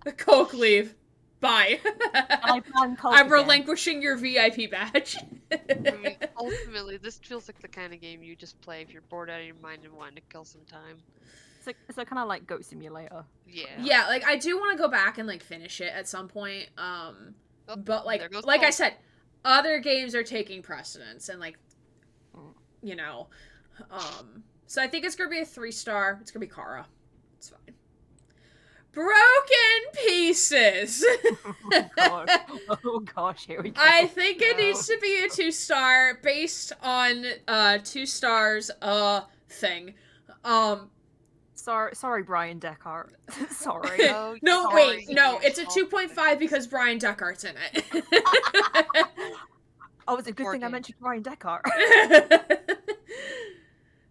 The Coke leave. Bye. I plan Coke I'm again. relinquishing your VIP badge. I mean, ultimately, this feels like the kind of game you just play if you're bored out of your mind and wanting to kill some time. So kind of like Goat Simulator. Yeah. Yeah, like I do want to go back and like finish it at some point. Oh, But like there goes I Coke. said, other games are taking precedence and like you know. So I think it's gonna be a 3-star. It's gonna be Kara. It's fine. Broken Pieces. Oh gosh, here we go. I think it No. needs to be a 2-star based on 2 stars thing. Sorry, Brian Deckard. Sorry. Oh, No, sorry. wait, no, it's a 2.5 because Brian Deckart's in it. Oh, it's a good Poor thing I game. mentioned Brian Deckard.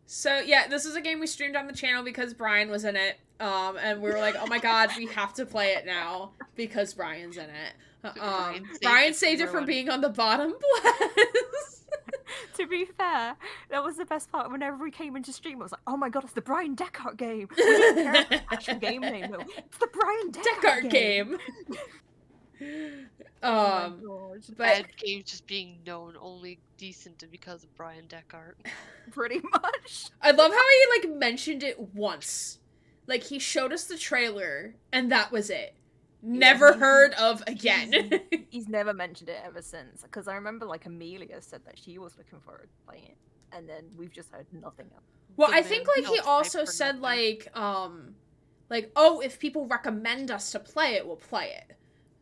So yeah, this is a game we streamed on the channel because Brian was in it. And we were like, oh my god, we have to play it now because Brian's in it. Brian saved it from ruin. being on the bottom blast. To be fair, that was the best part. Whenever we came into stream, I was like, "Oh my god, it's the Brian Deckard game!" We didn't care about the actual game name. Though. It's the Brian Deckard Deckard game. Oh my god. But Bad games just being known only decent because of Brian Deckard. Pretty much. I love how he like mentioned it once. Like he showed us the trailer and that was it. Never heard of again. He's never mentioned it ever since. Because I remember like Amelia said that she was looking forward to playing it, and then we've just heard nothing else. Well, The I think man like he felt also hype for said nothing. like oh, if people recommend us to play it, we'll play it.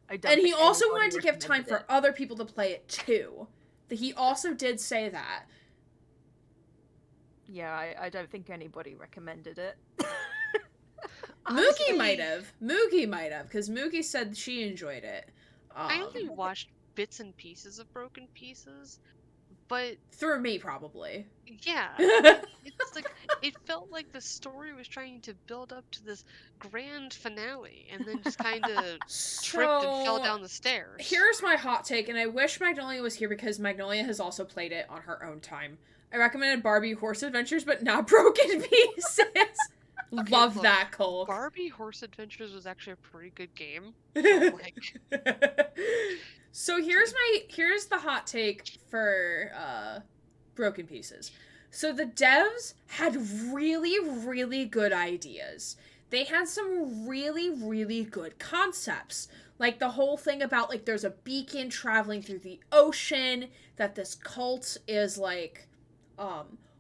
I don't And he think also anybody wanted to give time recommended for it. other people to play it too. He also did say that. Yeah, I don't think anybody recommended it. Mookie might have. Mookie might have, because Mookie said she enjoyed it. I only watched bits and pieces of Broken Pieces, but Through me, probably. yeah, it's like it felt like the story was trying to build up to this grand finale, and then just kind of tripped and fell down the stairs. Here's my hot take, and I wish Magnolia was here because Magnolia has also played it on her own time. I recommended Barbie Horse Adventures, but not Broken Pieces. Love look, that, Cole. Barbie Horse Adventures was actually a pretty good game. So, like, So here's the hot take for Broken Pieces. So the devs had really, really good ideas. They had some really, really good concepts. Like the whole thing about, like, there's a beacon traveling through the ocean, that this cult is, like,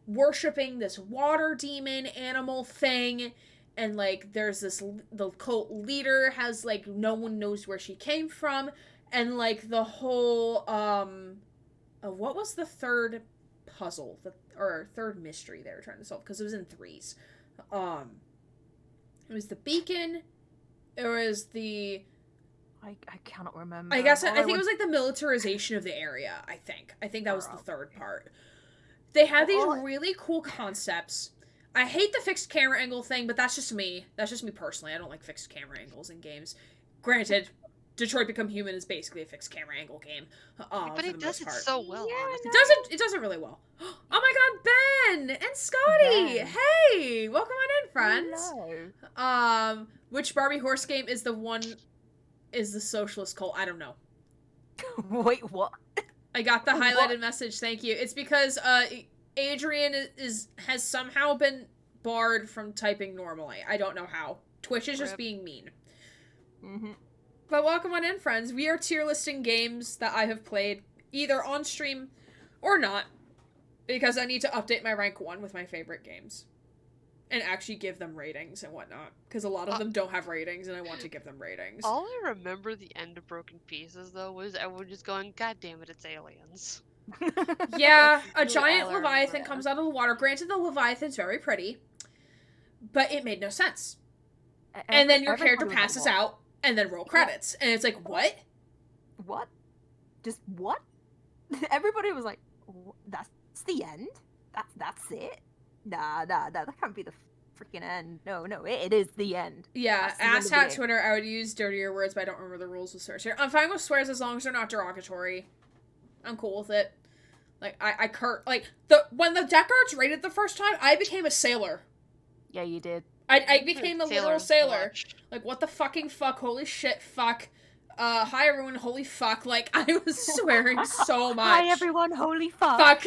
worshipping this water demon animal thing, and, like, there's this, the cult leader has, like, no one knows where she came from, and, like, the whole, what was the third puzzle, or third mystery they were trying to solve, because it was in threes. It was the beacon, it was the... I cannot remember. I guess, I think it was, like, the militarization of the area, I think that was the third part. They had these really cool concepts. I hate the fixed camera angle thing, but that's just me. That's just me personally. I don't like fixed camera angles in games. Granted, Detroit Become Human is basically a fixed camera angle game. But it does it so well, honestly. It does it really well. Oh my god, Ben and Scotty! Ben. Hey! Welcome on in, friends. Hello. Which Barbie horse game is the socialist cult? I don't know. Wait, what? I got the highlighted message, thank you. It's because Adrian has somehow been barred from typing normally. I don't know how. Twitch is just being mean. Mm-hmm. But welcome on in, friends. We are tier listing games that I have played, either on stream or not, because I need to update my rank 1 with my favorite games. And actually give them ratings and whatnot. Because a lot of them don't have ratings, and I want to give them ratings. All I remember the end of Broken Pieces, though, was everyone just going, God damn it, it's aliens. Yeah, a Really giant all I Leviathan remember. comes out of the water. Granted, the Leviathan's very pretty, but it made no sense. And then your character passes out, and then roll credits. And it's like, what? What? Just what? Everybody was like, that's the end? That's it? Nah, that can't be the freaking end. No, it is the end. Yeah, That's the end of asshat the game. Twitter, I would use dirtier words, but I don't remember the rules with swears here. I'm fine with swears as long as they're not derogatory. I'm cool with it. Like, when the deck arts rated the first time, I became a sailor. Yeah, you did. I became a literal sailor. Clutch. Like, what the fucking fuck, holy shit, fuck. Hi everyone, holy fuck. Like, I was swearing so much. Hi everyone, holy fuck. Fuck.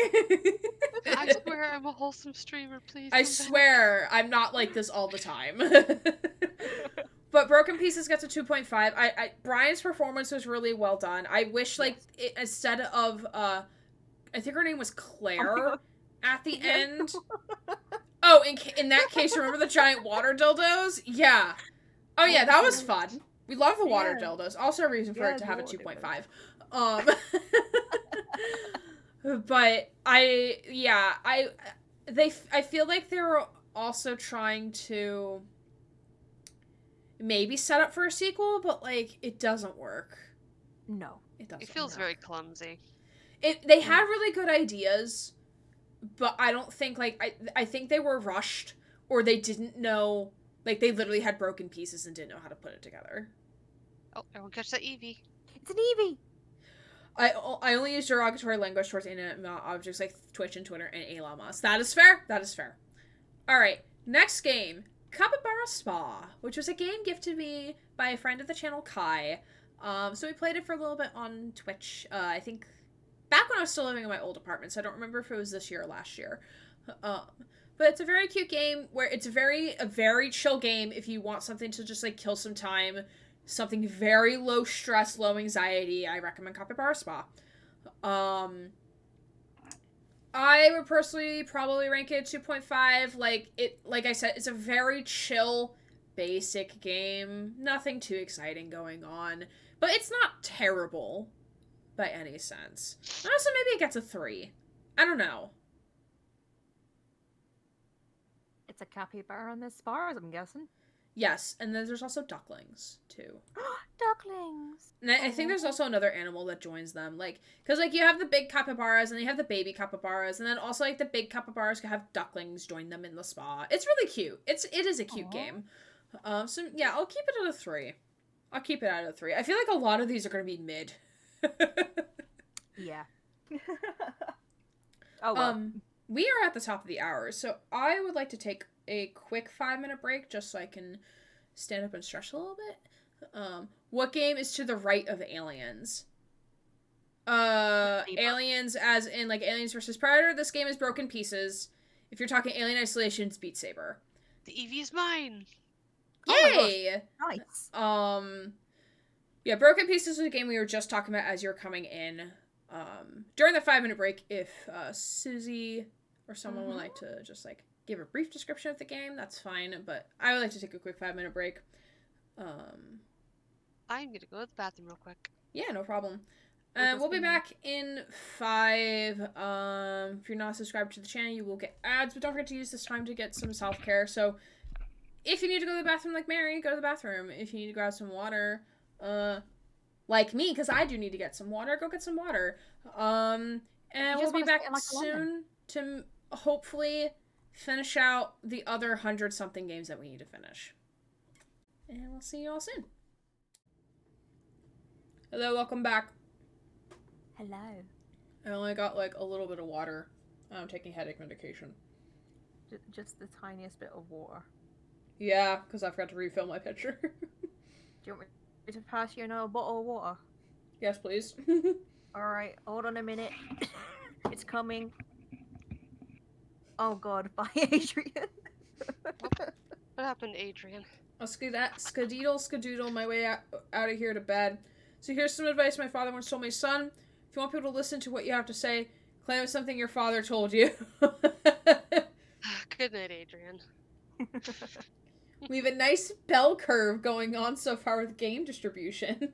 I swear I'm a wholesome streamer, please. I come back. swear, I'm not like this all the time. But Broken Pieces gets a 2.5. Brian's performance was really well done. I wish, like, instead of, I think her name was Claire at the end. Oh, in that case, remember the giant water dildos? Yeah. Oh yeah, that was fun. We love the water dildos. Also a reason for it to have a 2.5. But I feel like they were also trying to maybe set up for a sequel, but, like, it doesn't work. No. It doesn't. It feels work. very clumsy. They had really good ideas, but I don't think, like, I think they were rushed, or they didn't know, like, they literally had broken pieces and didn't know how to put it together. Oh, everyone catch that Eevee. It's an Eevee. I only use derogatory language towards inanimate objects like Twitch and Twitter and Elon Musk. That is fair. That is fair. Alright, next game. Capybara Spa, which was a game gifted me by a friend of the channel, Kai. So we played it for a little bit on Twitch, I think back when I was still living in my old apartment, so I don't remember if it was this year or last year. But it's a very cute game where it's a very chill game if you want something to just, like, kill some time, something very low stress, low anxiety. I recommend Capybara Spa. I would personally probably rank it 2.5. Like I said, it's a very chill, basic game. Nothing too exciting going on. But it's not terrible by any sense. And also, maybe it gets a 3. I don't know. It's a capybara on this spa, as I'm guessing. Yes, and then there's also ducklings, too. Ducklings. And I think there's also another animal that joins them, like, because, like, you have the big capybaras, and you have the baby capybaras, and then also, like, the big capybaras can have ducklings join them in the spa. It's really cute. It is a cute game. So, yeah, I'll keep it at a 3. I'll keep it at a 3. I feel like a lot of these are going to be mid. Yeah. Oh, well. We are at the top of the hour, so I would like to take a quick 5-minute break just so I can stand up and stretch a little bit. What game is to the right of Aliens? Aliens as in, like, Aliens vs. Predator. This game is Broken Pieces. If you're talking Alien Isolation, it's Beat Saber. The EV is mine. Yay! Nice. Yeah, Broken Pieces was a game we were just talking about as you're coming in. During the 5-minute break, if Susie or someone would like to just like give a brief description of the game, that's fine. But I would like to take a quick 5-minute break. I'm gonna go to the bathroom real quick. Yeah, no problem. We'll be back in 5. If you're not subscribed to the channel, you will get ads, but don't forget to use this time to get some self-care. So if you need to go to the bathroom like Mary, go to the bathroom. If you need to grab some water, like me, because I do need to get some water, go get some water. And we'll be back soon to hopefully finish out the other 100-something games that we need to finish. And we'll see you all soon. Hello, welcome back. Hello. I only got like a little bit of water. I'm taking headache medication. Just the tiniest bit of water. Yeah, because I forgot to refill my pitcher. Do you want me to pass you another bottle of water? Yes, please. Alright, hold on a minute. It's coming. Oh god, bye Adrian. What happened, Adrian? I'll skadoodle my way out of here to bed. So here's some advice my father once told me. Son, if you want people to listen to what you have to say, claim it's something your father told you. Good night, Adrian. We have a nice bell curve going on so far with game distribution.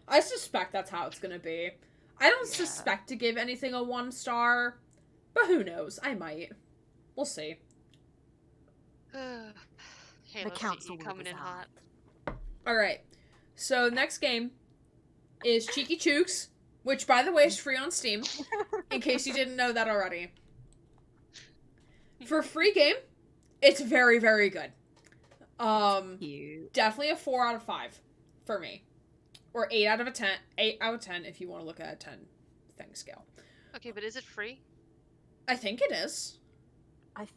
I suspect that's how it's gonna be. I don't suspect to give anything a 1 star, but who knows? I might. We'll see. Hey, The let's council see, will coming in decide. hot. Alright. So next game is Cheeky Chooks, which by the way is free on Steam, in case you didn't know that already. For a free game, it's very, very good. Cute. Definitely a 4 out of 5 for me. Or 8 out of 10. 8 out of 10 if you want to look at a 10 thing scale. Okay, but is it free? I think it is.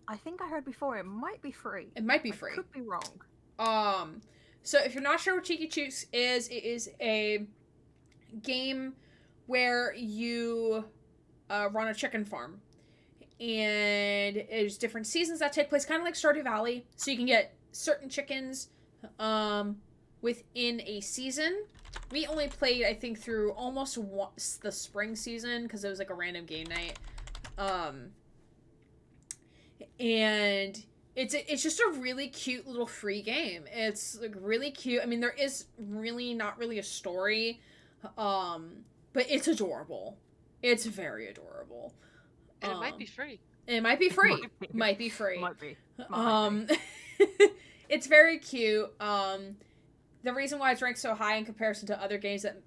I think I heard before it might be free. It might be I free. could be wrong. So if you're not sure what Cheeky Chooks is, it is a game where you run a chicken farm. And there's different seasons that take place, kind of like Stardew Valley. So you can get certain chickens within a season. We only played, I think, through almost the spring season because it was like a random game night. And it's just a really cute little free game. It's like really cute. I mean, there is really not really a story, but it's adorable. It's very adorable. And it might be free. It might be free. Might be free. Might be. It's very cute. The reason why it's ranked so high in comparison to other games that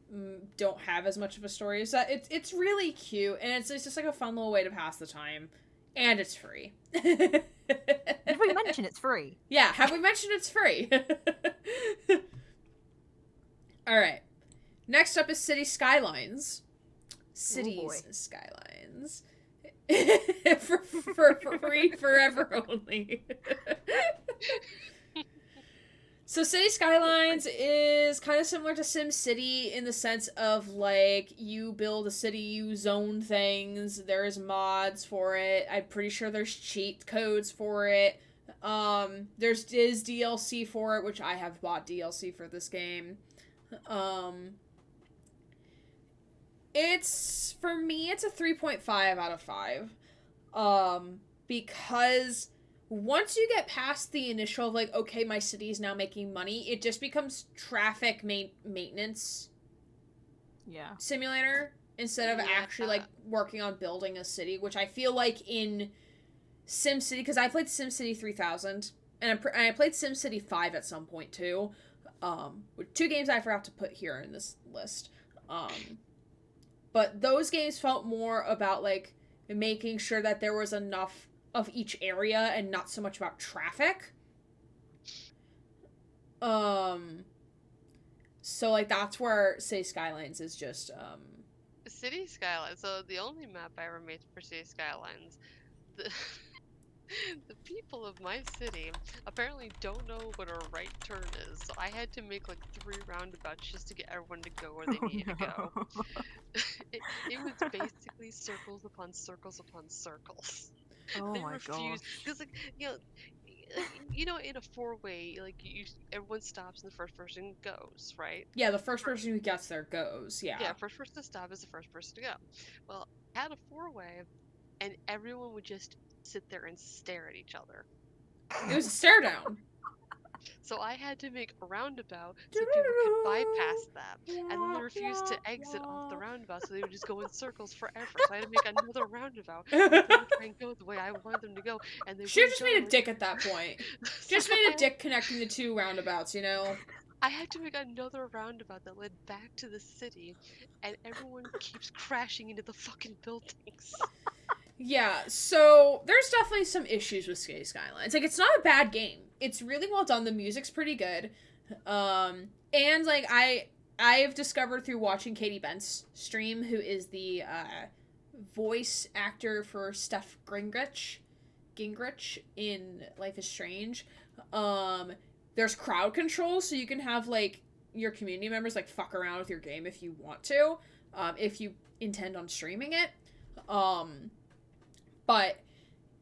don't have as much of a story is that it's really cute, and it's just like a fun little way to pass the time, and it's free. Did we mention it's free? Yeah, have we mentioned it's free? Alright. Next up is City Skylines. Cities Skylines. for free forever only. So City Skylines is kind of similar to SimCity in the sense of like you build a city, you zone things, there's mods for it. I'm pretty sure there's cheat codes for it. There's DLC for it, which I have bought DLC for this game. It's, for me, it's a 3.5 out of 5. Because once you get past the initial, like, okay, my city is now making money, it just becomes traffic maintenance simulator instead of actually, like, working on building a city, which I feel like in SimCity, because I played SimCity 3000, and I played SimCity 5 at some point, too. With 2 games I forgot to put here in this list. But those games felt more about, like, making sure that there was enough of each area and not so much about traffic. So, like, that's where City Skylines is just, City Skylines. So the only map I ever made for City Skylines, the people of my city apparently don't know what a right turn is. So I had to make like 3 roundabouts just to get everyone to go where they needed to go. It was basically circles upon circles upon circles. Oh They my refuse gosh. because, like, in a four-way, like everyone stops and the first person goes, right? Yeah, the first person who gets there goes. Yeah, Yeah. first person to stop is the first person to go. Well, I had a four-way, and everyone would just sit there and stare at each other. It was a stare down. So I had to make a roundabout so people could bypass that. And then they refused to exit off the roundabout, so they would just go in circles forever. So I had to make another roundabout so they would try and go the way I wanted them to go, and they Should've wouldn't just go. made a dick at that point. So Just made a dick connecting the two roundabouts, you know? I had to make another roundabout that led back to the city, and everyone keeps crashing into the fucking buildings. Yeah, so there's definitely some issues with City Skylines. Like, it's not a bad game. It's really well done. The music's pretty good. And like I've discovered through watching Katie Bent's stream, who is the voice actor for Steph Gingrich in Life is Strange. There's crowd control, so you can have like your community members like fuck around with your game if you want to, if you intend on streaming it. But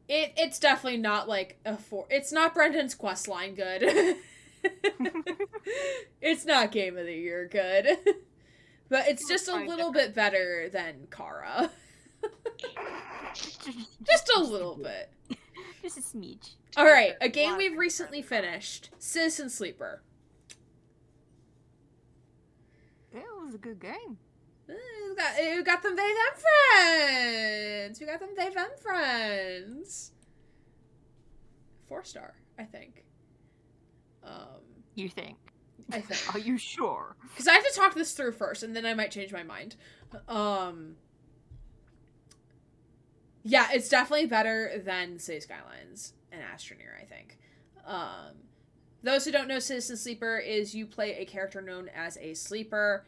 it's definitely not like it's not Brendan's quest line good. It's not Game of the Year good. But it's just a little bit better than Kara. Just a little bit. Just a smidge. Alright, a game we've recently finished. Citizen Sleeper. It was a good game. We got them, they, them friends. We got them, they, them friends. 4-star, I think. You think? I think. Are you sure? Because I have to talk this through first, and then I might change my mind. Yeah, it's definitely better than City Skylines and Astroneer, I think. Those who don't know, Citizen Sleeper is you play a character known as a sleeper.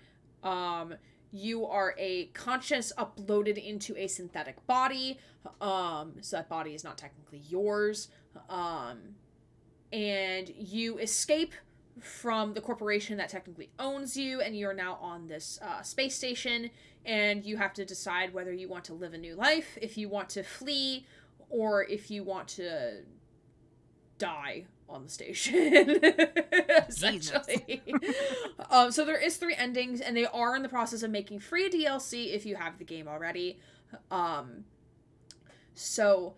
You are a conscious uploaded into a synthetic body. So that body is not technically yours. And you escape from the corporation that technically owns you, and you're now on this space station, and you have to decide whether you want to live a new life, if you want to flee, or if you want to die on the station. Essentially. So there is 3 endings, and they are in the process of making free DLC if you have the game already. So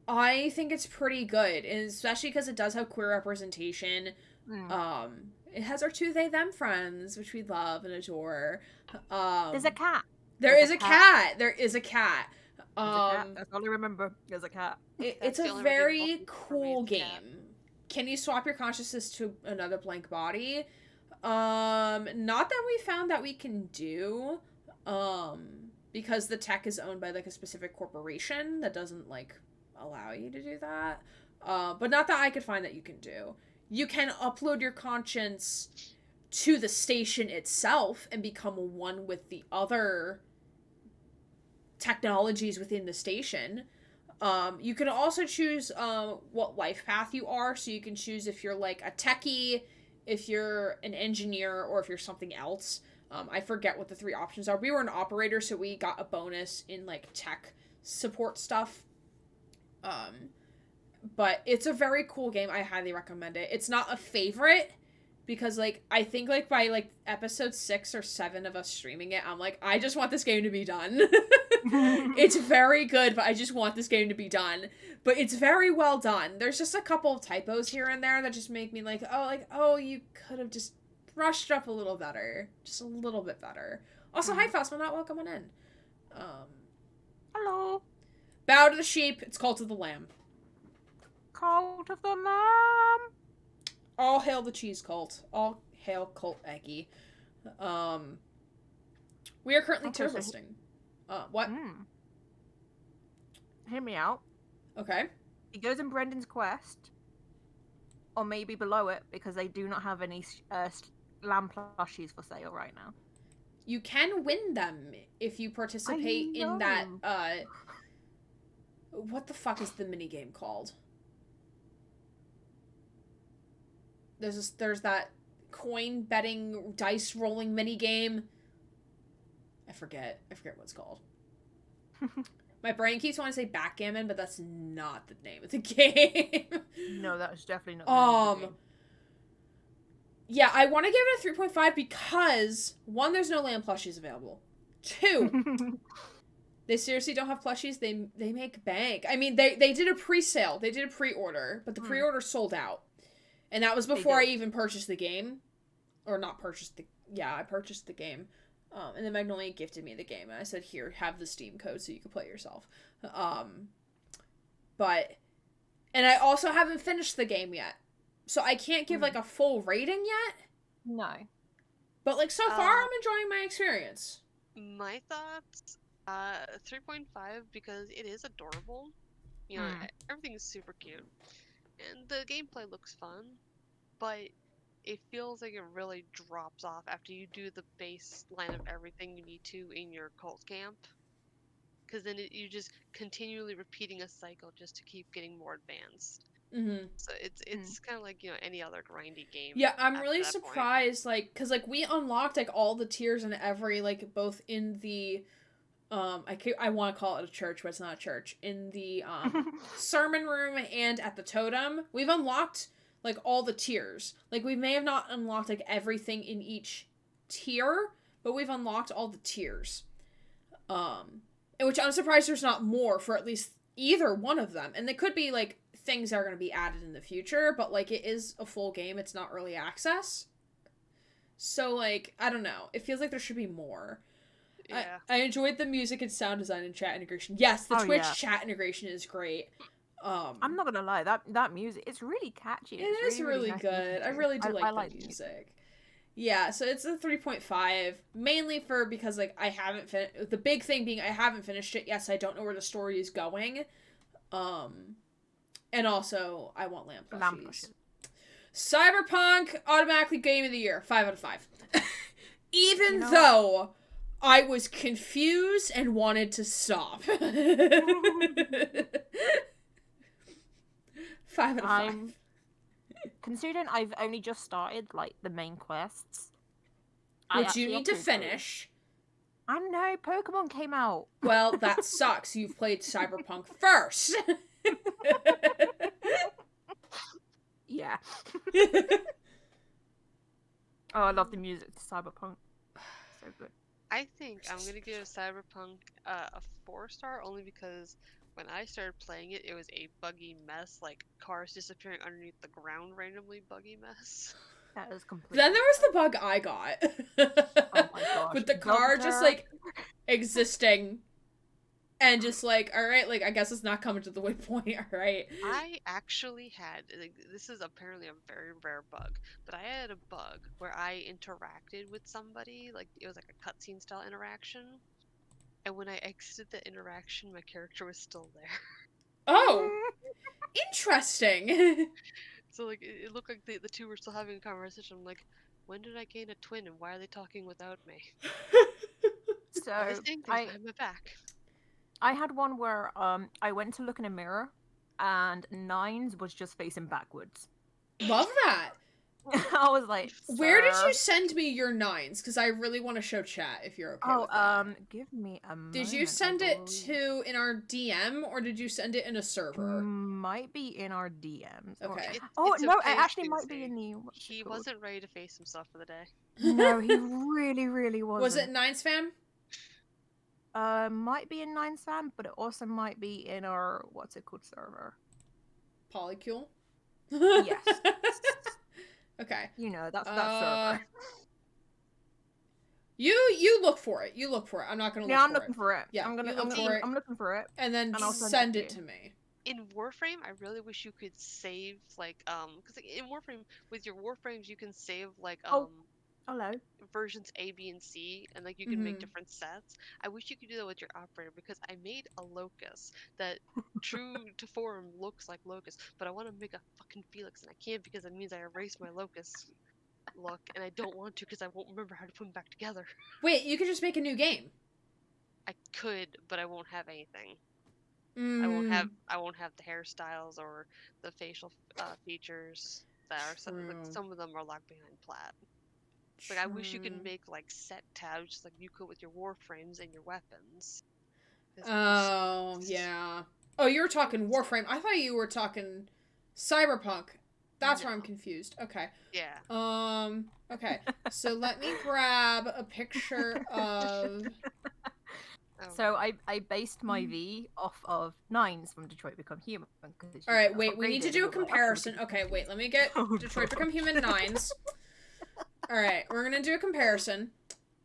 I think it's pretty good, and especially because it does have queer representation. It has our 2 they them friends, which we love and adore. There's a cat. There is a cat. There is a cat. That's all I remember. There's a cat. It's a very cool game. Can you swap your consciousness to another blank body? Not that we found that we can do. Because the tech is owned by like a specific corporation that doesn't like allow you to do that. But not that I could find that you can do. You can upload your conscience to the station itself and become one with the other technologies within the station. You can also choose what life path you are, so you can choose if you're like a techie, if you're an engineer, or if you're something else. I forget what the 3 options are. We were an operator, so we got a bonus in like tech support stuff. But it's a very cool game. I highly recommend it. It's not a favorite because like I think like by like episode 6 or 7 of us streaming it, I'm like, I just want this game to be done. It's very good, but I just want this game to be done. But it's very well done. There's just a couple of typos here and there that just make me like, oh, you could have just brushed up a little better. Just a little bit better. Also, hi Phasma, not welcome on in. Hello. Bow to the sheep, it's Cult of the Lamb. Cult of the Lamb. All hail the cheese cult. All hail Cult Eggy. We are currently tier listing. What? Hear me out. Okay. It goes in Brendan's quest, or maybe below it, because they do not have any lamb plushies for sale right now. You can win them if you participate in that, what the fuck is the minigame called? There's that coin betting, dice rolling minigame. I forget what it's called. My brain keeps wanting to say backgammon, but that's not the name of the game. No, that is definitely not. The name of the game. Yeah, I want to give it a 3.5 because, one, there's no land plushies available. Two, they seriously don't have plushies. They make bank. I mean, they did a pre-sale. They did a pre-order, but the pre-order sold out. And that was before I even purchased the game. Or not purchased the... Yeah, I purchased the game. And then Magnolia gifted me the game. And I said, here, have the Steam code so you can play it yourself. But... And I also haven't finished the game yet. So I can't give, like, a full rating yet. No. But, like, so far, I'm enjoying my experience. My thoughts, 3.5 because it is adorable. You know, everything is super cute. And the gameplay looks fun. But it feels like it really drops off after you do the baseline of everything you need to in your cult camp. Because then you're just continually repeating a cycle just to keep getting more advanced. Mm-hmm. So it's kind of like, you know, any other grindy game. Yeah, I'm really surprised, like, because, like, we unlocked, like, all the tiers in every, like, both in the, I want to call it a church, but it's not a church, in the, sermon room and at the totem. We've unlocked, like, all the tiers. Like, we may have not unlocked, like, everything in each tier, but we've unlocked all the tiers. Which I'm surprised there's not more for at least either one of them. And they could be, like, things that are going to be added in the future, but, like, it is a full game. It's not early access. So, like, I don't know. It feels like there should be more. Yeah. I enjoyed the music and sound design and chat integration. Yes, the Twitch chat integration is great. I'm not gonna lie, that music, it's really catchy. It is really nice good. I really do like the music. Yeah, so it's a 3.5, mainly because, like, I haven't finished, the big thing being I haven't finished it. Yes, I don't know where the story is going. And also, I want lamp plushies. Cyberpunk, automatically game of the year, 5 out of 5. Even though I was confused and wanted to stop. 5 out of 5. Considering I've only just started, like, the main quests. Which you need to finish. I know, Pokemon came out. Well, that sucks. You've played Cyberpunk first. Yeah. Oh, I love the music to Cyberpunk. So good. I think I'm going to give Cyberpunk a 4-star only because when I started playing it, it was a buggy mess, like cars disappearing underneath the ground randomly buggy mess. That is completely. Then there was the bug I got. Oh my gosh. With the car just, like, existing. And just like, alright, like, I guess it's not coming to the waypoint, alright. I actually had, like, this is apparently a very rare bug, but I had a bug where I interacted with somebody, like, it was like a cutscene style interaction. And when I exited the interaction, my character was still there. Oh! Interesting! So, like, it looked like the two were still having a conversation. I'm like, when did I gain a twin and why are they talking without me? So, I'm back. I had one where I went to look in a mirror and Nines was just facing backwards. Love that! I was like, sir. Where did you send me your 9s? Because I really want to show chat if you're okay with that. Give me a moment. Did you send it in our DM or did you send it in a server? Might be in our DMs. Okay. It's no, okay, it actually might Susie. be in the... He wasn't ready to face himself for the day. No, he really, really wasn't. Was it 9s fam? Might be in 9 fam, but it also might be in our, what's it called, server? Polycule? Yes. Okay. You know, that's that server. You look for it. You look for it. I'm not gonna look for it. Yeah, I'm looking for it. Yeah, I'm looking for it. And then send it to me. In Warframe, I really wish you could save, like, because like, in Warframe, with your Warframes, you can save, like, hello. versions A, B, and C, and, like, you can make different sets. I wish you could do that with your operator, because I made a Locust that, true to form, looks like Locust, but I want to make a fucking Felix, and I can't because that means I erased my Locust look, and I don't want to because I won't remember how to put them back together. Wait, you could just make a new game. I could, but I won't have anything. I won't have the hairstyles or the facial features that are some of them are locked behind plat. Like, I wish you could make, like, set tabs just like you could with your Warframes and your weapons. Oh, yeah. Oh, you were talking Warframe. I thought you were talking Cyberpunk. That's where I'm confused. Okay. Yeah. Okay. So let me grab a picture of... So I based my V off of Nines from Detroit Become Human. All right, wait. We need to do a comparison. Okay, wait. Let me get Oh, Detroit God. Become Human 9s. All right, we're gonna do a comparison.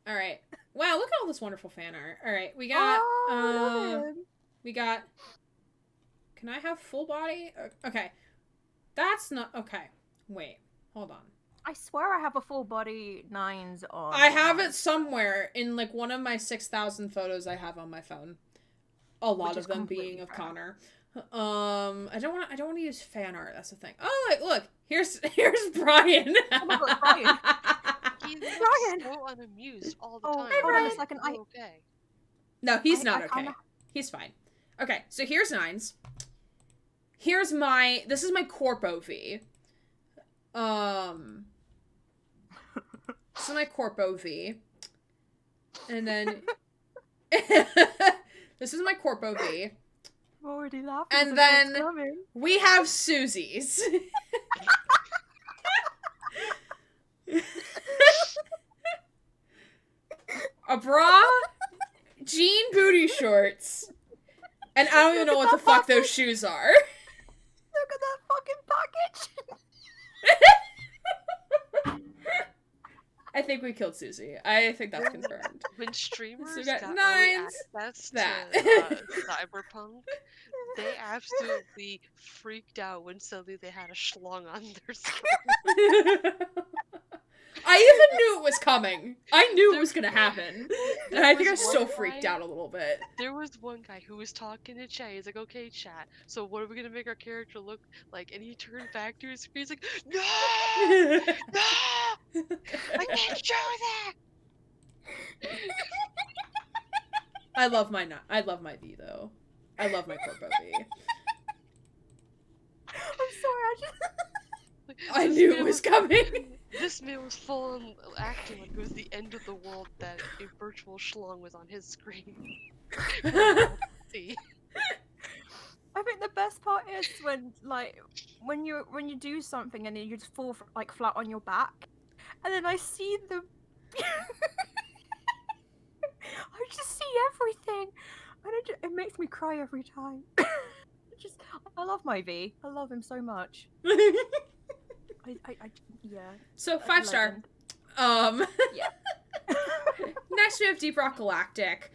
All right. Wow, look at all this wonderful fan art. All right, we got. We got. Can I have full body? Okay, that's not okay. Wait, hold on. I swear I have a full body Nines on. I have it somewhere in like one of my 6,000 photos I have on my phone. A lot of them being of Connor. I don't want to use fan art. That's the thing. Oh, look, here's Brian. Oh my God, Brian. He's Brian. so unamused all the Oh, time. hold on a second. Okay. No, he's not I okay. kinda... He's fine. Okay, so here's Nines. Here's my. This is my Corpo V. This is my Corpo V. And then this is my Corpo V. I'm already laughing. And then we have Susie's. A bra, jean booty shorts, and I don't even know what the fuck those shoes are. Look at that fucking package. I think we killed Susie. I think that's confirmed. When streamers So we got got early Nines, access that. to Cyberpunk, they absolutely freaked out when suddenly they had a schlong on their screen. I even knew it was coming. I knew it was gonna happen. And I think I was still one freaked guy- out a little bit. There was one guy who was talking to chat. He's like, "Okay, chat. So what are we gonna make our character look like?" And he turned back to his screen. He's like, "No, no, I can't show that." I love my V though. I love my Corpo V. I'm sorry. I This knew man it was coming. This man was full on acting like it was the end of the world that a virtual schlong was on his screen. See? I think the best part is when you do something and then you just fall like flat on your back, and then I see the. I just see everything, and it makes me cry every time. I love my V. I love him so much. Yeah. So 5-star. Yeah. Next we have Deep Rock Galactic,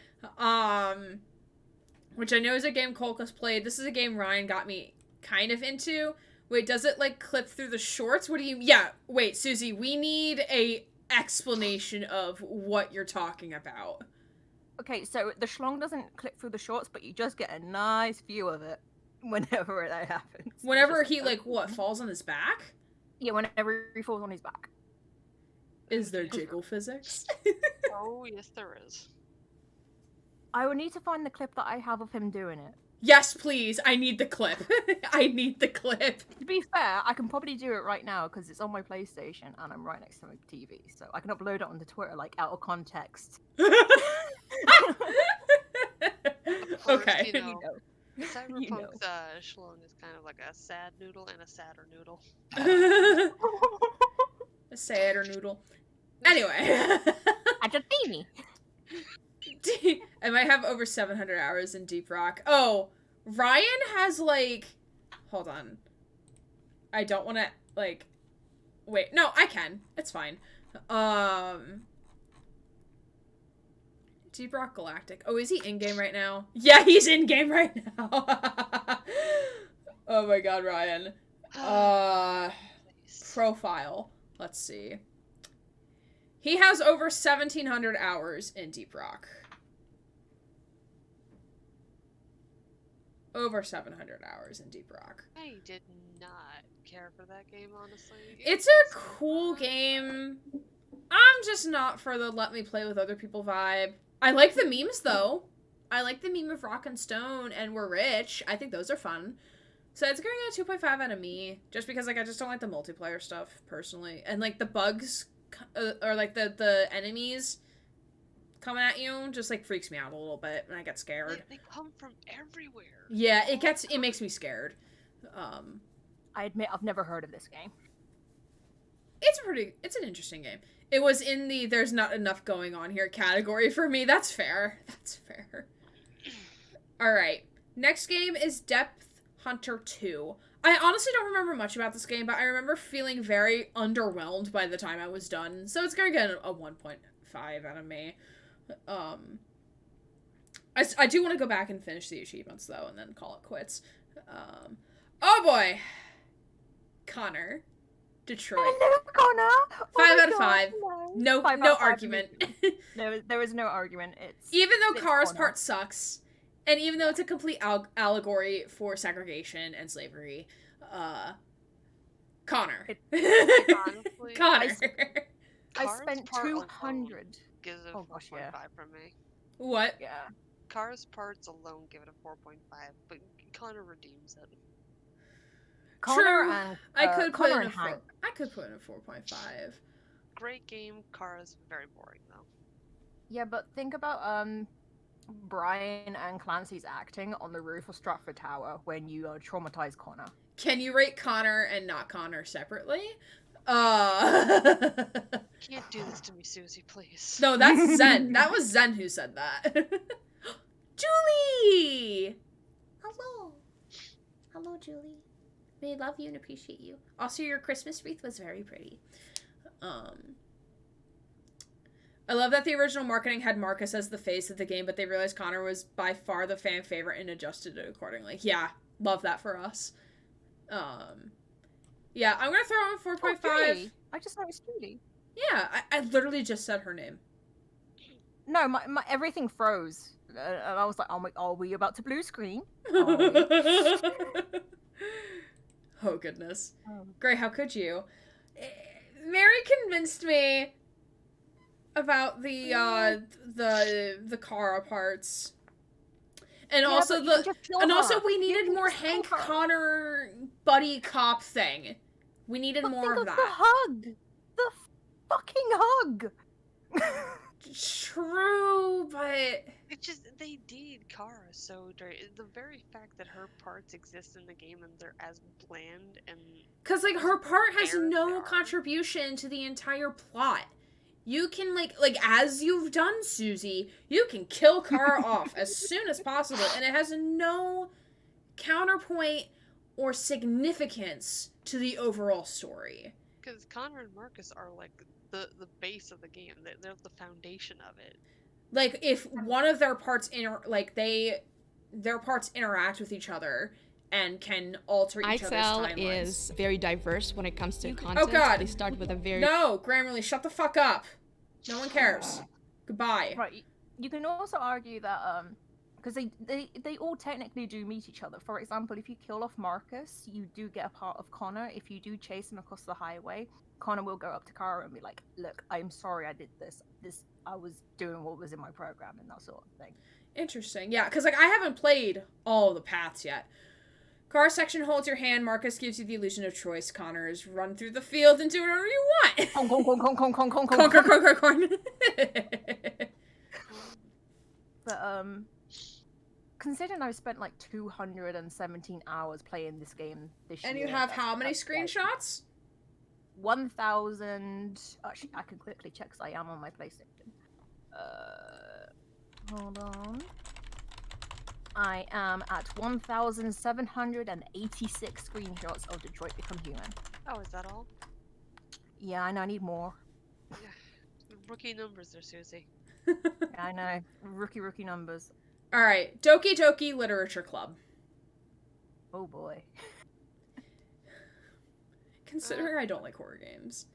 which I know is a game Colcus played. This is a game Ryan got me kind of into. Wait, does it like clip through the shorts? What do you? Yeah. Wait, Susie, we need a explanation of what you're talking about. Okay, so the schlong doesn't clip through the shorts, but you just get a nice view of it whenever that happens. Whenever he like what falls on his back. Yeah, whenever he falls on his back. Is there jiggle physics? Oh, yes, there is. I will need to find the clip that I have of him doing it. Yes, please. I need the clip. I need the clip. To be fair, I can probably do it right now because it's on my PlayStation and I'm right next to my TV, so I can upload it onto Twitter like out of context. Okay. You know, You Cyberpunk's know. schlong is kind of like a sad noodle and a sadder noodle. A sadder noodle. Anyway. Argentini. I might have over 700 hours in Deep Rock. Oh, Ryan has like... Hold on. I don't want to, like... Wait, no, I can. It's fine. Deep Rock Galactic. Oh, is he in-game right now? Yeah, he's in-game right now. Oh my god, Ryan. Profile. Let's see. He has over 1,700 hours in Deep Rock. Over 700 hours in Deep Rock. I did not care for that game, honestly. It's a cool game. I'm just not for the let me play with other people vibe. I like the memes, though. I like the meme of Rock and Stone and We're Rich. I think those are fun. So it's gonna get a 2.5 out of me. Just because, like, I just don't like the multiplayer stuff, personally. And, like, the bugs, or, like, the enemies coming at you just like freaks me out a little bit, and I get scared. They come from everywhere. Yeah, it makes me scared. I admit I've never heard of this game. It's an interesting game. It was in the there's not enough going on here category for me. That's fair. That's fair. All right. Next game is Depth Hunter 2. I honestly don't remember much about this game, but I remember feeling very underwhelmed by the time I was done. So it's going to get a 1.5 out of me. I do want to go back and finish the achievements, though, and then call it quits. Oh, boy. Connor. Detroit. Hello, Connor. 5 out of 5. No, Five no out of five. argument. There is no argument. Even though it's Kara's Connor. part sucks, and even though it's a complete allegory for segregation and slavery, Connor. Honestly, Connor. I Cars spent part alone 200. Gives it a Oh, gosh, 4.5 yeah. from me. What? Yeah. Cars parts alone give it a 4.5, but Connor redeems it. Connor True. and I could put Connor in a and Hank. I could put in a 4.5. Great game. Cars very boring though. Yeah, but think about Brian and Clancy's acting on the roof of Stratford Tower when you traumatize Connor. Can you rate Connor and not Connor separately? Can't do this to me, Susie, please. No, that's Zen. That was Zen who said that. Julie! Hello. Hello, Julie. We love you and appreciate you. Also, your Christmas wreath was very pretty. I love that the original marketing had Marcus as the face of the game, but they realized Connor was by far the fan favorite and adjusted it accordingly. Yeah, love that for us. Yeah, I'm gonna throw on 4.5. Julie. I just noticed Julie. Yeah, I literally just said her name. No, my everything froze. And I was like, are we about to blue screen? Oh, goodness. Oh. Gray, how could you? Mary convinced me about the Kara parts. And Yeah, also but you can just kill her. we You needed can more just kill Hank her. Connor buddy cop thing. We needed But more think of of that. the hug. The fucking hug. True, but It's just they did Kara so dirty. The very fact that her parts exist in the game and they're as bland and because like her part has Fair no they are. contribution to the entire plot. You can like as you've done, Susie, you can kill Kara off as soon as possible, and it has no counterpoint or significance to the overall story. because Connor and Marcus are like the base of the game. They're the foundation of it. Like if one of their parts their parts interact with each other and can alter each other's IXL timelines. is very diverse when it comes to You can- content. Oh, God. They start with a very No, Grammarly, shut the fuck up. No one cares. Goodbye. Right. You can also argue that because they all technically do meet each other. For example, if you kill off Marcus, you do get a part of Connor. If you do chase him across the highway, Connor will go up to Kara and be like, "Look, I'm sorry I did this. I was doing what was in my program," and that sort of thing. Interesting. Yeah, because like I haven't played all of the paths yet. Car section holds your hand. Marcus gives you the illusion of choice. Connor is run through the field and do whatever you want. Conk, conk, conk, conk, conk, conk, conk, Conquer, conk. conquer, conquer. But considering I've spent like 217 hours playing this game this year. And you have that's- how many that's like screenshots? 1,000. Actually, I can quickly check because I am on my PlayStation. Hold on. I am at 1,786 screenshots of Detroit Become Human. Oh, is that all? Yeah, and I need more. Rookie numbers there, Susie. Yeah, I know. Rookie numbers. All right, Doki Doki Literature Club. Oh boy. Considering I don't like horror games.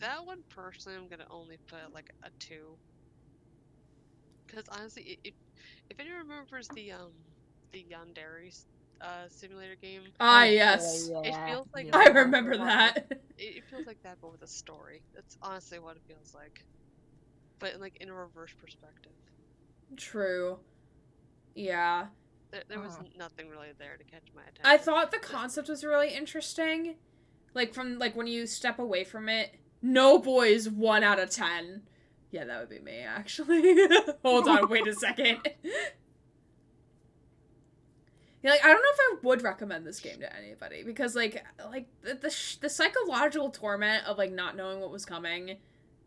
That one personally, I'm gonna only put at, like a 2. Because honestly, if anyone remembers the Yandere simulator game, Yes. Yeah, it feels like I remember that. it feels like that, but with a story. That's honestly what it feels like. But like in a reverse perspective. True. Yeah. There was nothing really there to catch my attention. I thought the concept was really interesting. Like from when you step away from it, no boys 1 out of 10. Yeah, that would be me, actually. Hold on, wait a second. Yeah, like, I don't know if I would recommend this game to anybody, because, like the psychological torment of, like, not knowing what was coming,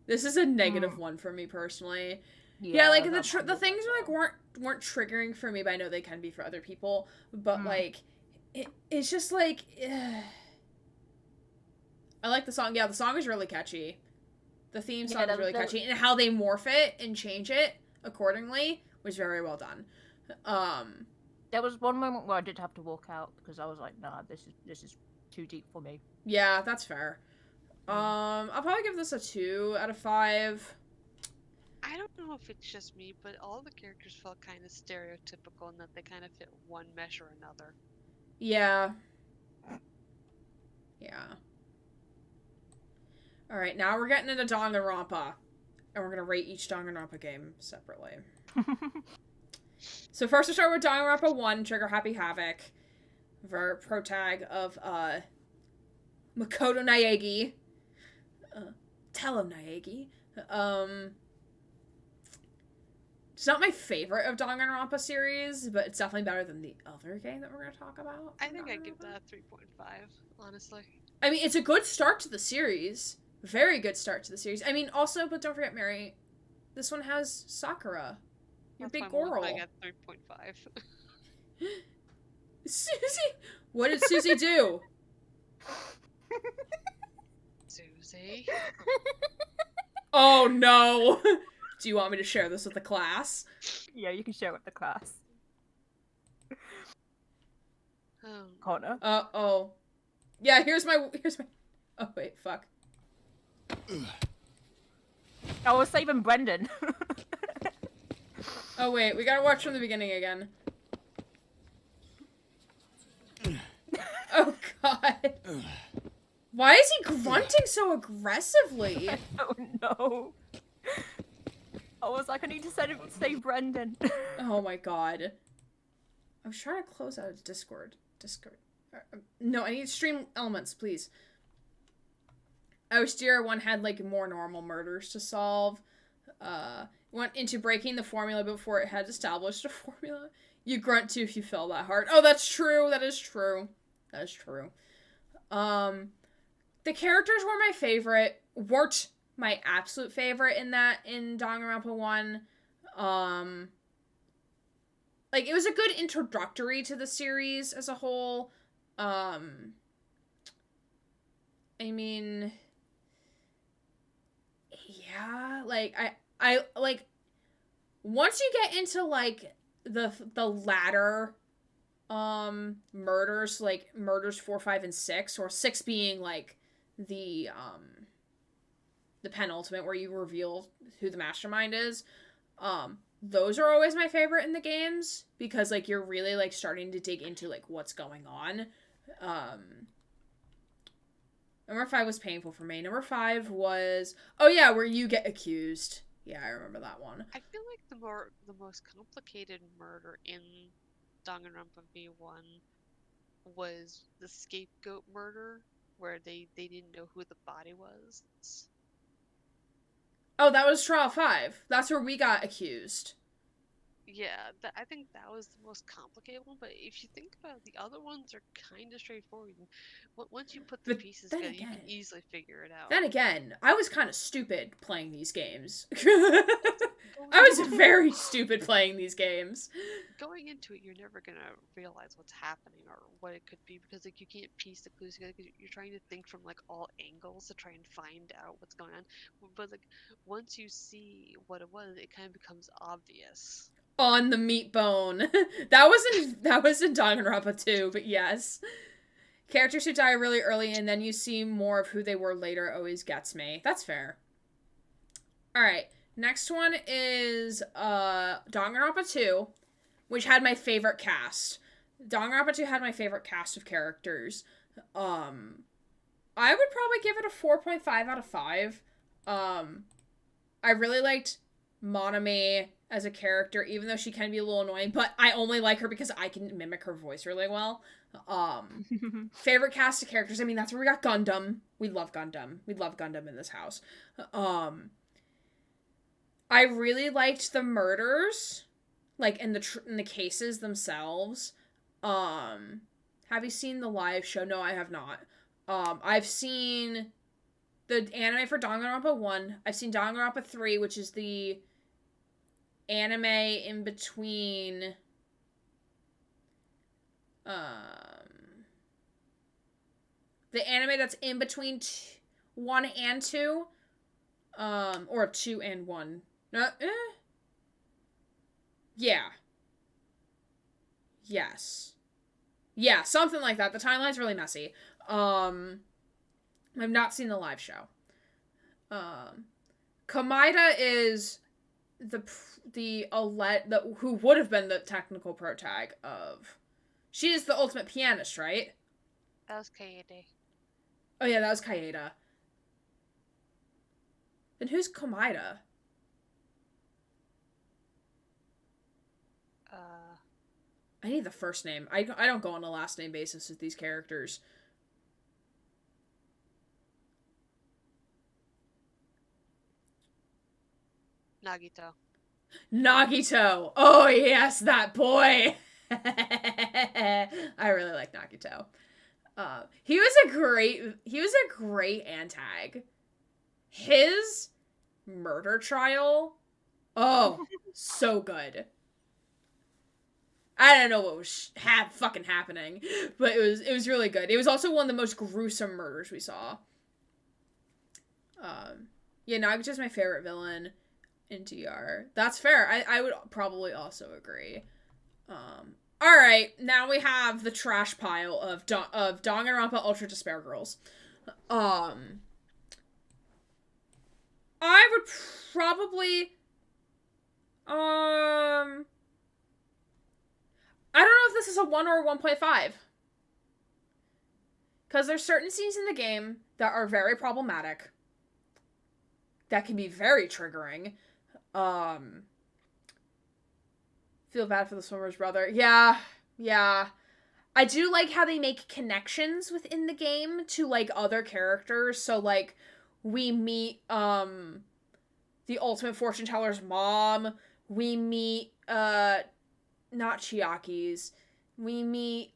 this is a negative one for me, personally. Yeah, like, the things are, like, weren't triggering for me, but I know they can be for other people, but, like, it's just, like, I like the song. Yeah, the song is really catchy. The theme song is really catchy, and how they morph it and change it accordingly was very well done. There was one moment where I did have to walk out because I was like, nah, this is too deep for me. Yeah, that's fair. I'll probably give this a 2 out of 5. I don't know if it's just me, but all the characters felt kind of stereotypical in that they kind of fit one mesh or another. Yeah. Yeah. Alright, now we're getting into Danganronpa. And we're gonna rate each Danganronpa game separately. So first we start with Danganronpa 1, Trigger Happy Havoc. Protag of, Makoto Naegi. Tell him, Naegi. It's not my favorite of Danganronpa series, but it's definitely better than the other game that we're going to talk about. I think I'd give that a 3.5, honestly. I mean, it's a good start to the series. Very good start to the series. I mean, also, but don't forget, Mary, this one has Sakura. Your big girl. I got 3.5. Susie! What did Susie do? Susie? Oh, no! Do you want me to share this with the class? Yeah, you can share with the class. Oh. Connor? Oh. Yeah, here's my... Oh, wait, fuck. I was saving Brendan. Oh, wait, we gotta watch from the beginning again. Oh, God. Why is he grunting so aggressively? Oh, no. I was like, I need to save Brendan. Oh, my God. I was trying to close out of Discord. No, I need stream elements, please. Austere one had, like, more normal murders to solve. Went into breaking the formula before it had established a formula. You grunt too if you fell that hard. Oh, that's true. That is true. That is true. The characters were my favorite. Weren't my absolute favorite in Danganronpa 1. Like, it was a good introductory to the series as a whole. I mean, yeah, like, I like, once you get into, like, the latter, murders, like, murders 4, 5, and 6, or 6 being, like, the penultimate, where you reveal who the mastermind is, those are always my favorite in the games, because, like, you're really, like, starting to dig into, like, what's going on. Number 5 was painful for me. Number 5 was, oh yeah, where you get accused. Yeah, I remember that one. I feel like the most complicated murder in Danganronpa V1 was the scapegoat murder, where they didn't know who the body was. Oh, that was Trial 5. That's where we got accused. Yeah, I think that was the most complicated one, but if you think about it, the other ones are kind of straightforward. Once you put the pieces together, you can easily figure it out. Then again, I was kind of stupid playing these games. I was very stupid playing these games. Going into it, you're never gonna realize what's happening or what it could be, because, like, you can't piece the clues together, because you're trying to think from, like, all angles to try and find out what's going on. But, like, once you see what it was, it kind of becomes obvious. On the meat bone. that was in Danganronpa 2, but yes. Characters who die really early and then you see more of who they were later always gets me. That's fair. Alright, next one is Danganronpa 2, which had my favorite cast. Danganronpa 2 had my favorite cast of characters. I would probably give it a 4.5 out of 5. I really liked Monami as a character, even though she can be a little annoying, but I only like her because I can mimic her voice really well. Favorite cast of characters, I mean, that's where we got Gundam. We love Gundam. We love Gundam in this house. I really liked the murders, like in the cases themselves. Have you seen the live show? No, I have not. I've seen the anime for Danganronpa 1. I've seen Danganronpa 3, which is the anime in between the anime that's in between 1 and 2, or 2 and 1. Yeah. Yes. Yeah, something like that. The timeline's really messy. I've not seen the live show. Komaeda is who would have been the technical protag of. She is the ultimate pianist, right? That was Kaede. Oh yeah, that was Kaeda. Then who's Komaeda? I need the first name. I don't go on a last name basis with these characters. Nagito. Nagito! Oh yes, that boy! I really like Nagito. He was a great antag. His murder trial, oh, so good. I don't know what was fucking happening, but it was really good. It was also one of the most gruesome murders we saw. Yeah, Nagito's my favorite villain in DR. That's fair. I would probably also agree. All right, now we have the trash pile of Danganronpa Ultra Despair Girls. I would probably I don't know if this is a 1 or a 1.5. Because there's certain scenes in the game that are very problematic. That can be very triggering. Feel bad for the swimmer's brother. Yeah. I do like how they make connections within the game to, like, other characters. So, like, we meet, the Ultimate Fortune Teller's mom. We meet, not Chiaki's. We meet,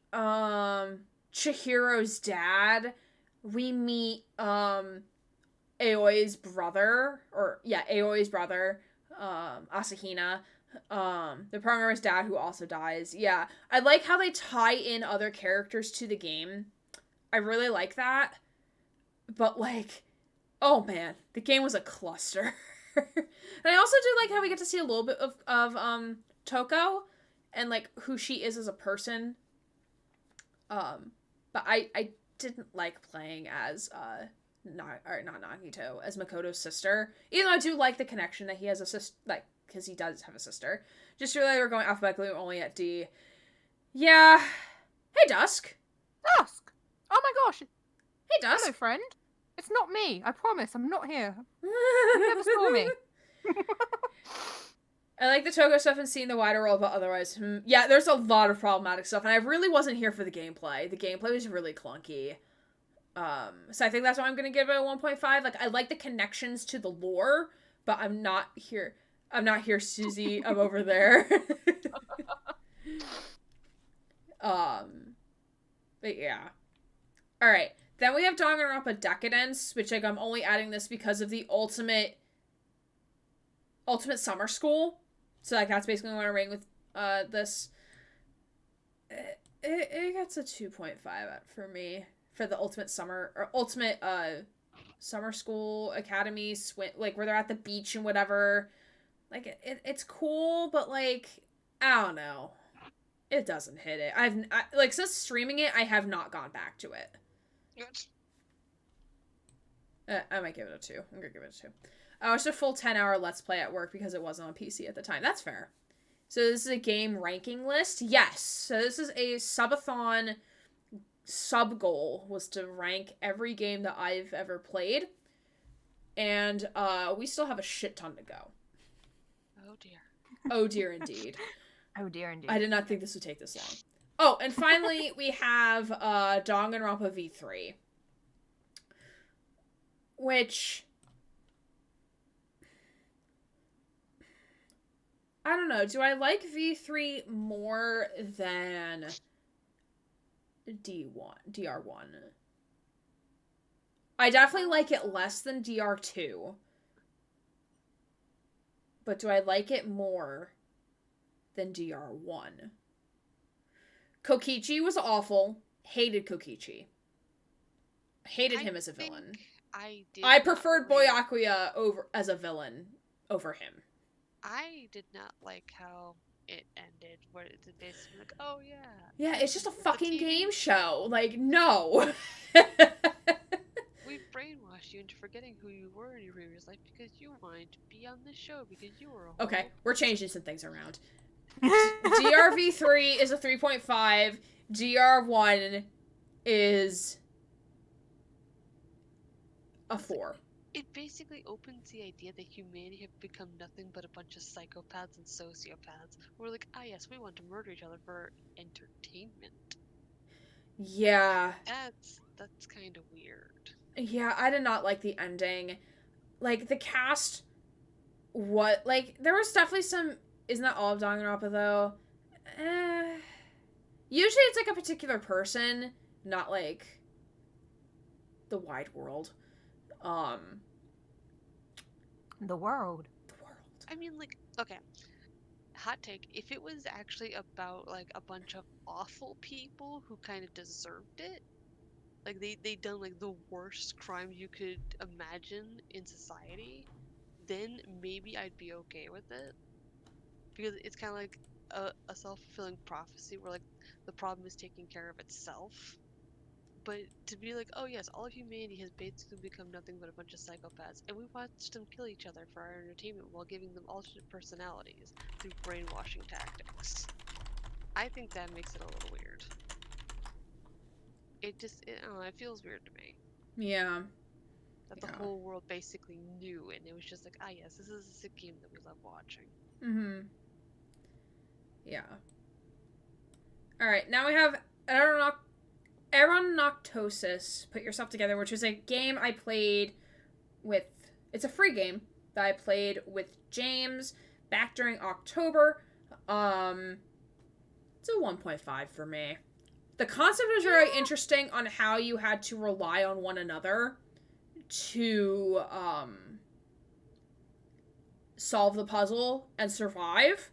Chihiro's dad. We meet, Aoi's brother. Aoi's brother, Asahina. The programmer's dad who also dies. Yeah. I like how they tie in other characters to the game. I really like that. But, like, oh man, the game was a cluster. And I also do like how we get to see a little bit of Toko and, like, who she is as a person. But I didn't like playing as not Nagito, as Makoto's sister. Even though I do like the connection that he has a sister, like, because he does have a sister. Just realized we're going alphabetically only at D. Yeah. Hey, Dusk. Dusk! Oh my gosh! Hey, Dusk. Hello, friend. It's not me. I promise. I'm not here. You never saw me. I like the Togo stuff and seeing the wider world, but otherwise, yeah, there's a lot of problematic stuff, and I really wasn't here for the gameplay. The gameplay was really clunky. So I think that's why I'm gonna give it a 1.5. Like, I like the connections to the lore, but I'm not here. I'm not here, Susie. I'm over there. But yeah. Alright. Then we have Danganronpa Decadence, which, like, I'm only adding this because of the ultimate summer school. So, like, that's basically what I'm rating with this. It gets a 2.5 for me for the ultimate summer school academy like where they're at the beach and whatever. Like, it's cool, but, like, I don't know. It doesn't hit it. Like, since streaming it, I have not gone back to it. I might give it a 2. I'm gonna give it a 2. I watched a full 10-hour Let's Play at work because it wasn't on PC at the time. That's fair. So this is a game ranking list? Yes. So this is a subathon sub-goal, was to rank every game that I've ever played. And we still have a shit ton to go. Oh dear. Oh dear indeed. Oh dear indeed. I did not think this would take this long. Oh, and finally we have Danganronpa V3. Which... I don't know. Do I like V3 more than DR1? I definitely like it less than DR2. But do I like it more than DR1? Kokichi was awful. Hated Kokichi. Hated him as a villain. I preferred Byakuya over as a villain over him. I did not like how it ended. Where it's basically like, oh yeah. Yeah, it's just a fucking game show. Like, no. We brainwashed you into forgetting who you were in your previous life because you wanted to be on this show because you were a Okay, we're changing some things around. DRV3 is a 3.5. DR1 is a 4. It basically opens the idea that humanity have become nothing but a bunch of psychopaths and sociopaths. We're like, ah yes, we want to murder each other for entertainment. Yeah. That's kind of weird. Yeah, I did not like the ending. Like, the cast, there was definitely some, isn't that all of Danganronpa, though? Usually it's, like, a particular person, not, like, the wide world. The world. I mean, like, okay. Hot take, if it was actually about, like, a bunch of awful people who kind of deserved it, like, they done, like, the worst crimes you could imagine in society, then maybe I'd be okay with it. Because it's kind of like a self-fulfilling prophecy where, like, the problem is taking care of itself. But to be like, oh yes, all of humanity has basically become nothing but a bunch of psychopaths, and we watched them kill each other for our entertainment while giving them alternate personalities through brainwashing tactics. I think that makes it a little weird. I don't know, it feels weird to me. Yeah. That the whole world basically knew, and it was just like, ah yes, this is a sick game that we love watching. Mm-hmm. Yeah. Alright, now we have Aeronoctosis, Put Yourself Together, which was a game I played with... It's a free game that I played with James back during October. It's a 1.5 for me. The concept was very interesting on how you had to rely on one another to solve the puzzle and survive.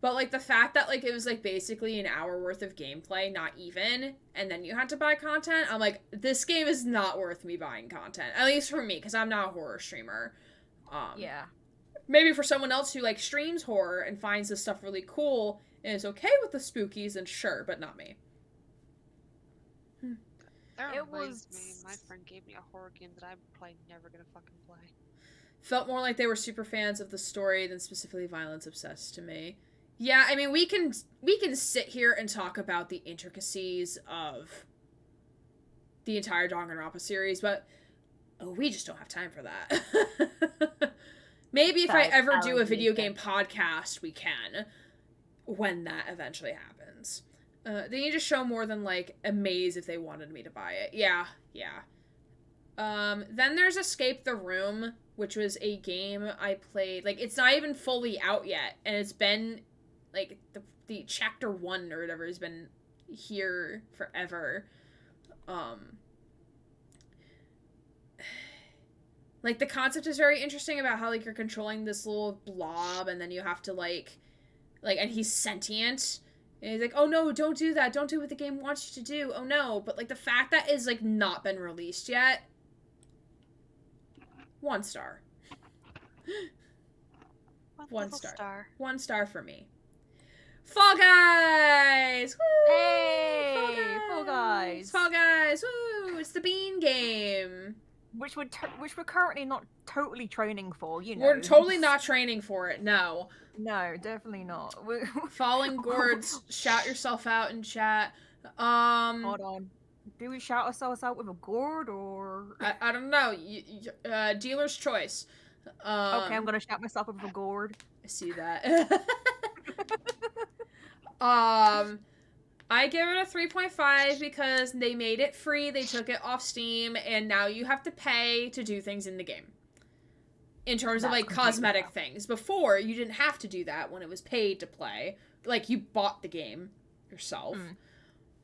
But, like, the fact that, like, it was, like, basically an hour worth of gameplay, not even, and then you had to buy content, I'm like, this game is not worth me buying content. At least for me, because I'm not a horror streamer. Yeah. Maybe for someone else who, like, streams horror and finds this stuff really cool and is okay with the spookies, then sure, but not me. That reminds me, my friend gave me a horror game that I'm probably never gonna fucking play. Felt more like they were super fans of the story than specifically violence obsessed to me. Yeah, I mean, we can sit here and talk about the intricacies of the entire Danganronpa series, but we just don't have time for that. Maybe if I ever do a video game podcast, we can, when that eventually happens. They need to show more than, like, a maze if they wanted me to buy it. Yeah. Then there's Escape the Room, which was a game I played. Like, it's not even fully out yet, and it's been, like, the chapter 1 or whatever has been here forever. Like, the concept is very interesting about how, like, you're controlling this little blob, and then you have to, like, and he's sentient. And he's like, oh no, don't do that. Don't do what the game wants you to do. Oh no. But, like, the fact that it's, like, not been released yet. 1 star. 1 star. 1 star for me. Fall Guys! Woo! Hey! Fall Guys! Fall Guys! Woo! It's the bean game. Which we're currently not totally training for, you know. We're totally not training for it, no. No, definitely not. Falling Gourds, shout yourself out in chat. Hold on. Do we shout ourselves out with a gourd, or... I don't know. Dealer's choice. Okay, I'm gonna shout myself up with a gourd. I see that. I give it a 3.5 because they made it free, they took it off Steam, and now you have to pay to do things in the game. in terms of That's like completely cosmetic fair. things. Before, you didn't have to do that when it was paid to play. Like, you bought the game yourself.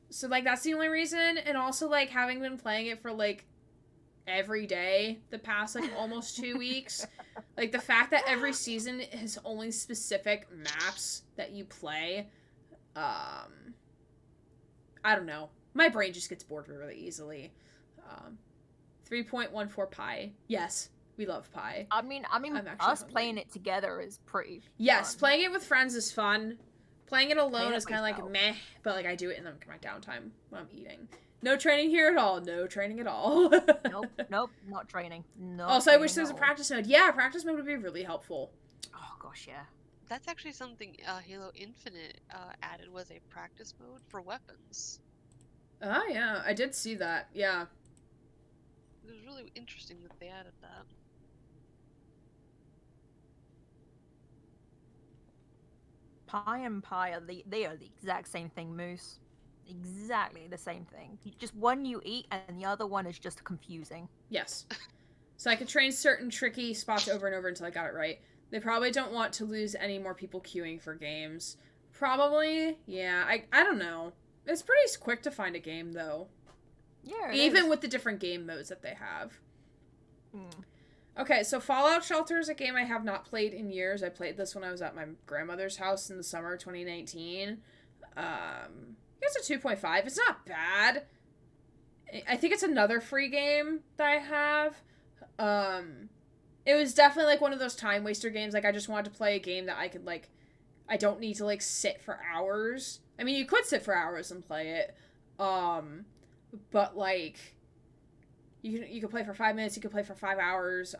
So, like, that's the only reason. And also, like, having been playing it for, like, every day the past, like, almost 2 weeks. Like, the fact that every season has only specific maps that you play, I don't know. My brain just gets bored really easily. 3.14 pi. Yes, we love pi. I mean, I'm actually us hungry. playing it together is pretty. Yes, fun. playing it with friends is fun. Playing it alone Playing it is kind of like myself. meh, but like I do it in my downtime when I'm eating. No training here at all. No training at all. Nope, not training. No. Also, I wish there was a practice mode. Yeah, practice mode would be really helpful. Oh gosh, yeah. That's actually something Halo Infinite added, was a practice mode for weapons. Oh yeah, I did see that. Yeah. It was really interesting that they added that. Pie and pie they are the exact same thing, Moose. Exactly the same thing. Just one you eat, and the other one is just confusing. Yes. So I could train certain tricky spots over and over until I got it right. They probably don't want to lose any more people queuing for games. Probably. Yeah, I don't know. It's pretty quick to find a game, though. Yeah, Even with the different game modes that they have. Okay, so Fallout Shelter is a game I have not played in years. I played this when I was at my grandmother's house in the summer of 2019. It's a 2.5. It's not bad. I think it's another free game that I have. It was definitely like one of those time waster games. Like, I just wanted to play a game that I could, like, I don't need to, like, sit for hours. I mean, you could sit for hours and play it. But, like, you could play for 5 minutes, you could play for 5 hours.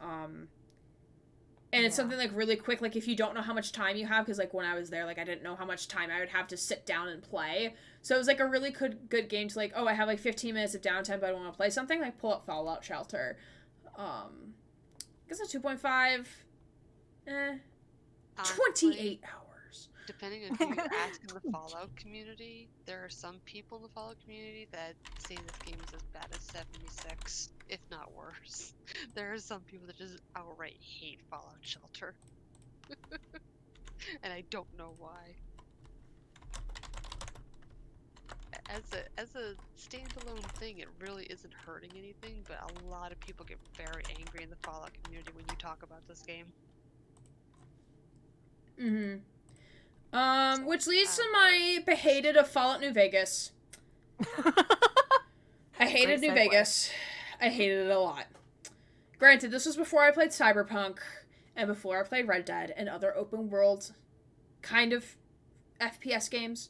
And it's something, like, really quick. Like, if you don't know how much time you have, because, like, when I was there, like, I didn't know how much time I would have to sit down and play. So it was, like, a really good game to, like, oh, I have, like, 15 minutes of downtime, but I want to play something. Like, pull up Fallout Shelter. I guess a 2.5. 28 hours. Depending on who you're asking the Fallout community, there are some people in the Fallout community that say this game is as bad as 76, if not worse. There are some people that just outright hate Fallout Shelter. And I don't know why. As a standalone thing, it really isn't hurting anything, but a lot of people get very angry in the Fallout community when you talk about this game. Which leads to my hated of Fallout New Vegas. I hated New Vegas. I hated it a lot. Granted, this was before I played Cyberpunk, and before I played Red Dead and other open world kind of FPS games.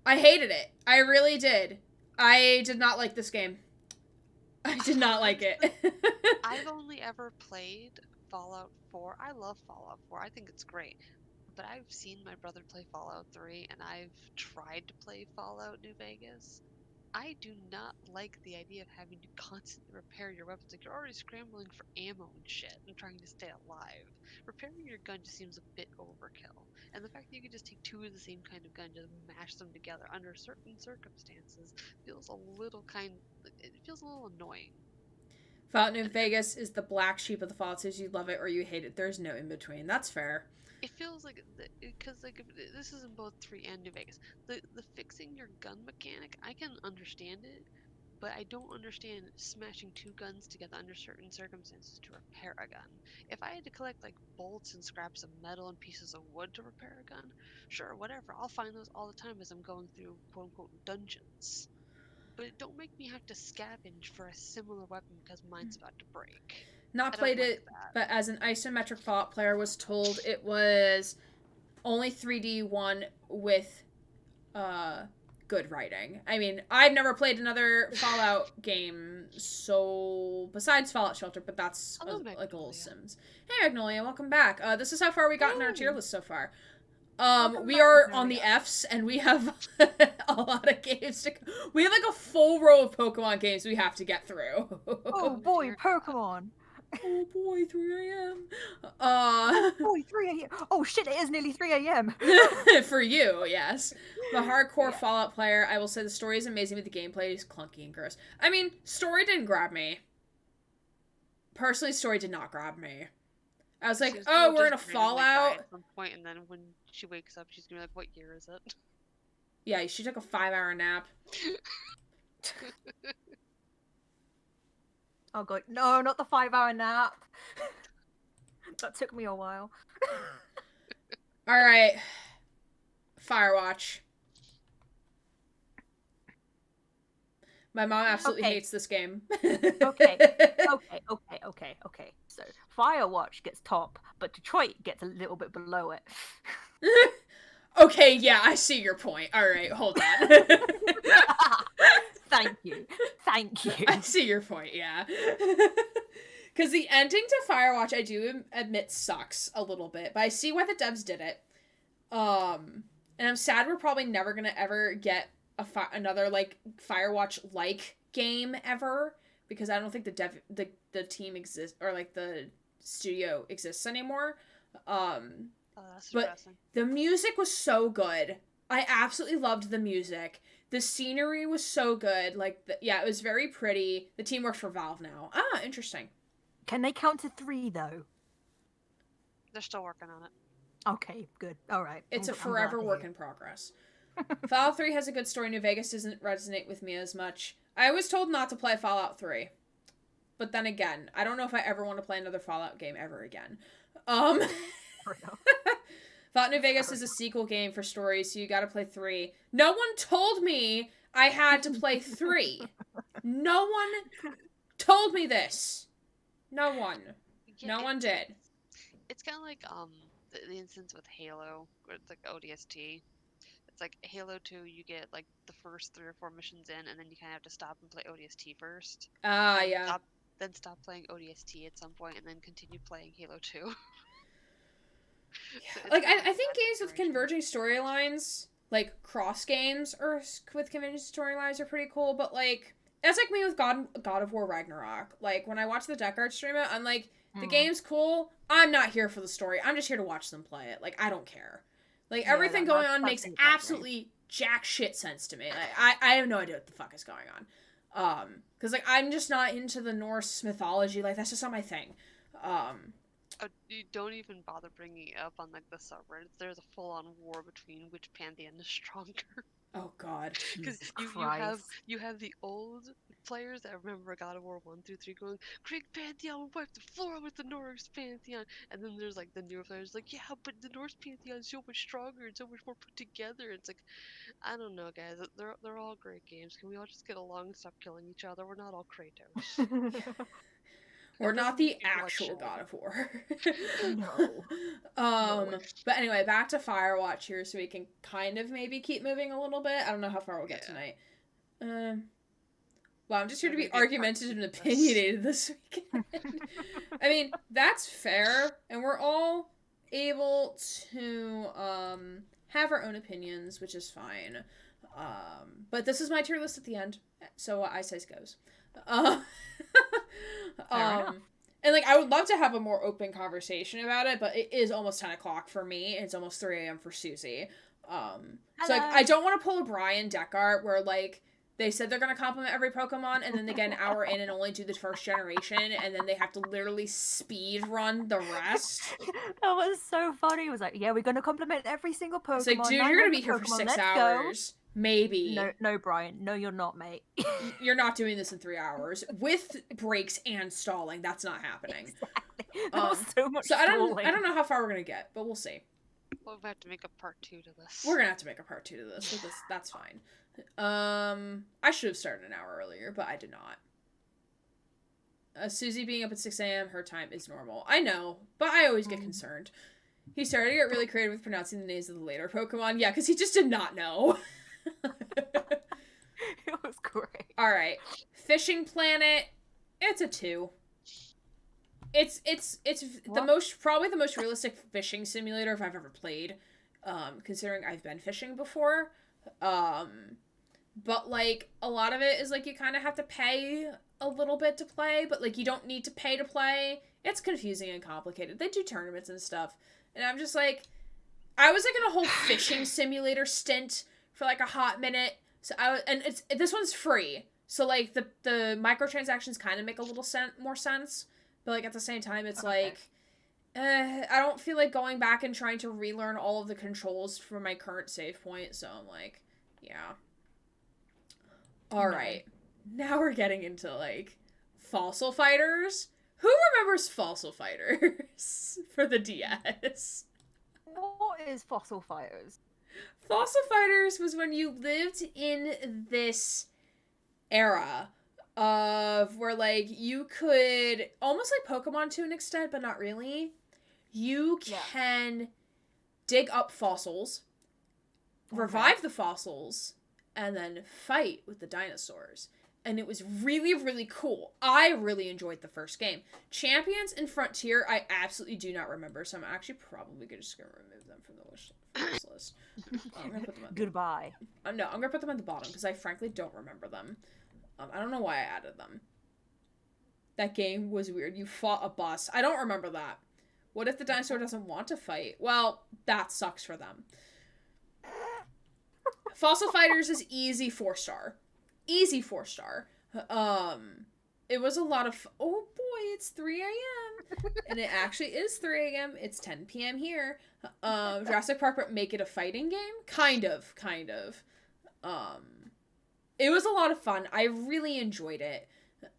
I hated it. I really did. I did not like this game. I did not like it. I've only ever played Fallout 4. I love Fallout 4. I think it's great. But I've seen my brother play Fallout 3, and I've tried to play Fallout New Vegas. I do not like the idea of having to constantly repair your weapons. Like, you're already scrambling for ammo and shit and trying to stay alive. Repairing your gun just seems a bit overkill. And the fact that you can just take two of the same kind of gun, just mash them together under certain circumstances, feels a little annoying. Fallout New Vegas is the black sheep of the Fallout series. You love it or you hate it. There's no in between. That's fair. It feels like, because like this is in both 3 and New Vegas. The fixing your gun mechanic, I can understand it, but I don't understand smashing 2 guns together under certain circumstances to repair a gun. If I had to collect like bolts and scraps of metal and pieces of wood to repair a gun, sure, whatever. I'll find those all the time as I'm going through quote unquote dungeons. But don't make me have to scavenge for a similar weapon because mine's about to break. Not played it, but as an isometric Fallout player was told it was only 3D one with good writing. I mean, I've never played another Fallout game, so besides Fallout Shelter, but that's like a little Sims. Hey Magnolia, welcome back. This is how far we got in our tier list so far. We are on the Fs, and we have a lot of games to. We have like a full row of Pokemon games we have to get through. Oh boy, Pokemon! Oh boy, 3 a.m. Oh boy, 3 a.m. Oh shit, it is nearly 3 a.m. For you, yes. The hardcore Fallout player, I will say the story is amazing, but the gameplay is clunky and gross. I mean, story didn't grab me. personally, story did not grab me. I was like, She's oh, gonna we're in a just randomly die Fallout. at some point, and then when she wakes up, she's gonna be like, "What year is it?" Yeah, she took a 5-hour nap. Oh god, no, not the 5-hour nap. That took me a while. All right, Firewatch. My mom absolutely Okay. hates this game. Okay. Okay. So Firewatch gets top, but Detroit gets a little bit below it. Okay, yeah, I see your point. All right, hold on. Thank you. I see your point, yeah. Because the ending to Firewatch, I do admit, sucks a little bit, but I see why the devs did it. And I'm sad we're probably never gonna ever get another like Firewatch-like game ever, because I don't think the team exists, or like the studio exists anymore. Oh, that's But depressing. the music was so good. I absolutely loved the music. The scenery was so good. Like, yeah, it was very pretty. The team works for Valve now. Ah, interesting. Can they count to 3 though? They're still working on it. Okay, good. All right. It's I'm a glad to forever hear. work in progress. Fallout 3 has a good story. New Vegas doesn't resonate with me as much. I was told not to play Fallout 3. But then again, I don't know if I ever want to play another Fallout game ever again. Fair enough. Fallout New Vegas is a sequel game for story, so you gotta play 3. No one told me I had to play 3. No one told me this. No one. Yeah, No one did. It's kind of like the instance with Halo, where it's like ODST. It's like Halo 2, you get like the first 3 or 4 missions in, and then you kind of have to stop and play ODST first. Ah, yeah. Stop playing ODST at some point, and then continue playing Halo 2. So Like, kind I of think that games with situation. converging storylines, like cross games or with converging storylines, are pretty cool, but like, that's like me with God of War Ragnarok. Like, when I watch the Deckard stream it, I'm like, the game's cool. I'm not here for the story. I'm just here to watch them play it. Like, I don't care. Like, everything going on makes absolutely jack shit sense to me. Like, I have no idea what the fuck is going on. Because, like, I'm just not into the Norse mythology. Like, that's just not my thing. You don't even bother bringing it up on like the subreddits. There's a full-on war between which pantheon is stronger. Oh God. Because you have the old players that remember God of War 1 through 3 going, Greek pantheon will wipe the floor with the Norse pantheon, and then there's like the newer players like, yeah, but the Norse pantheon is so much stronger and so much more put together. It's like, I don't know, guys. They're all great games. Can we all just get along and stop killing each other? We're not all Kratos. We're not the actual God of War. No. But anyway, back to Firewatch here, so we can kind of maybe keep moving a little bit. I don't know how far we'll get tonight. Well, I'm just here to be argumentative and opinionated this weekend. I mean, that's fair, and we're all able to have our own opinions, which is fine. But this is my tier list at the end, so what I say goes. And like, I would love to have a more open conversation about it, but it is almost 10 o'clock for me. It's almost 3 a.m. for Susie. So like, I don't want to pull a Brian deck art where like they said they're gonna compliment every Pokemon, and then they get an hour in and only do the first generation, and then they have to literally speed run the rest. That was so funny. It was like, yeah, we're gonna compliment every single Pokemon. It's like, dude, you're gonna be here for 6 hours. Maybe. No, Brian. No, you're not, mate. You're not doing this in 3 hours with breaks and stalling. That's not happening. Exactly. That was so much. So I don't know how far we're gonna get, but we'll see. We'll have to make a part 2 to this. We're gonna have to make a part 2 to this. So that's fine. I should have started an hour earlier, but I did not. Susie being up at 6 a.m., her time is normal. I know, but I always get concerned. He started to get really creative with pronouncing the names of the later Pokemon. Yeah, because he just did not know. It was great. Alright. Fishing Planet. It's a 2. It's probably the most realistic fishing simulator I've ever played. Considering I've been fishing before. But like, a lot of it is like, you kind of have to pay a little bit to play, but like, you don't need to pay to play. It's confusing and complicated. They do tournaments and stuff. And I'm just like, I was like in a whole fishing simulator stint for like a hot minute. So this one's free. So like the microtransactions kind of make a little more sense. But like at the same time, it's Okay. like I don't feel like going back and trying to relearn all of the controls for my current save point. So I'm like, yeah. All No. right, now we're getting into like Fossil Fighters. Who remembers Fossil Fighters for the DS? What is Fossil Fighters? Fossil Fighters was when you lived in this era of where like you could almost like Pokemon to an extent, but not really. You Yeah. can dig up fossils, revive the fossils, and then fight with the dinosaurs. And it was really, really cool. I really enjoyed the first game. Champions and Frontier, I absolutely do not remember, so I'm actually probably just going to remove them from the wish list. I'm going to put them at Goodbye. no, I'm going to put them at the bottom, because I frankly don't remember them. I don't know why I added them. That game was weird. You fought a boss. I don't remember that. What if the dinosaur doesn't want to fight? Well, that sucks for them. Fossil Fighters is easy 4-star. Easy 4-star. It was a lot of oh boy, it's 3 a.m. And it actually is 3 a.m. It's 10 p.m. here. Jurassic Park, but make it a fighting game? Kind of. It was a lot of fun. I really enjoyed it.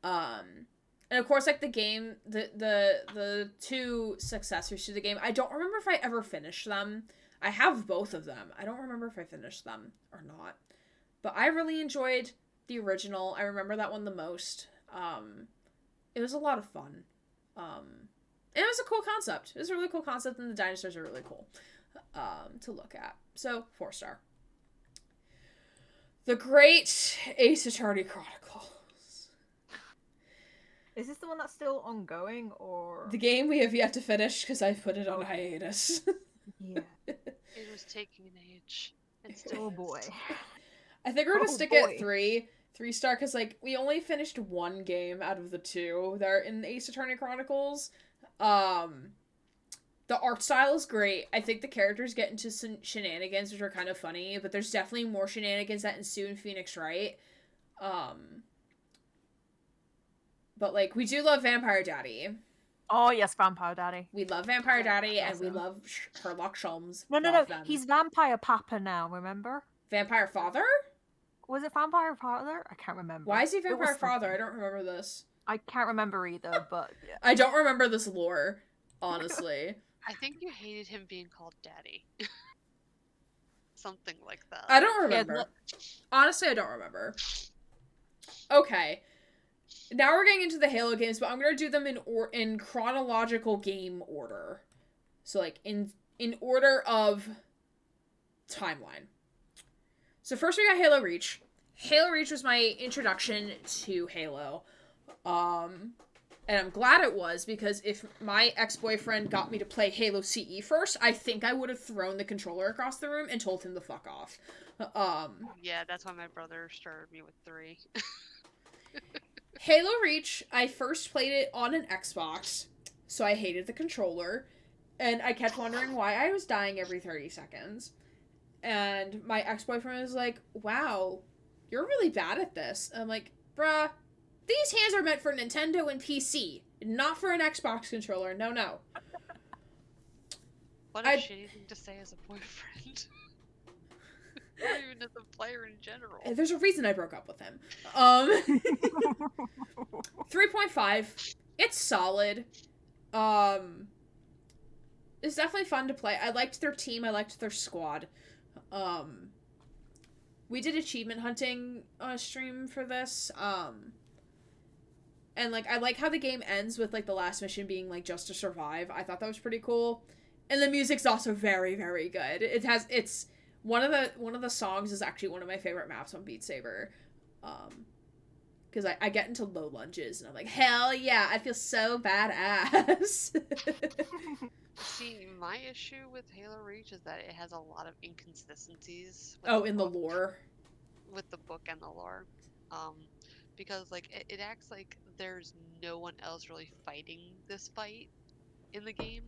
And of course, like the game, the two successors to the game, I don't remember if I ever finished them. I have both of them. I don't remember if I finished them or not. But I really enjoyed the original. I remember that one the most. It was a lot of fun. And it was a cool concept. It was a really cool concept, and the dinosaurs are really cool to look at. So, 4-star. The Great Ace Attorney Chronicles. Is this the one that's still ongoing, or The game we have yet to finish because I put it on hiatus. yeah? It was taking an age. And still Oh is. boy. I think we're gonna Oh, stick boy. at 3-star, because like we only finished one game out of the two that are in Ace Attorney Chronicles. The art style is great. I think the characters get into some shenanigans which are kind of funny, but there's definitely more shenanigans that ensue in Phoenix Wright. But like we do love Vampire Daddy. Oh yes, Vampire Daddy. We love Vampire Daddy, and we awesome. love Sherlock Holmes. No, Love them. he's Vampire Papa now. Remember? Vampire Father? Was it Vampire Father? I can't remember. Why is he It was Vampire Father? something. I don't remember this. I can't remember either, but yeah. I don't remember this lore, honestly. I think you hated him being called Daddy. Something like that. I don't Yeah, remember. Honestly, I don't remember. Okay. Now we're getting into the Halo games, but I'm going to do them in chronological game order. So like in order of timeline. So first we got Halo Reach. Halo Reach was my introduction to Halo. And I'm glad it was, because if my ex-boyfriend got me to play Halo CE first, I think I would have thrown the controller across the room and told him to fuck off. Yeah, that's why my brother started me with 3. Halo Reach, I first played it on an Xbox, so I hated the controller, and I kept wondering why I was dying every 30 seconds. And my ex-boyfriend was like, wow, you're really bad at this. I'm like, bruh, these hands are meant for Nintendo and PC, not for an Xbox controller. No. What a shitty thing to say as a boyfriend. Or even as a player in general. There's a reason I broke up with him. 3.5. It's solid. It's definitely fun to play. I liked their team. I liked their squad. We did achievement hunting stream for this. And like I like how the game ends with like the last mission being like just to survive. I thought that was pretty cool. And the music's also very, very good. It's one of the songs is actually one of my favorite maps on Beat Saber. Because I get into low lunges and I'm like, hell yeah, I feel so badass. See, my issue with Halo Reach is that it has a lot of inconsistencies. In the lore. With the book and the lore. Because like it acts like there's no one else really fighting this fight in the game.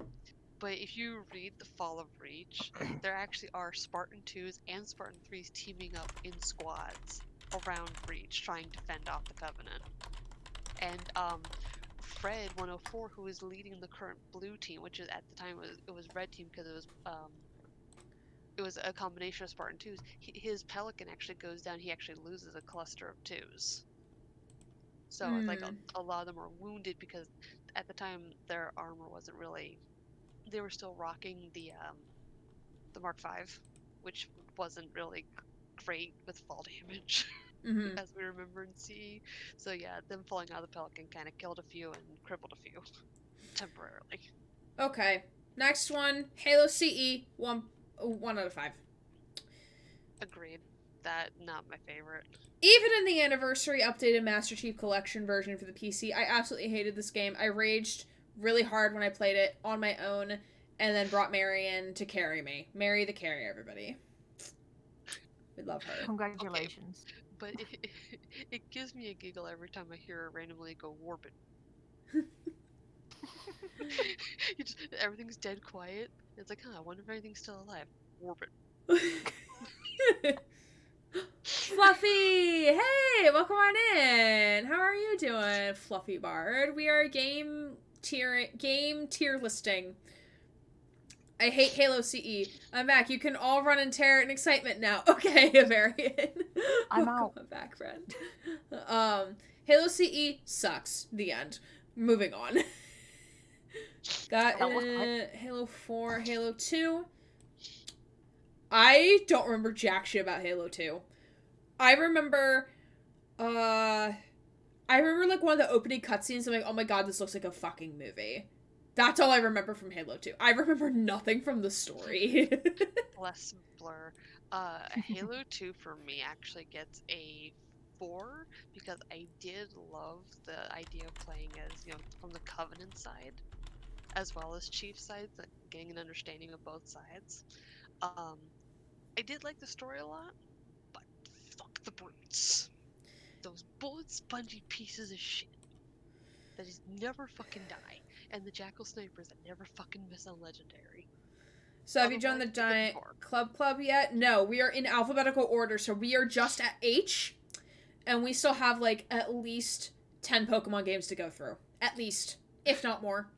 But if you read The Fall of Reach, there actually are Spartan 2s and Spartan 3s teaming up in squads around Reach, trying to fend off the Covenant. And Fred 104, who is leading the current blue team, which is at the time it was red team because it was a combination of Spartan 2s. His Pelican actually goes down. He actually loses a cluster of 2s. So like a lot of them were wounded because at the time their armor wasn't really. They were still rocking the Mark V, which wasn't really great with fall damage, as we remember in CE. So yeah, them falling out of the Pelican kind of killed a few and crippled a few temporarily. Okay. Next one, Halo CE, 1 out of 5. Agreed. That not my favorite. Even in the anniversary updated Master Chief Collection version for the PC, I absolutely hated this game. I raged really hard when I played it on my own, and then brought Mary in to carry me. Mary the carrier, everybody. We love her. Congratulations. Okay, but it gives me a giggle every time I hear her randomly go Warbit. Everything's dead quiet. It's like, I wonder if anything's still alive. Warbit. Fluffy! Hey, welcome on in. How are you doing, Fluffy Bard? We are game tier listing. I hate Halo CE. I'm back. You can all run in terror and excitement now. Okay, Avarian. I'm out. Welcome back, friend. Halo CE sucks. The end. Moving on. Got Halo 4, Halo 2. I don't remember jack shit about Halo 2. I remember like one of the opening cutscenes. I'm like, oh my god, this looks like a fucking movie. That's all I remember from Halo 2. I remember nothing from the story. Less blur. Halo 2 for me actually gets a 4 because I did love the idea of playing as, from the Covenant side as well as Chief side, like getting an understanding of both sides. I did like the story a lot, but fuck the brutes. Those bullet spongy pieces of shit that just never fucking die. And the Jackal snipers that never fucking miss on Legendary. So have you joined the Giant Club yet? No, we are in alphabetical order, so we are just at H, and we still have like at least 10 Pokemon games to go through. At least, if not more.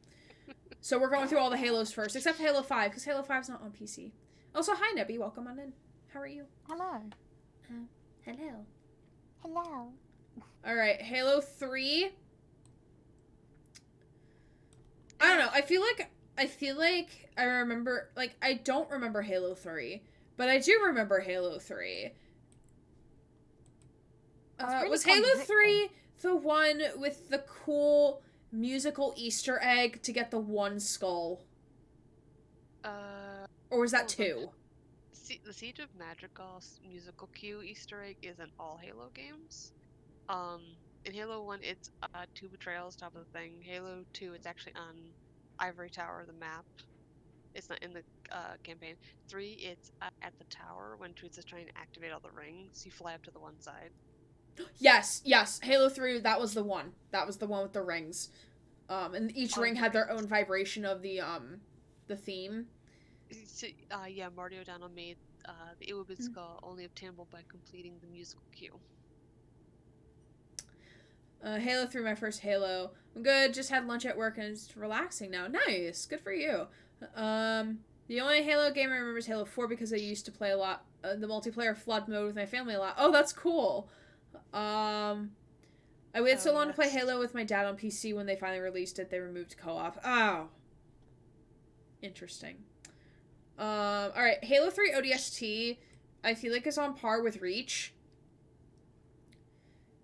So we're going through all the Halos first, except Halo 5, because Halo 5's not on PC. Also, hi Nebby, welcome on in. How are you? Hello. Hello. Hello. Alright, Halo 3. I don't know, I feel like I remember, like, I don't remember Halo 3, but I do remember Halo 3. Really was Halo 3 the one with the cool musical Easter egg to get the one skull? Or was that 2? The Siege of Madrigal's musical cue Easter egg is in all Halo games. In Halo 1, it's 2 betrayals, top of the thing. Halo 2, it's actually on Ivory Tower, the map. It's not in the campaign. 3, it's at the tower when Teresa's trying to activate all the rings. You fly up to the one side. Yes. Halo 3, that was the one. That was the one with the rings. And each ring had their own vibration of the theme. So, yeah, Marty O'Donnell made the Iwabit skull only obtainable by completing the musical cue. Halo 3, my first Halo. I'm good, just had lunch at work and it's relaxing now. Nice, good for you. The only Halo game I remember is Halo 4 because I used to play a lot, the multiplayer flood mode with my family a lot. Oh, that's cool. I waited so long to play Halo with my dad on PC. When they finally released it, they removed co-op. Oh. Interesting. Alright, Halo 3 ODST, I feel like is on par with Reach.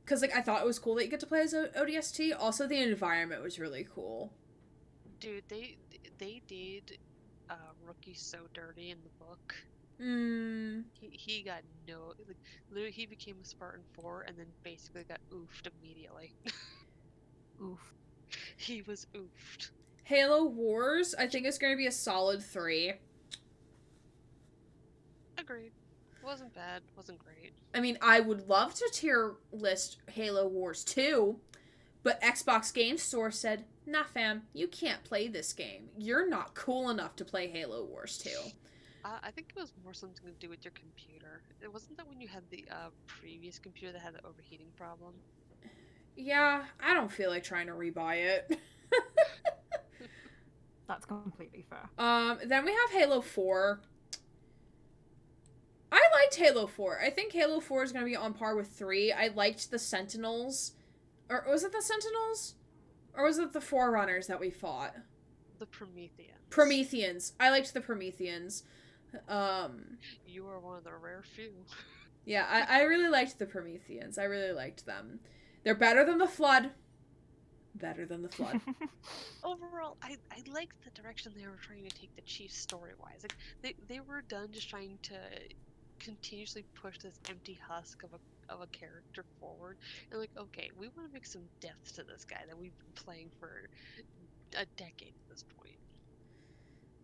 Because, like, I thought it was cool that you get to play as ODST. Also, the environment was really cool. Dude, they did Rookie so dirty in the book. He got like, literally, he became a Spartan 4 and then basically got oofed immediately. Oof. He was oofed. Halo Wars, I think, is going to be a solid 3. Agreed. Wasn't bad, wasn't great. I mean, I would love to tier list Halo Wars 2, but Xbox Game Store said, nah fam, you can't play this game. You're not cool enough to play Halo Wars 2. I think it was more something to do with your computer. It wasn't that when you had the previous computer that had the overheating problem? Yeah, I don't feel like trying to rebuy it. That's completely fair. Then we have Halo 4. I liked Halo 4. I think Halo 4 is going to be on par with 3. I liked the Sentinels. Or was it the Sentinels? Or was it the Forerunners that we fought? The Prometheans. Prometheans. I liked the Prometheans. You are one of the rare few. Yeah, I really liked the Prometheans. I really liked them. They're better than the Flood. Better than the Flood. Overall, I liked the direction they were trying to take the Chiefs story-wise. Like they were done just trying to continuously push this empty husk of a character forward. And like, okay, we want to make some depth to this guy that we've been playing for a decade at this point.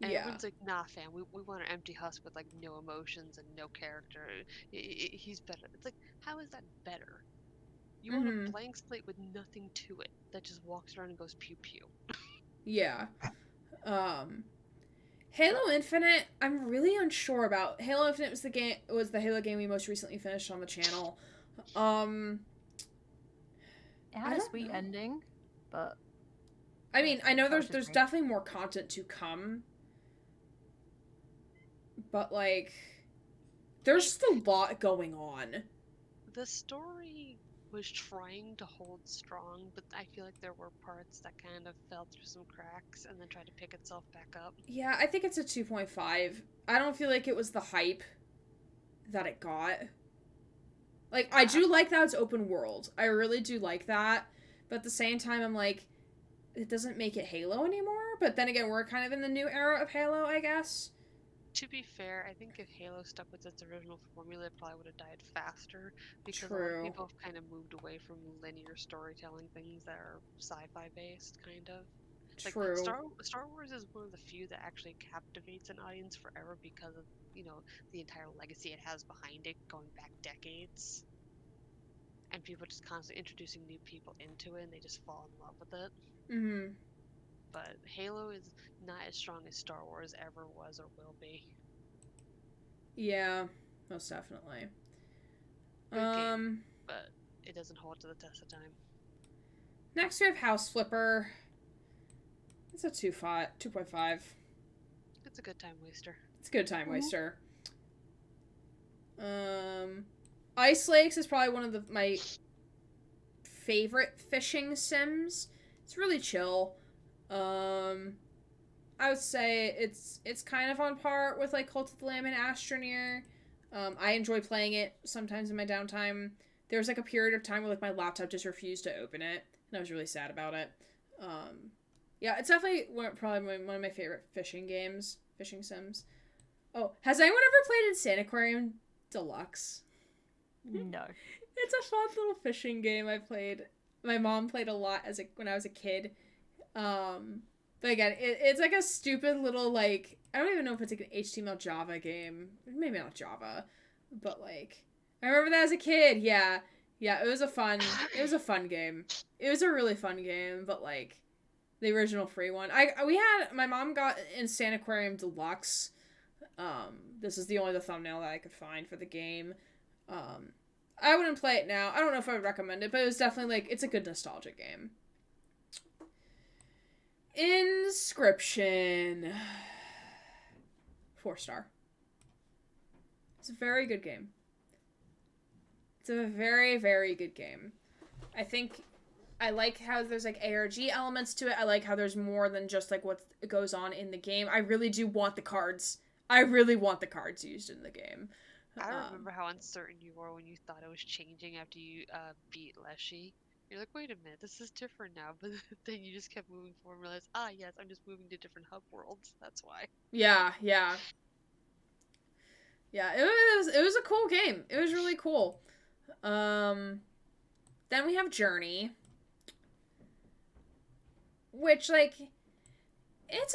And Yeah. everyone's like, nah, fam, we want an empty husk with like no emotions and no character. He's better. It's like, how is that better? You want a blank slate with nothing to it that just walks around and goes pew pew. Yeah. Halo Infinite, I'm really unsure about. Halo Infinite was the Halo game we most recently finished on the channel. It had I a don't sweet know. ending, but I mean, I know That was there's just me. definitely more content to come. But like there's just a lot going on. The story was trying to hold strong, but I feel like there were parts that kind of fell through some cracks and then tried to pick itself back up. Yeah, I think it's a 2.5. I don't feel like it was the hype that it got. Like, I do like that it's open world. I really do like that. But at the same time, I'm like, it doesn't make it Halo anymore. But then again, we're kind of in the new era of Halo, I guess. To be fair, I think if Halo stuck with its original formula, it probably would have died faster because a lot True. of people have kind of moved away from linear storytelling things that are sci-fi based, kind of. Like True. Star Wars is one of the few that actually captivates an audience forever because of, you know, the entire legacy it has behind it going back decades. And people just constantly introducing new people into it and they just fall in love with it. Mm-hmm. But Halo is not as strong as Star Wars ever was or will be. Yeah, most definitely. Good game, but it doesn't hold to the test of time. Next we have House Flipper. It's a 2.5. It's a good time waster. It's a good time waster. Ice Lakes is probably one of my favorite fishing sims. It's really chill. I would say it's kind of on par with like Cult of the Lamb and Astroneer. I enjoy playing it sometimes in my downtime. There was like a period of time where like my laptop just refused to open it, and I was really sad about it. Yeah, it's definitely probably one of my favorite fishing sims. Oh, has anyone ever played Insaniquarium Deluxe? no. It's a fun little fishing game I played. My mom played a lot when I was a kid. But again, it's like a stupid little like I don't even know if it's like an HTML Java game. Maybe not Java, but like I remember that as a kid. Yeah, it was a fun game. It was a really fun game, but like the original free one. My mom got Insaniquarium Deluxe. This is the thumbnail that I could find for the game. I wouldn't play it now. I don't know if I would recommend it, but it was definitely like it's a good nostalgic game. Inscription. 4-star. It's a very good game. It's a very, very good game. I think I like how there's like ARG elements to it. I like how there's more than just like what goes on in the game. I really do want the cards. I really want the cards used in the game. I remember how uncertain you were when you thought it was changing after you beat Leshy. You're like, wait a minute, this is different now. But then you just kept moving forward and realized, yes, I'm just moving to different hub worlds. That's why. Yeah. It was a cool game. It was really cool. Then we have Journey, which like it's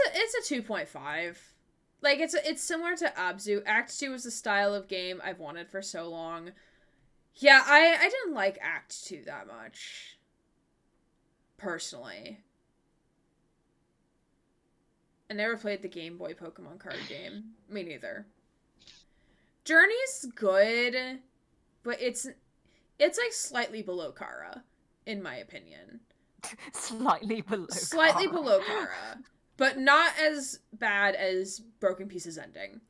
a 2.5. Like it's similar to Abzu. Act 2 is the style of game I've wanted for so long. Yeah, I didn't like Act 2 that much. Personally. I never played the Game Boy Pokemon card game. Me neither. Journey's good, but it's like slightly below Kara. in my opinion. Slightly below. Slightly Kara. below Kara, but not as bad as Broken Pieces ending.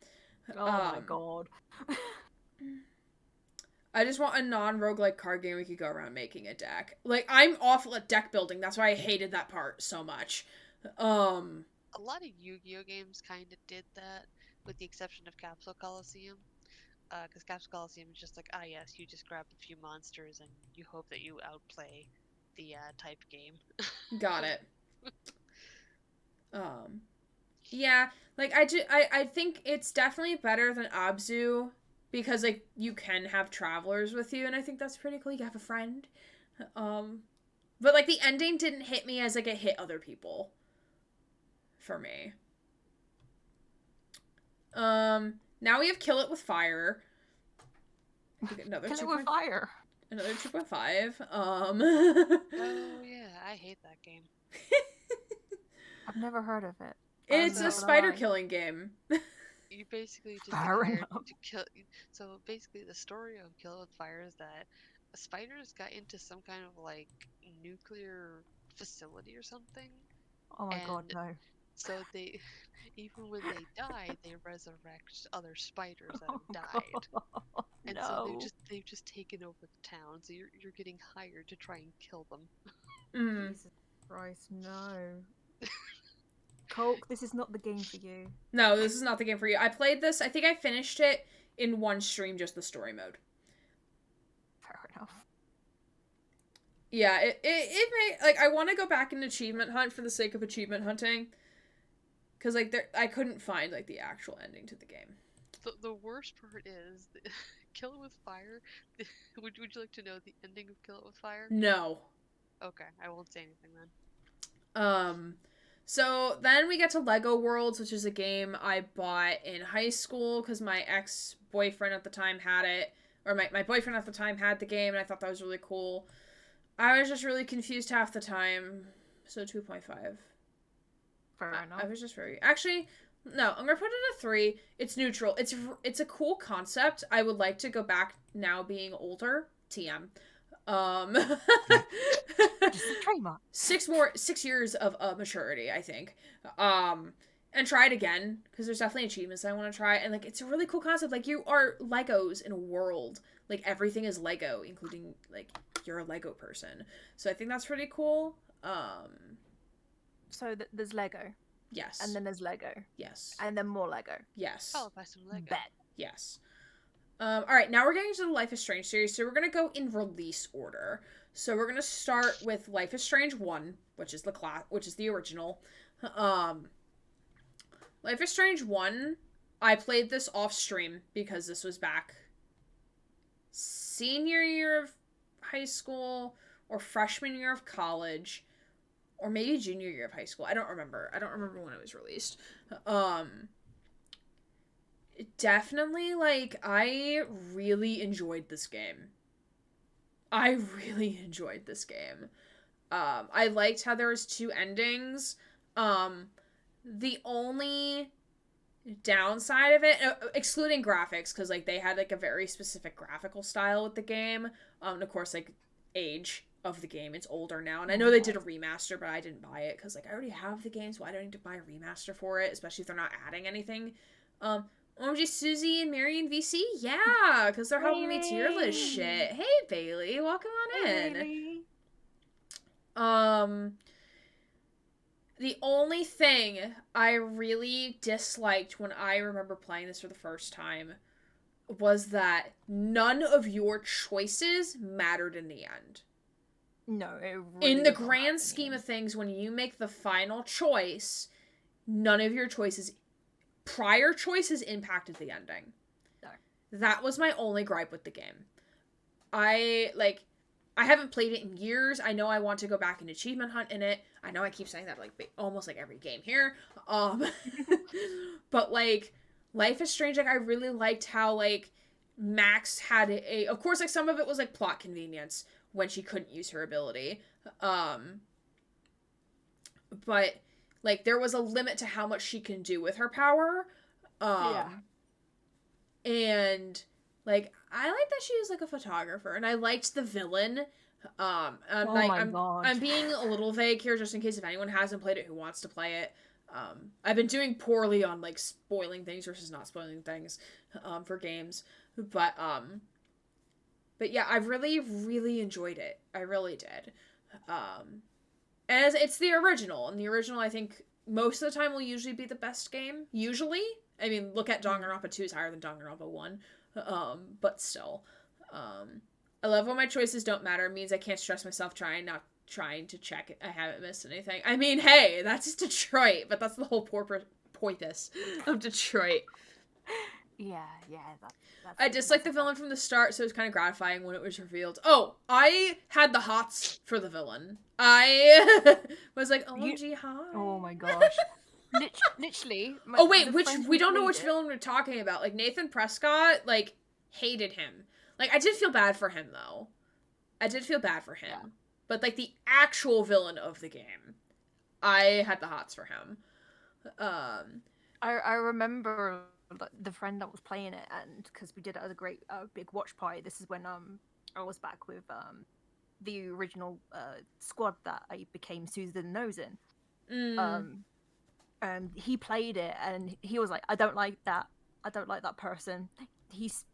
Oh my god. I just want a non-roguelike card game we could go around making a deck. Like, I'm awful at deck building. That's why I hated that part so much. A lot of Yu-Gi-Oh games kind of did that, with the exception of Capsule Coliseum. Because Capsule Coliseum is just like, yes, you just grab a few monsters and you hope that you outplay the type game. Got it. Yeah, like, I think it's definitely better than Abzu, because, like, you can have travelers with you, and I think that's pretty cool. You can have a friend. But, like, the ending didn't hit me as, like, it hit other people. For me. Now we have Kill It With Fire. Another Kill It With Fire. Another 2.5. Oh yeah, I hate that game. I've never heard of it. It's a spider killing game. You basically just Fair hired enough. to kill. So basically, the story of Kill It With Fire is that spiders got into some kind of like nuclear facility or something. Oh my god, no. So they, even when they die, they resurrect other spiders that have died. And so they've just taken over the town. So you're getting hired to try and kill them. Jesus Christ, no. Coke, this is not the game for you. No, this is not the game for you. I played this. I think I finished it in one stream, just the story mode. Fair enough. Yeah, it may, like, I want to go back and achievement hunt for the sake of achievement hunting. Because, like, I couldn't find, like, the actual ending to the game. The worst part is, Kill It With Fire. Would you like to know the ending of Kill It With Fire? No. Okay, I won't say anything then. So then we get to Lego Worlds, which is a game I bought in high school because my ex-boyfriend at the time had it. Or my boyfriend at the time had the game, and I thought that was really cool. I was just really confused half the time. So 2.5. Fair enough. I was just very... Actually, no, I'm going to put it a 3. It's neutral. It's a cool concept. I would like to go back now being older. TM. Trademark. 6 years of maturity, I think. And try it again, because there's definitely achievements I want to try. And, like, it's a really cool concept. Like, you are Legos in a world. Like, everything is Lego, including, like, you're a Lego person. So I think that's pretty cool. So there's Lego. Yes. And then there's Lego. Yes. And then more Lego. Yes. Followed by some Lego. Bet. Yes. Alright, now we're getting to the Life is Strange series, so we're gonna go in release order. So we're gonna start with Life is Strange 1, which is the original. Life is Strange 1, I played this off stream because this was back senior year of high school or freshman year of college or maybe junior year of high school. I don't remember when it was released. Definitely, like, I really enjoyed this game. I liked how there was 2 endings. The only downside of it, excluding graphics, because, like, they had, like, a very specific graphical style with the game. And, of course, like, age of the game, it's older now. And I know they did a remaster, but I didn't buy it, because, like, I already have the game, so why do I need to buy a remaster for it? Especially if they're not adding anything. OMG, Susie and Marion VC? Yeah, because they're helping me tier list shit. Hey, Bailey, welcome on in. Bailey. The only thing I really disliked when I remember playing this for the first time was that none of your choices mattered in the end. No, it really in the doesn't grand matter. scheme of things, when you make the final choice, none of your prior choices impacted the ending. No. That was my only gripe with the game. I haven't played it in years. I know I want to go back and achievement hunt in it. I know I keep saying that, like, almost like every game here. But, like, Life is Strange, like, I really liked how, like, Max had of course, like, some of it was, like, plot convenience when she couldn't use her ability. But, like, there was a limit to how much she can do with her power. Yeah. And, like, I like that she was, like, a photographer. And I liked the villain. I'm Oh like my God. I'm being a little vague here just in case if anyone hasn't played it who wants to play it. I've been doing poorly on like spoiling things versus not spoiling things for games, but yeah, I really really enjoyed it. I really did. And it's the original, and the original I think most of the time will usually be the best game. Usually, I mean, look at Danganronpa 2 is higher than Danganronpa 1, but still, I love when my choices don't matter. It means I can't stress myself not trying to check I haven't missed anything. I mean, hey, that's Detroit, but that's the whole purpose of Detroit. Yeah, that's I disliked the villain from the start, so it was kind of gratifying when it was revealed. Oh, I had the hots for the villain. I was like, OMG, hi. Oh my gosh. Literally. Oh wait, we don't know which villain we're talking about. Like Nathan Prescott, like hated him. Like I did feel bad for him though. I did feel bad for him. Yeah. But like the actual villain of the game, I had the hots for him. I remember the friend that was playing it, and because we did it as a great big watch party. This is when I was back with the original squad that I became Susan Nose in. And he played it, and he was like, I don't like that person. He's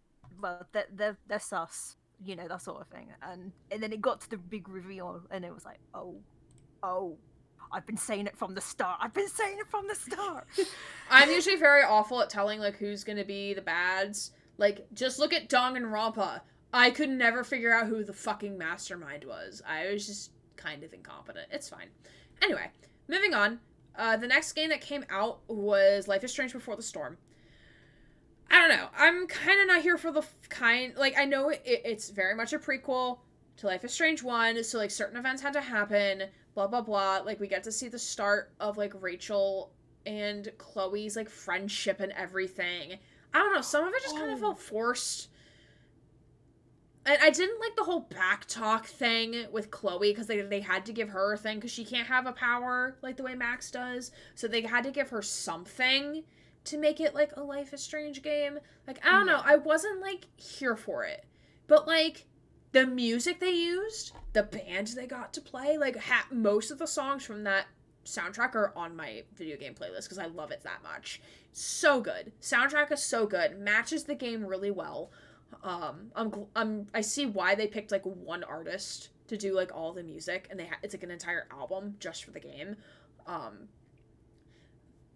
they're sus, you know, that sort of thing. And then it got to the big reveal, and it was like, oh, I've been saying it from the start. I'm usually very awful at telling like who's gonna be the bads. Like, just look at Danganronpa. I could never figure out who the fucking mastermind was. I was just kind of incompetent. It's fine. Anyway, moving on. The next game that came out was Life is Strange Before the Storm. I don't know. I'm kind of not here for the like, I know it's very much a prequel to Life is Strange 1, so, like, certain events had to happen, blah, blah, blah. Like, we get to see the start of, like, Rachel and Chloe's, like, friendship and everything. I don't know. Some of it just kind of felt forced. And I didn't like the whole backtalk thing with Chloe, because they had to give her a thing, because she can't have a power like the way Max does. So they had to give her something to make it, like, a Life is Strange game. Like, I don't know. I wasn't, like, here for it. But, like, the music they used, the band they got to play, like, most of the songs from that soundtrack are on my video game playlist, because I love it that much. So good. Soundtrack is so good. Matches the game really well. I see why they picked like one artist to do like all the music, and it's like an entire album just for the game.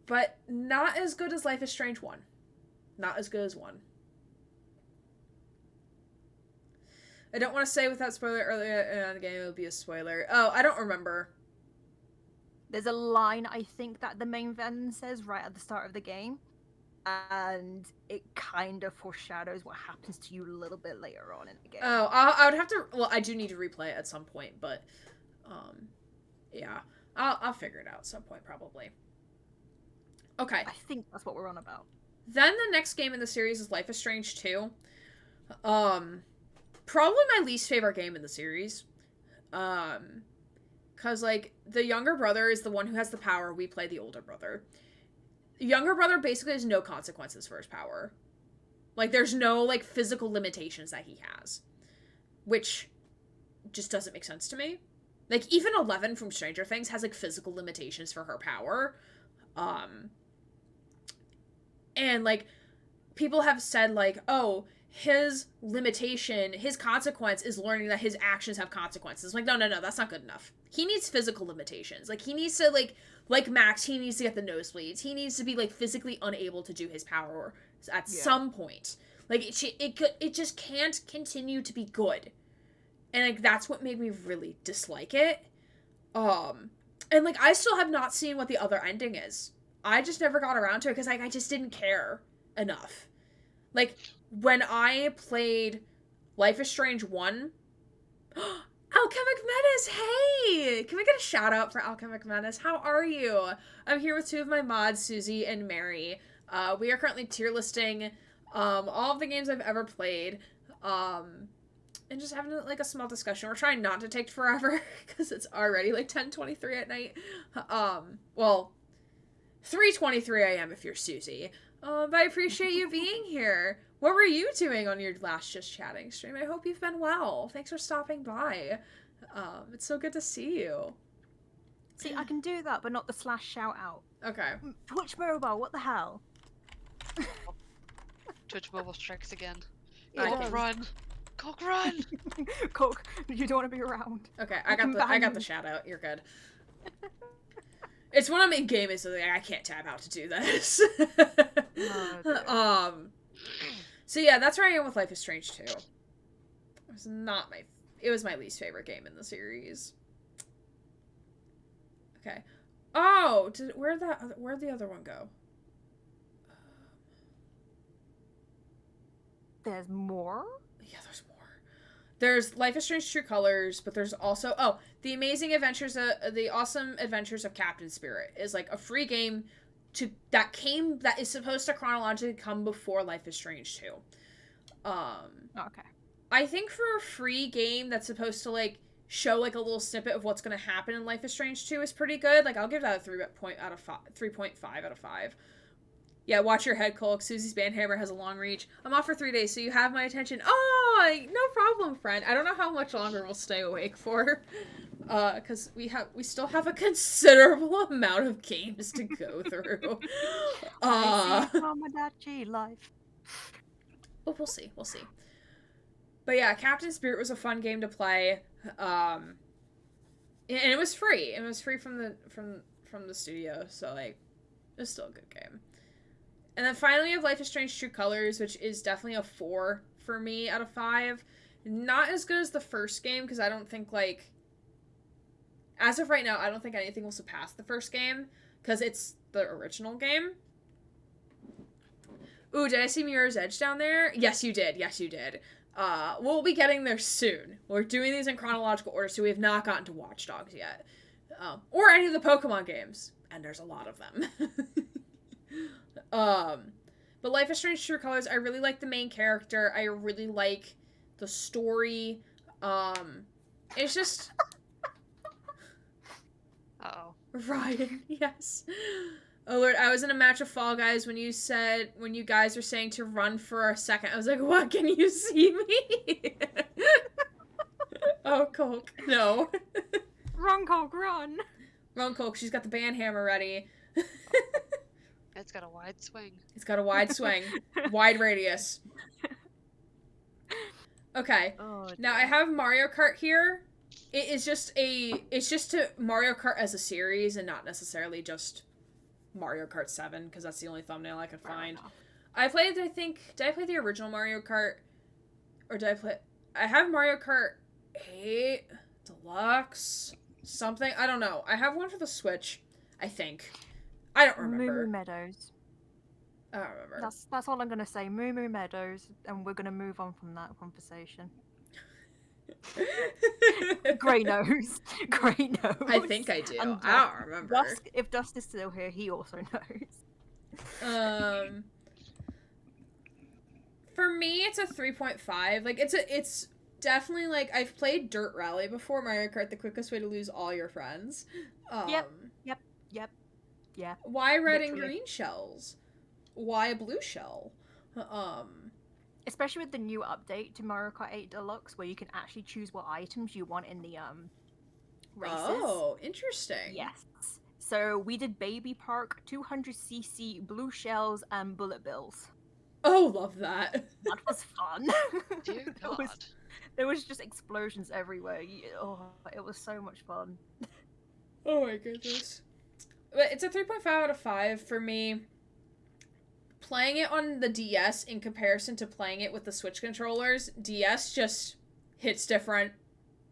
But not as good as Life is Strange 1. Not as good as 1. I don't want to say without spoiler earlier in the game it would be a spoiler. Oh, I don't remember. There's a line I think that the main villain says right at the start of the game, and it kind of foreshadows what happens to you a little bit later on in the game. Oh, I would have to. Well, I do need to replay it at some point, but yeah, I'll figure it out at some point probably. Okay. I think that's what we're on about. Then the next game in the series is Life is Strange 2. Probably my least favorite game in the series. Cause like the younger brother is the one who has the power. We play the older brother. The younger brother basically has no consequences for his power. Like there's no like physical limitations that he has, which just doesn't make sense to me. Like even 11 from Stranger Things has like physical limitations for her power. And like people have said like, oh, his limitation, his consequence is learning that his actions have consequences. Like, no, that's not good enough. He needs physical limitations. Like, he needs to, like Max, he needs to get the nosebleeds. He needs to be, like, physically unable to do his power at some point. Like, it just can't continue to be good. And, like, that's what made me really dislike it. And, like, I still have not seen what the other ending is. I just never got around to it because, like, I just didn't care enough. Like, when I played Life is Strange 1, Alchemic Menace, hey! Can we get a shout out for Alchemic Menace? How are you? I'm here with two of my mods, Susie and Mary. We are currently tier listing all of the games I've ever played, and just having like a small discussion. We're trying not to take forever because it's already like 10:23 at night. Well, 3:23 a.m. if you're Susie. But I appreciate you being here. What were you doing on your last Just Chatting stream? I hope you've been well. Thanks for stopping by. It's so good to see you. See, I can do that, but not the / shout out. Okay. Twitch Mobile, what the hell? Twitch mobile strikes again. It Cock does. run! Cock run! Coke, you don't want to be around. Okay, I can I ban got the you. shout out. You're good. It's when I'm in game, so like, I can't tab out to do this. Oh, dear. So yeah, that's where I am with Life is Strange 2. It was my least favorite game in the series. Okay. Oh, where'd the other one go? There's more? Yeah, there's more. There's Life is Strange True Colors, but there's also The Awesome Adventures of Captain Spirit is like a free game that is supposed to chronologically come before Life is Strange 2. Okay. I think for a free game that's supposed to like show like a little snippet of what's going to happen in Life is Strange 2 is pretty good. Like I'll give that a 3.5 out of 5. Yeah, watch your head, Cole. Susie's Bandhammer has a long reach. I'm off for 3 days, so you have my attention. Oh, no problem, friend. I don't know how much longer we'll stay awake for. Because we still have a considerable amount of games to go through. I see Tomodachi life. But we'll see. But yeah, Captain Spirit was a fun game to play. And it was free. It was free from the studio, so like it was still a good game. And then finally we have Life is Strange True Colors, which is definitely a 4 for me out of 5. Not as good as the first game, because I don't think like as of right now, I don't think anything will surpass the first game, because it's the original game. Ooh, did I see Mirror's Edge down there? Yes, you did. We'll be getting there soon. We're doing these in chronological order, so we have not gotten to Watch Dogs yet. Or any of the Pokemon games. And there's a lot of them. But Life is Strange True Colors, I really like the main character. I really like the story. It's just... Uh-oh. Ryan, yes. Oh Lord, I was in a match of Fall Guys when you guys were saying to run for a second. I was like, what, can you see me? Oh, Coke, no. Run, Coke, run! Run, Coke, she's got the band hammer ready. It's got a wide swing. It's got a wide swing. Wide radius. Okay, now I have Mario Kart here. It's just to Mario Kart as a series and not necessarily just Mario Kart 7, because that's the only thumbnail I could find. Did I play the original Mario Kart? Or I have Mario Kart 8 Deluxe something. I don't know. I have one for the Switch, I think. I don't remember. Moo Meadows. I don't remember. That's all I'm gonna say. Moo Meadows, and we're gonna move on from that conversation. Grey nose. Grey nose. I think I do. And I don't remember. If Dust is still here, he also knows. For me, it's a 3.5. Like, it's definitely, like, I've played Dirt Rally before, Mario Kart, the quickest way to lose all your friends. Yep. Yeah. Why red Literally. and green shells? Why a blue shell? Especially with the new update to Mario Kart 8 Deluxe, where you can actually choose what items you want in the races. Oh, interesting. Yes. So we did Baby Park, 200cc, blue shells, and bullet bills. Oh, love that. That was fun. Dear God. There was just explosions everywhere. Oh, it was so much fun. Oh my goodness. But it's a 3.5 out of 5 for me. Playing it on the DS in comparison to playing it with the Switch controllers, DS just hits different.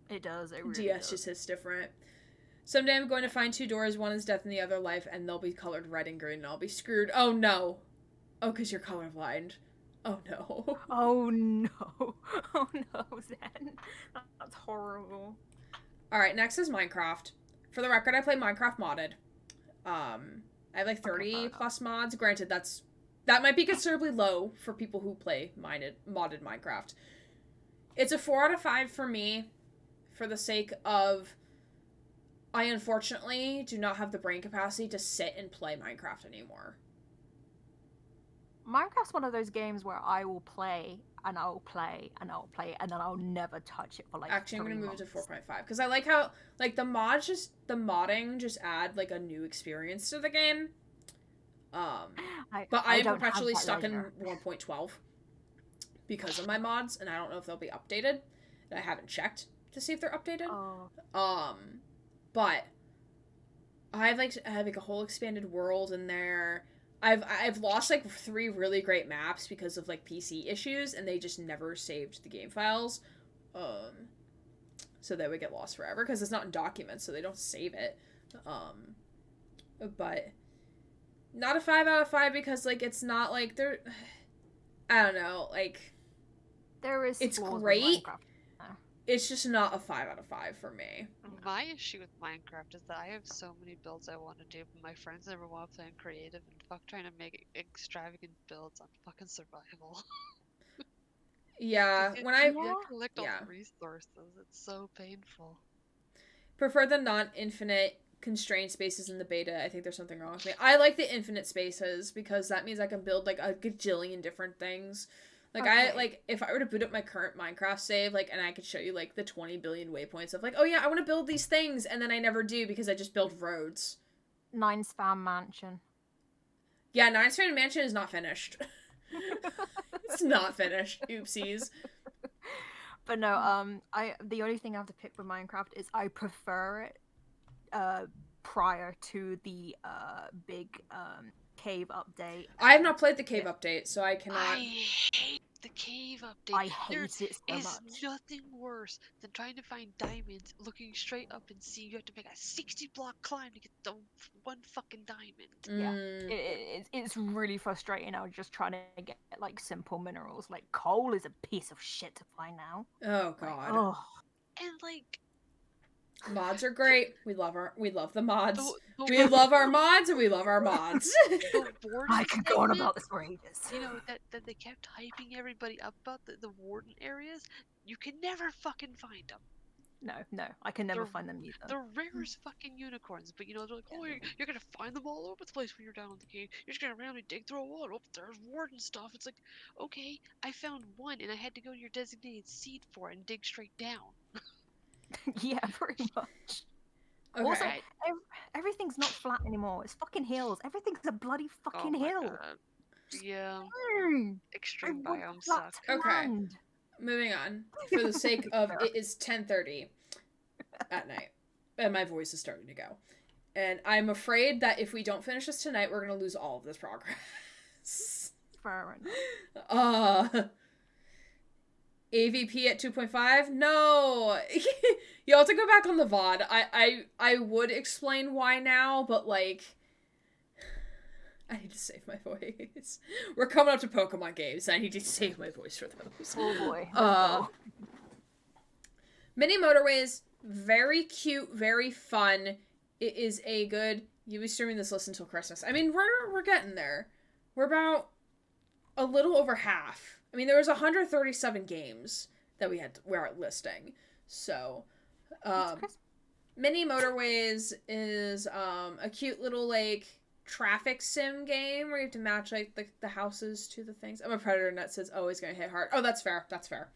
It does. It really DS does. just hits different. Someday I'm going to find 2 doors, one is death and the other life, and they'll be colored red and green, and I'll be screwed. Oh no. Oh, because you're colorblind. Oh no. Oh no. Oh no, Zen. That's horrible. Alright, next is Minecraft. For the record, I play Minecraft modded. I have like 30 plus mods. Granted, that might be considerably low for people who play modded Minecraft. It's a 4 out of 5 for me, for the sake of I unfortunately do not have the brain capacity to sit and play Minecraft anymore. Minecraft's one of those games where I will play and I'll play and I'll play and then I'll never touch it for like Actually, I'm 3 gonna move it months. to 4.5 because I like how like the modding just add like a new experience to the game. But I am don't have perpetually that stuck leisure. in 1.12 because of my mods, and I don't know if they'll be updated. And I haven't checked to see if they're updated. Oh, But I have like a whole expanded world in there. I've lost like 3 really great maps because of like PC issues, and they just never saved the game files. So they would get lost forever because it's not in documents, so they don't save it. But not a 5 out of 5 because like it's not like they're. I don't know, like there is. it's flaws with great. Minecraft. It's just not a 5 out of 5 for me. My issue with Minecraft is that I have so many builds I want to do, but my friends never want to play on creative, and fuck trying to make extravagant builds on fucking survival. Yeah, You when I can't collect all yeah. the resources. It's so painful. prefer the non-infinite constrained spaces in the beta. I think there's something wrong with me. I like the infinite spaces because that means I can build like a gajillion different things. Like I like if I were to boot up my current Minecraft save, like, and I could show you like the 20 billion waypoints of like, oh yeah, I want to build these things, and then I never do because I just build roads. 9 Spam Mansion. Yeah, Nine Strand Mansion is not finished. It's not finished. Oopsies. But no, the only thing I have to pick with Minecraft is I prefer it prior to the big cave update. I have not played the cave update, so I cannot. I hate the cave update. I hate it so There's much. nothing worse than trying to find diamonds, looking straight up and see you have to make a 60-block climb to get the one fucking diamond. Yeah, Mm. it's really frustrating. I was just trying to get like simple minerals. Like coal is a piece of shit to find now. Oh Like, god. oh, And like Mods are great. We love the mods. the We love our mods and we love our mods. the warden I could go on segment, about this for ages. you know, that they kept hyping everybody up about the warden areas. You can never fucking find them. No, I can never They're- find them either. They're rarest fucking unicorns, but you know, they're like, oh, you're gonna find them all over the place when you're down in the cave. You're just gonna randomly dig through a wall. Oh, there's warden stuff. It's like, okay, I found one and I had to go to your designated seed for it and dig straight down. Yeah, pretty much. Okay. Also, everything's not flat anymore. It's fucking hills. Everything's a bloody fucking hill. God. Yeah, Mm, I extreme want biomes flat suck. Okay. land. Moving on. For the sake of it is 10:30 at night. And my voice is starting to go. And I'm afraid that if we don't finish this tonight, we're gonna lose all of this progress. Fair enough. AVP at 2.5? No! You'll have to go back on the VOD. I would explain why now, but like I need to save my voice. We're coming up to Pokemon games, and I need to save my voice for those. Oh boy. Mini Motorways, very cute, very fun. It is a good. You'll be streaming this list until Christmas. I mean, we're getting there. We're about a little over half. I mean, there was 137 games that we're listing. So, Mini Motorways is a cute little like traffic sim game where you have to match like the houses to the things. I'm a predator and that says always gonna hit hard. Oh, that's fair. That's fair.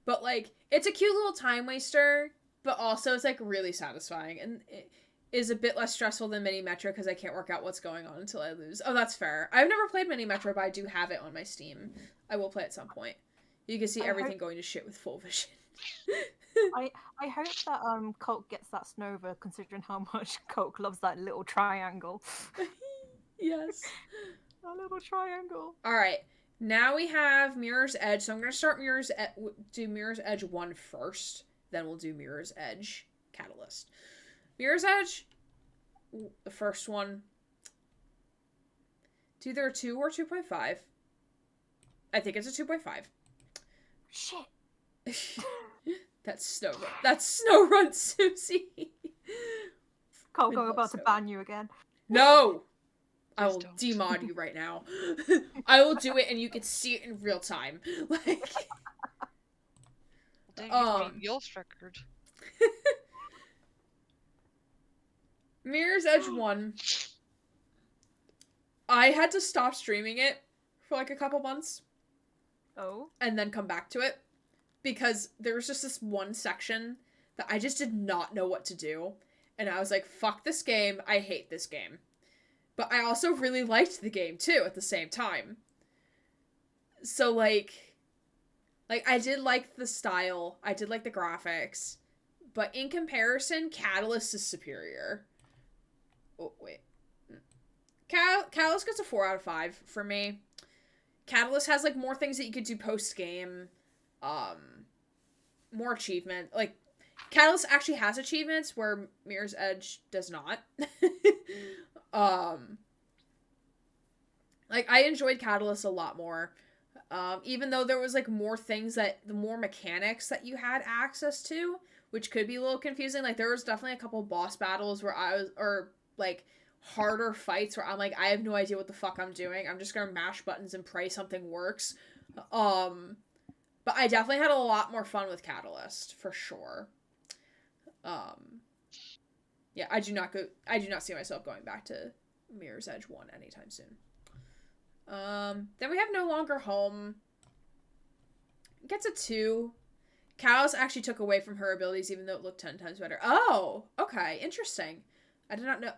But like it's a cute little time waster, but also it's like really satisfying and it is a bit less stressful than Mini Metro because I can't work out what's going on until I lose. Oh, that's fair. I've never played Mini Metro, but I do have it on my Steam. I will play at some point. You can see everything going to shit with full vision. I hope that Colt gets that Snova, considering how much Colt loves that little triangle. Yes. That little triangle. All right. Now we have Mirror's Edge. So I'm going to start do Mirror's Edge 1 first. Then we'll do Mirror's Edge Catalyst. Mirror's Edge, the first one. It's either a 2 or 2.5. I think it's a 2.5. Shit. That's Snow Run, Susie. Colt, We I'm love about to Snow. ban you again. No! I will don't. demod you right now. I will do it and you can see it in real time. Like, Dang, you'll record. Mirror's Edge 1 I had to stop streaming it for like a couple months Oh. and then come back to it because there was just this one section that I just did not know what to do. And I was like, fuck this game. I hate this game. But I also really liked the game too at the same time. So like I did like the style. I did like the graphics. But in comparison, Catalyst is superior. Oh, wait. Catalyst gets a 4 out of 5 for me. Catalyst has like more things that you could do post-game. More achievement. Like, Catalyst actually has achievements where Mirror's Edge does not. Like, I enjoyed Catalyst a lot more. Even though there was like more things that, the more mechanics that you had access to, which could be a little confusing. Like, there was definitely a couple boss battles where or like harder fights where I'm like, I have no idea what the fuck I'm doing. I'm just gonna mash buttons and pray something works. But I definitely had a lot more fun with Catalyst, for sure. Yeah, I do not see myself going back to Mirror's Edge 1 anytime soon. Then we have No Longer Home. It gets a 2. Catalyst actually took away from her abilities, even though it looked 10 times better. Oh, okay, interesting. I did not know.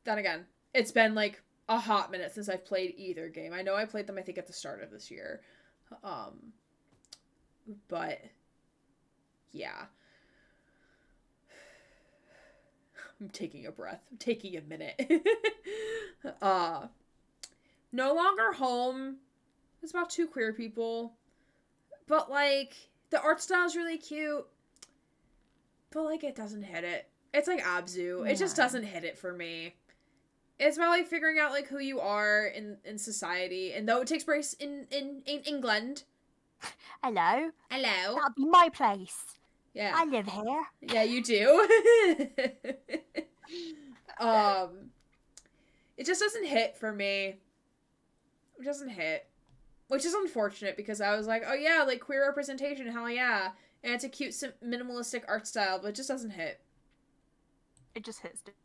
Then again, it's been like a hot minute since I've played either game. I know I played them, I think, at the start of this year. But yeah. I'm taking a breath. I'm taking a minute. No Longer Home. It's about 2 queer people. But like, the art style is really cute. But like, it doesn't hit it. It's like Abzu. It just doesn't hit it for me. It's about like figuring out like who you are in society. And though it takes place in England. Hello. Hello. That'll be my place. Yeah. I live here. Yeah, you do. It just doesn't hit for me. It doesn't hit. Which is unfortunate because I was like, oh yeah, like queer representation, hell yeah. And it's a cute, minimalistic art style, but it just doesn't hit. It just hits different.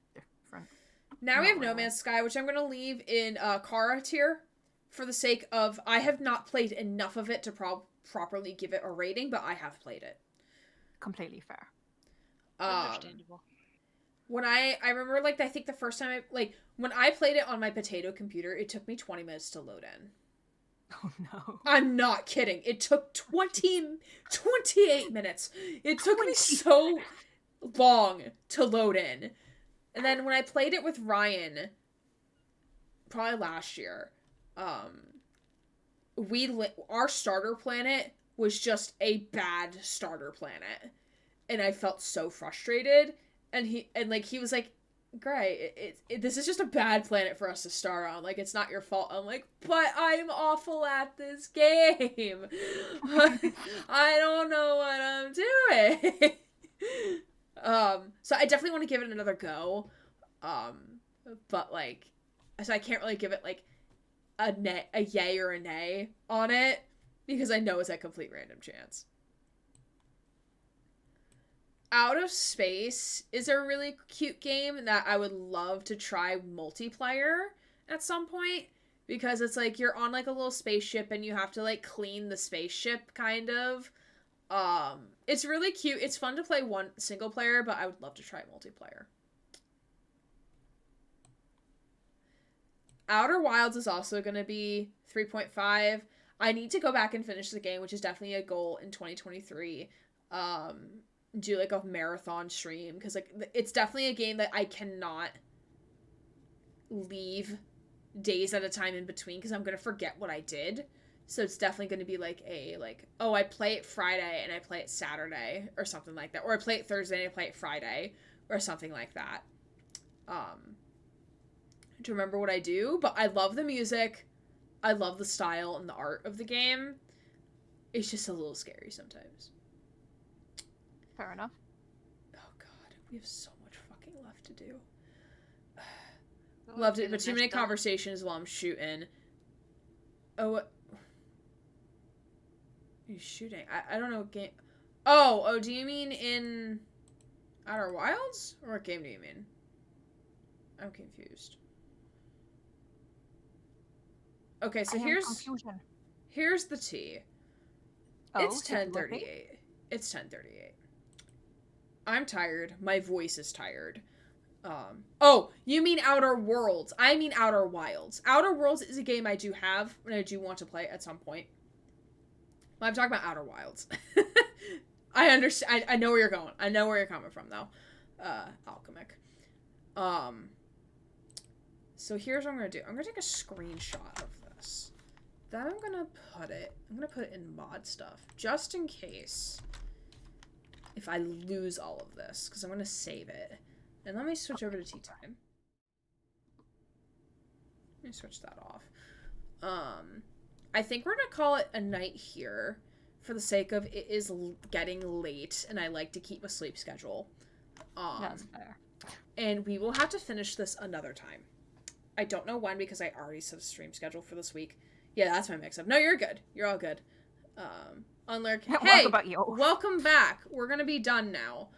Now we have No Man's Sky, which I'm going to leave in Kara tier for the sake of I have not played enough of it to properly give it a rating, but I have played it. Completely fair. Understandable. When I remember, like, I think the first time when I played it on my potato computer, it took me 20 minutes to load in. Oh no. I'm not kidding. It took 28 minutes. It took me so long to load in. And then when I played it with Ryan, probably last year, our starter planet was just a bad starter planet. And I felt so frustrated. And he was like, Gray, this is just a bad planet for us to start on. Like, it's not your fault. I'm like, but I'm awful at this game. I don't know what I'm doing. So I definitely want to give it another go. But like, so I can't really give it like a yay or a nay on it because I know it's a complete random chance. Out of Space is a really cute game that I would love to try multiplayer at some point because it's like you're on like a little spaceship and you have to like clean the spaceship kind of. It's really cute. It's fun to play one single player, but I would love to try multiplayer. Outer Wilds is also going to be 3.5. I need to go back and finish the game, which is definitely a goal in 2023. Do like a marathon stream because like it's definitely a game that I cannot leave days at a time in between because I'm gonna forget what I did. So it's definitely gonna be like I play it Friday and I play it Saturday or something like that, or I play it Thursday and I play it Friday or something like that. To remember what I do, but I love the music, I love the style and the art of the game. It's just a little scary sometimes. Fair enough. Oh god, we have so much fucking left to do. Loved it, but too many conversations while I'm shooting. Oh, what? You're shooting? I don't know what game. Oh, do you mean in Outer Wilds? Or what game do you mean? I'm confused. Okay, so I am here's confusion. here's the tea. Oh, It's so you want me? 10:38. It's 10:38. I'm tired. My voice is tired. Oh, you mean Outer Worlds. I mean Outer Wilds. Outer Worlds is a game I do have and I do want to play at some point. Well, I'm talking about Outer Wilds. I understand. I know where you're going. I know where you're coming from, though. Alchemic. So here's what I'm going to do. I'm going to take a screenshot of this. Then I'm going to put it in mod stuff. Just in case. If I lose all of this. Because I'm going to save it. And let me switch over to tea time. Let me switch that off. I think we're going to call it a night here. For the sake of it is getting late. And I like to keep a sleep schedule. That's fair. And we will have to finish this another time. I don't know when because I already set a stream schedule for this week. Yeah, that's my mix-up. No, you're good. You're all good. Unlurk, hey, welcome back. We're gonna be done now.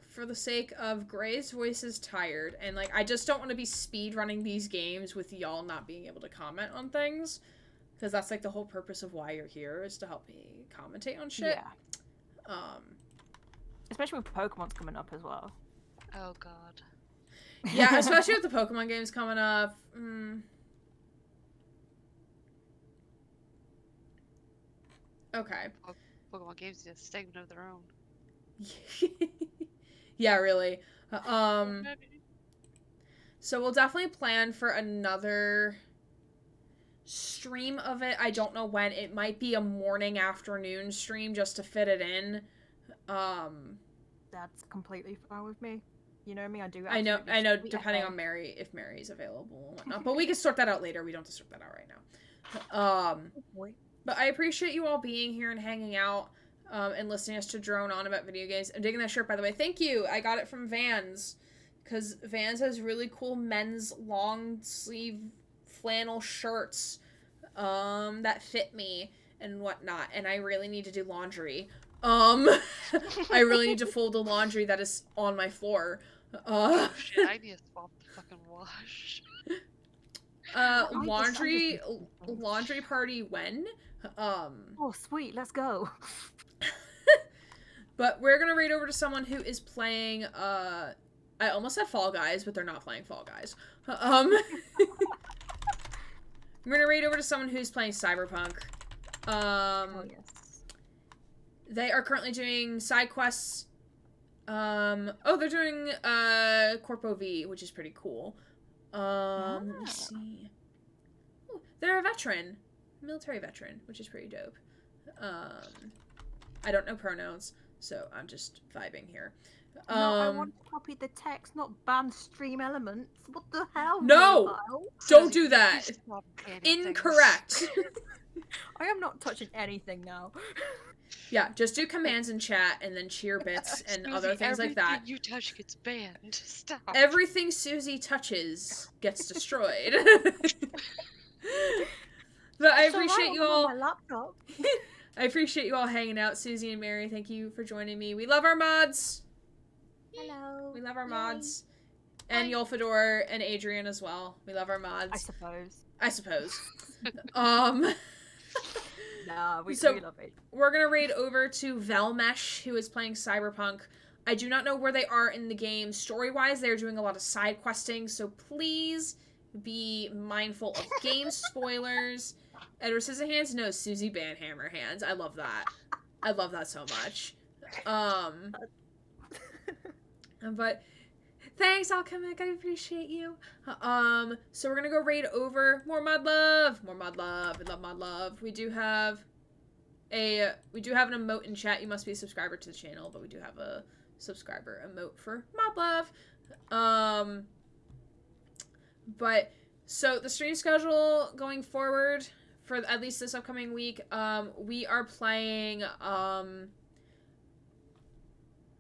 For the sake of Gray's voice is tired, and like I just don't want to be speed running these games with y'all not being able to comment on things, because that's like the whole purpose of why you're here is to help me commentate on shit. Yeah. Especially with Pokemon's coming up as well. Oh god. Yeah, especially with the Pokemon games coming up. Okay. Pokemon games need a segment of their own. Yeah, really. So we'll definitely plan for another stream of it. I don't know when. It might be a morning afternoon stream just to fit it in. That's completely fine with me. You know me, I do. I know, depending on Mary, if Mary's available and whatnot. But we can sort that out later. We don't have to sort that out right now. But I appreciate you all being here and hanging out, and listening us to drone on about video games. I'm digging that shirt, by the way. Thank you. I got it from Vans, because Vans has really cool men's long sleeve flannel shirts, that fit me and whatnot. And I really need to do laundry. I really need to fold the laundry that is on my floor. Oh shit, I need to swap the fucking wash. Laundry party when? Oh, sweet, let's go. But we're gonna raid over to someone who is playing, I almost said Fall Guys, but they're not playing Fall Guys. I'm gonna raid over to someone who's playing Cyberpunk. Oh, yes. They are currently doing side quests. They're doing, Corpo V, which is pretty cool. Let me see. Ooh, they're a veteran. Military veteran, which is pretty dope. I don't know pronouns, so I'm just vibing here. No, I want to copy the text, not ban stream elements. What the hell? No! Don't do that! Incorrect! I am not touching anything now. Yeah, just do commands in chat and then cheer bits and other things like that. Everything you touch gets banned. Stop. Everything Susie touches gets destroyed. But I appreciate you all. My laptop. I appreciate you all hanging out, Susie and Mary. Thank you for joining me. We love our mods. Hello. We love our mods. And Yolfador and Adrian as well. We love our mods. I suppose. Nah, we love it. We're gonna raid over to Velmesh, who is playing Cyberpunk. I do not know where they are in the game story-wise. They're doing a lot of side questing, so please be mindful of game spoilers. Edward Scissorhands? No, Susie Banhammer Hands. I love that. I love that so much. But thanks, Alchemic. I appreciate you. So we're gonna go raid over more mod love. More mod love. We love mod love. We do have an emote in chat. You must be a subscriber to the channel, but we do have a subscriber emote for mod love. But so the stream schedule going forward for at least this upcoming week, we are playing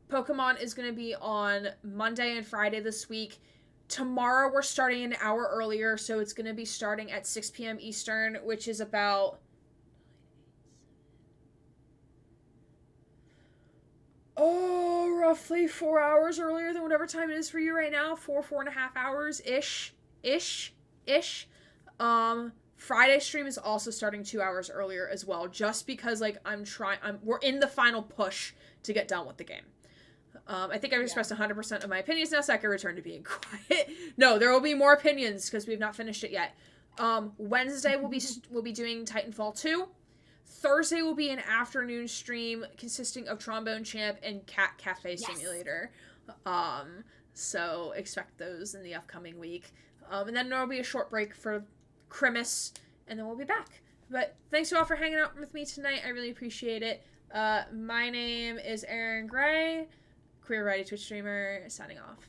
Pokemon is going to be on Monday and Friday this week. Tomorrow we're starting an hour earlier, so it's going to be starting at 6 p.m. Eastern, which is about roughly 4 hours earlier than whatever time it is for you right now. 4.5 hours ish. Friday stream is also starting 2 hours earlier as well, just because like we're in the final push to get done with the game. I think I've expressed 100% of my opinions now, so I can return to being quiet. No, there will be more opinions because we've not finished it yet. Wednesday we'll be doing Titanfall 2. Thursday will be an afternoon stream consisting of Trombone Champ and Cat Cafe Simulator. So expect those in the upcoming week. And then there will be a short break for Christmas, and then we'll be back. But thanks you all for hanging out with me tonight. I really appreciate it. My name is Aaron Gray, queer variety Twitch streamer, signing off.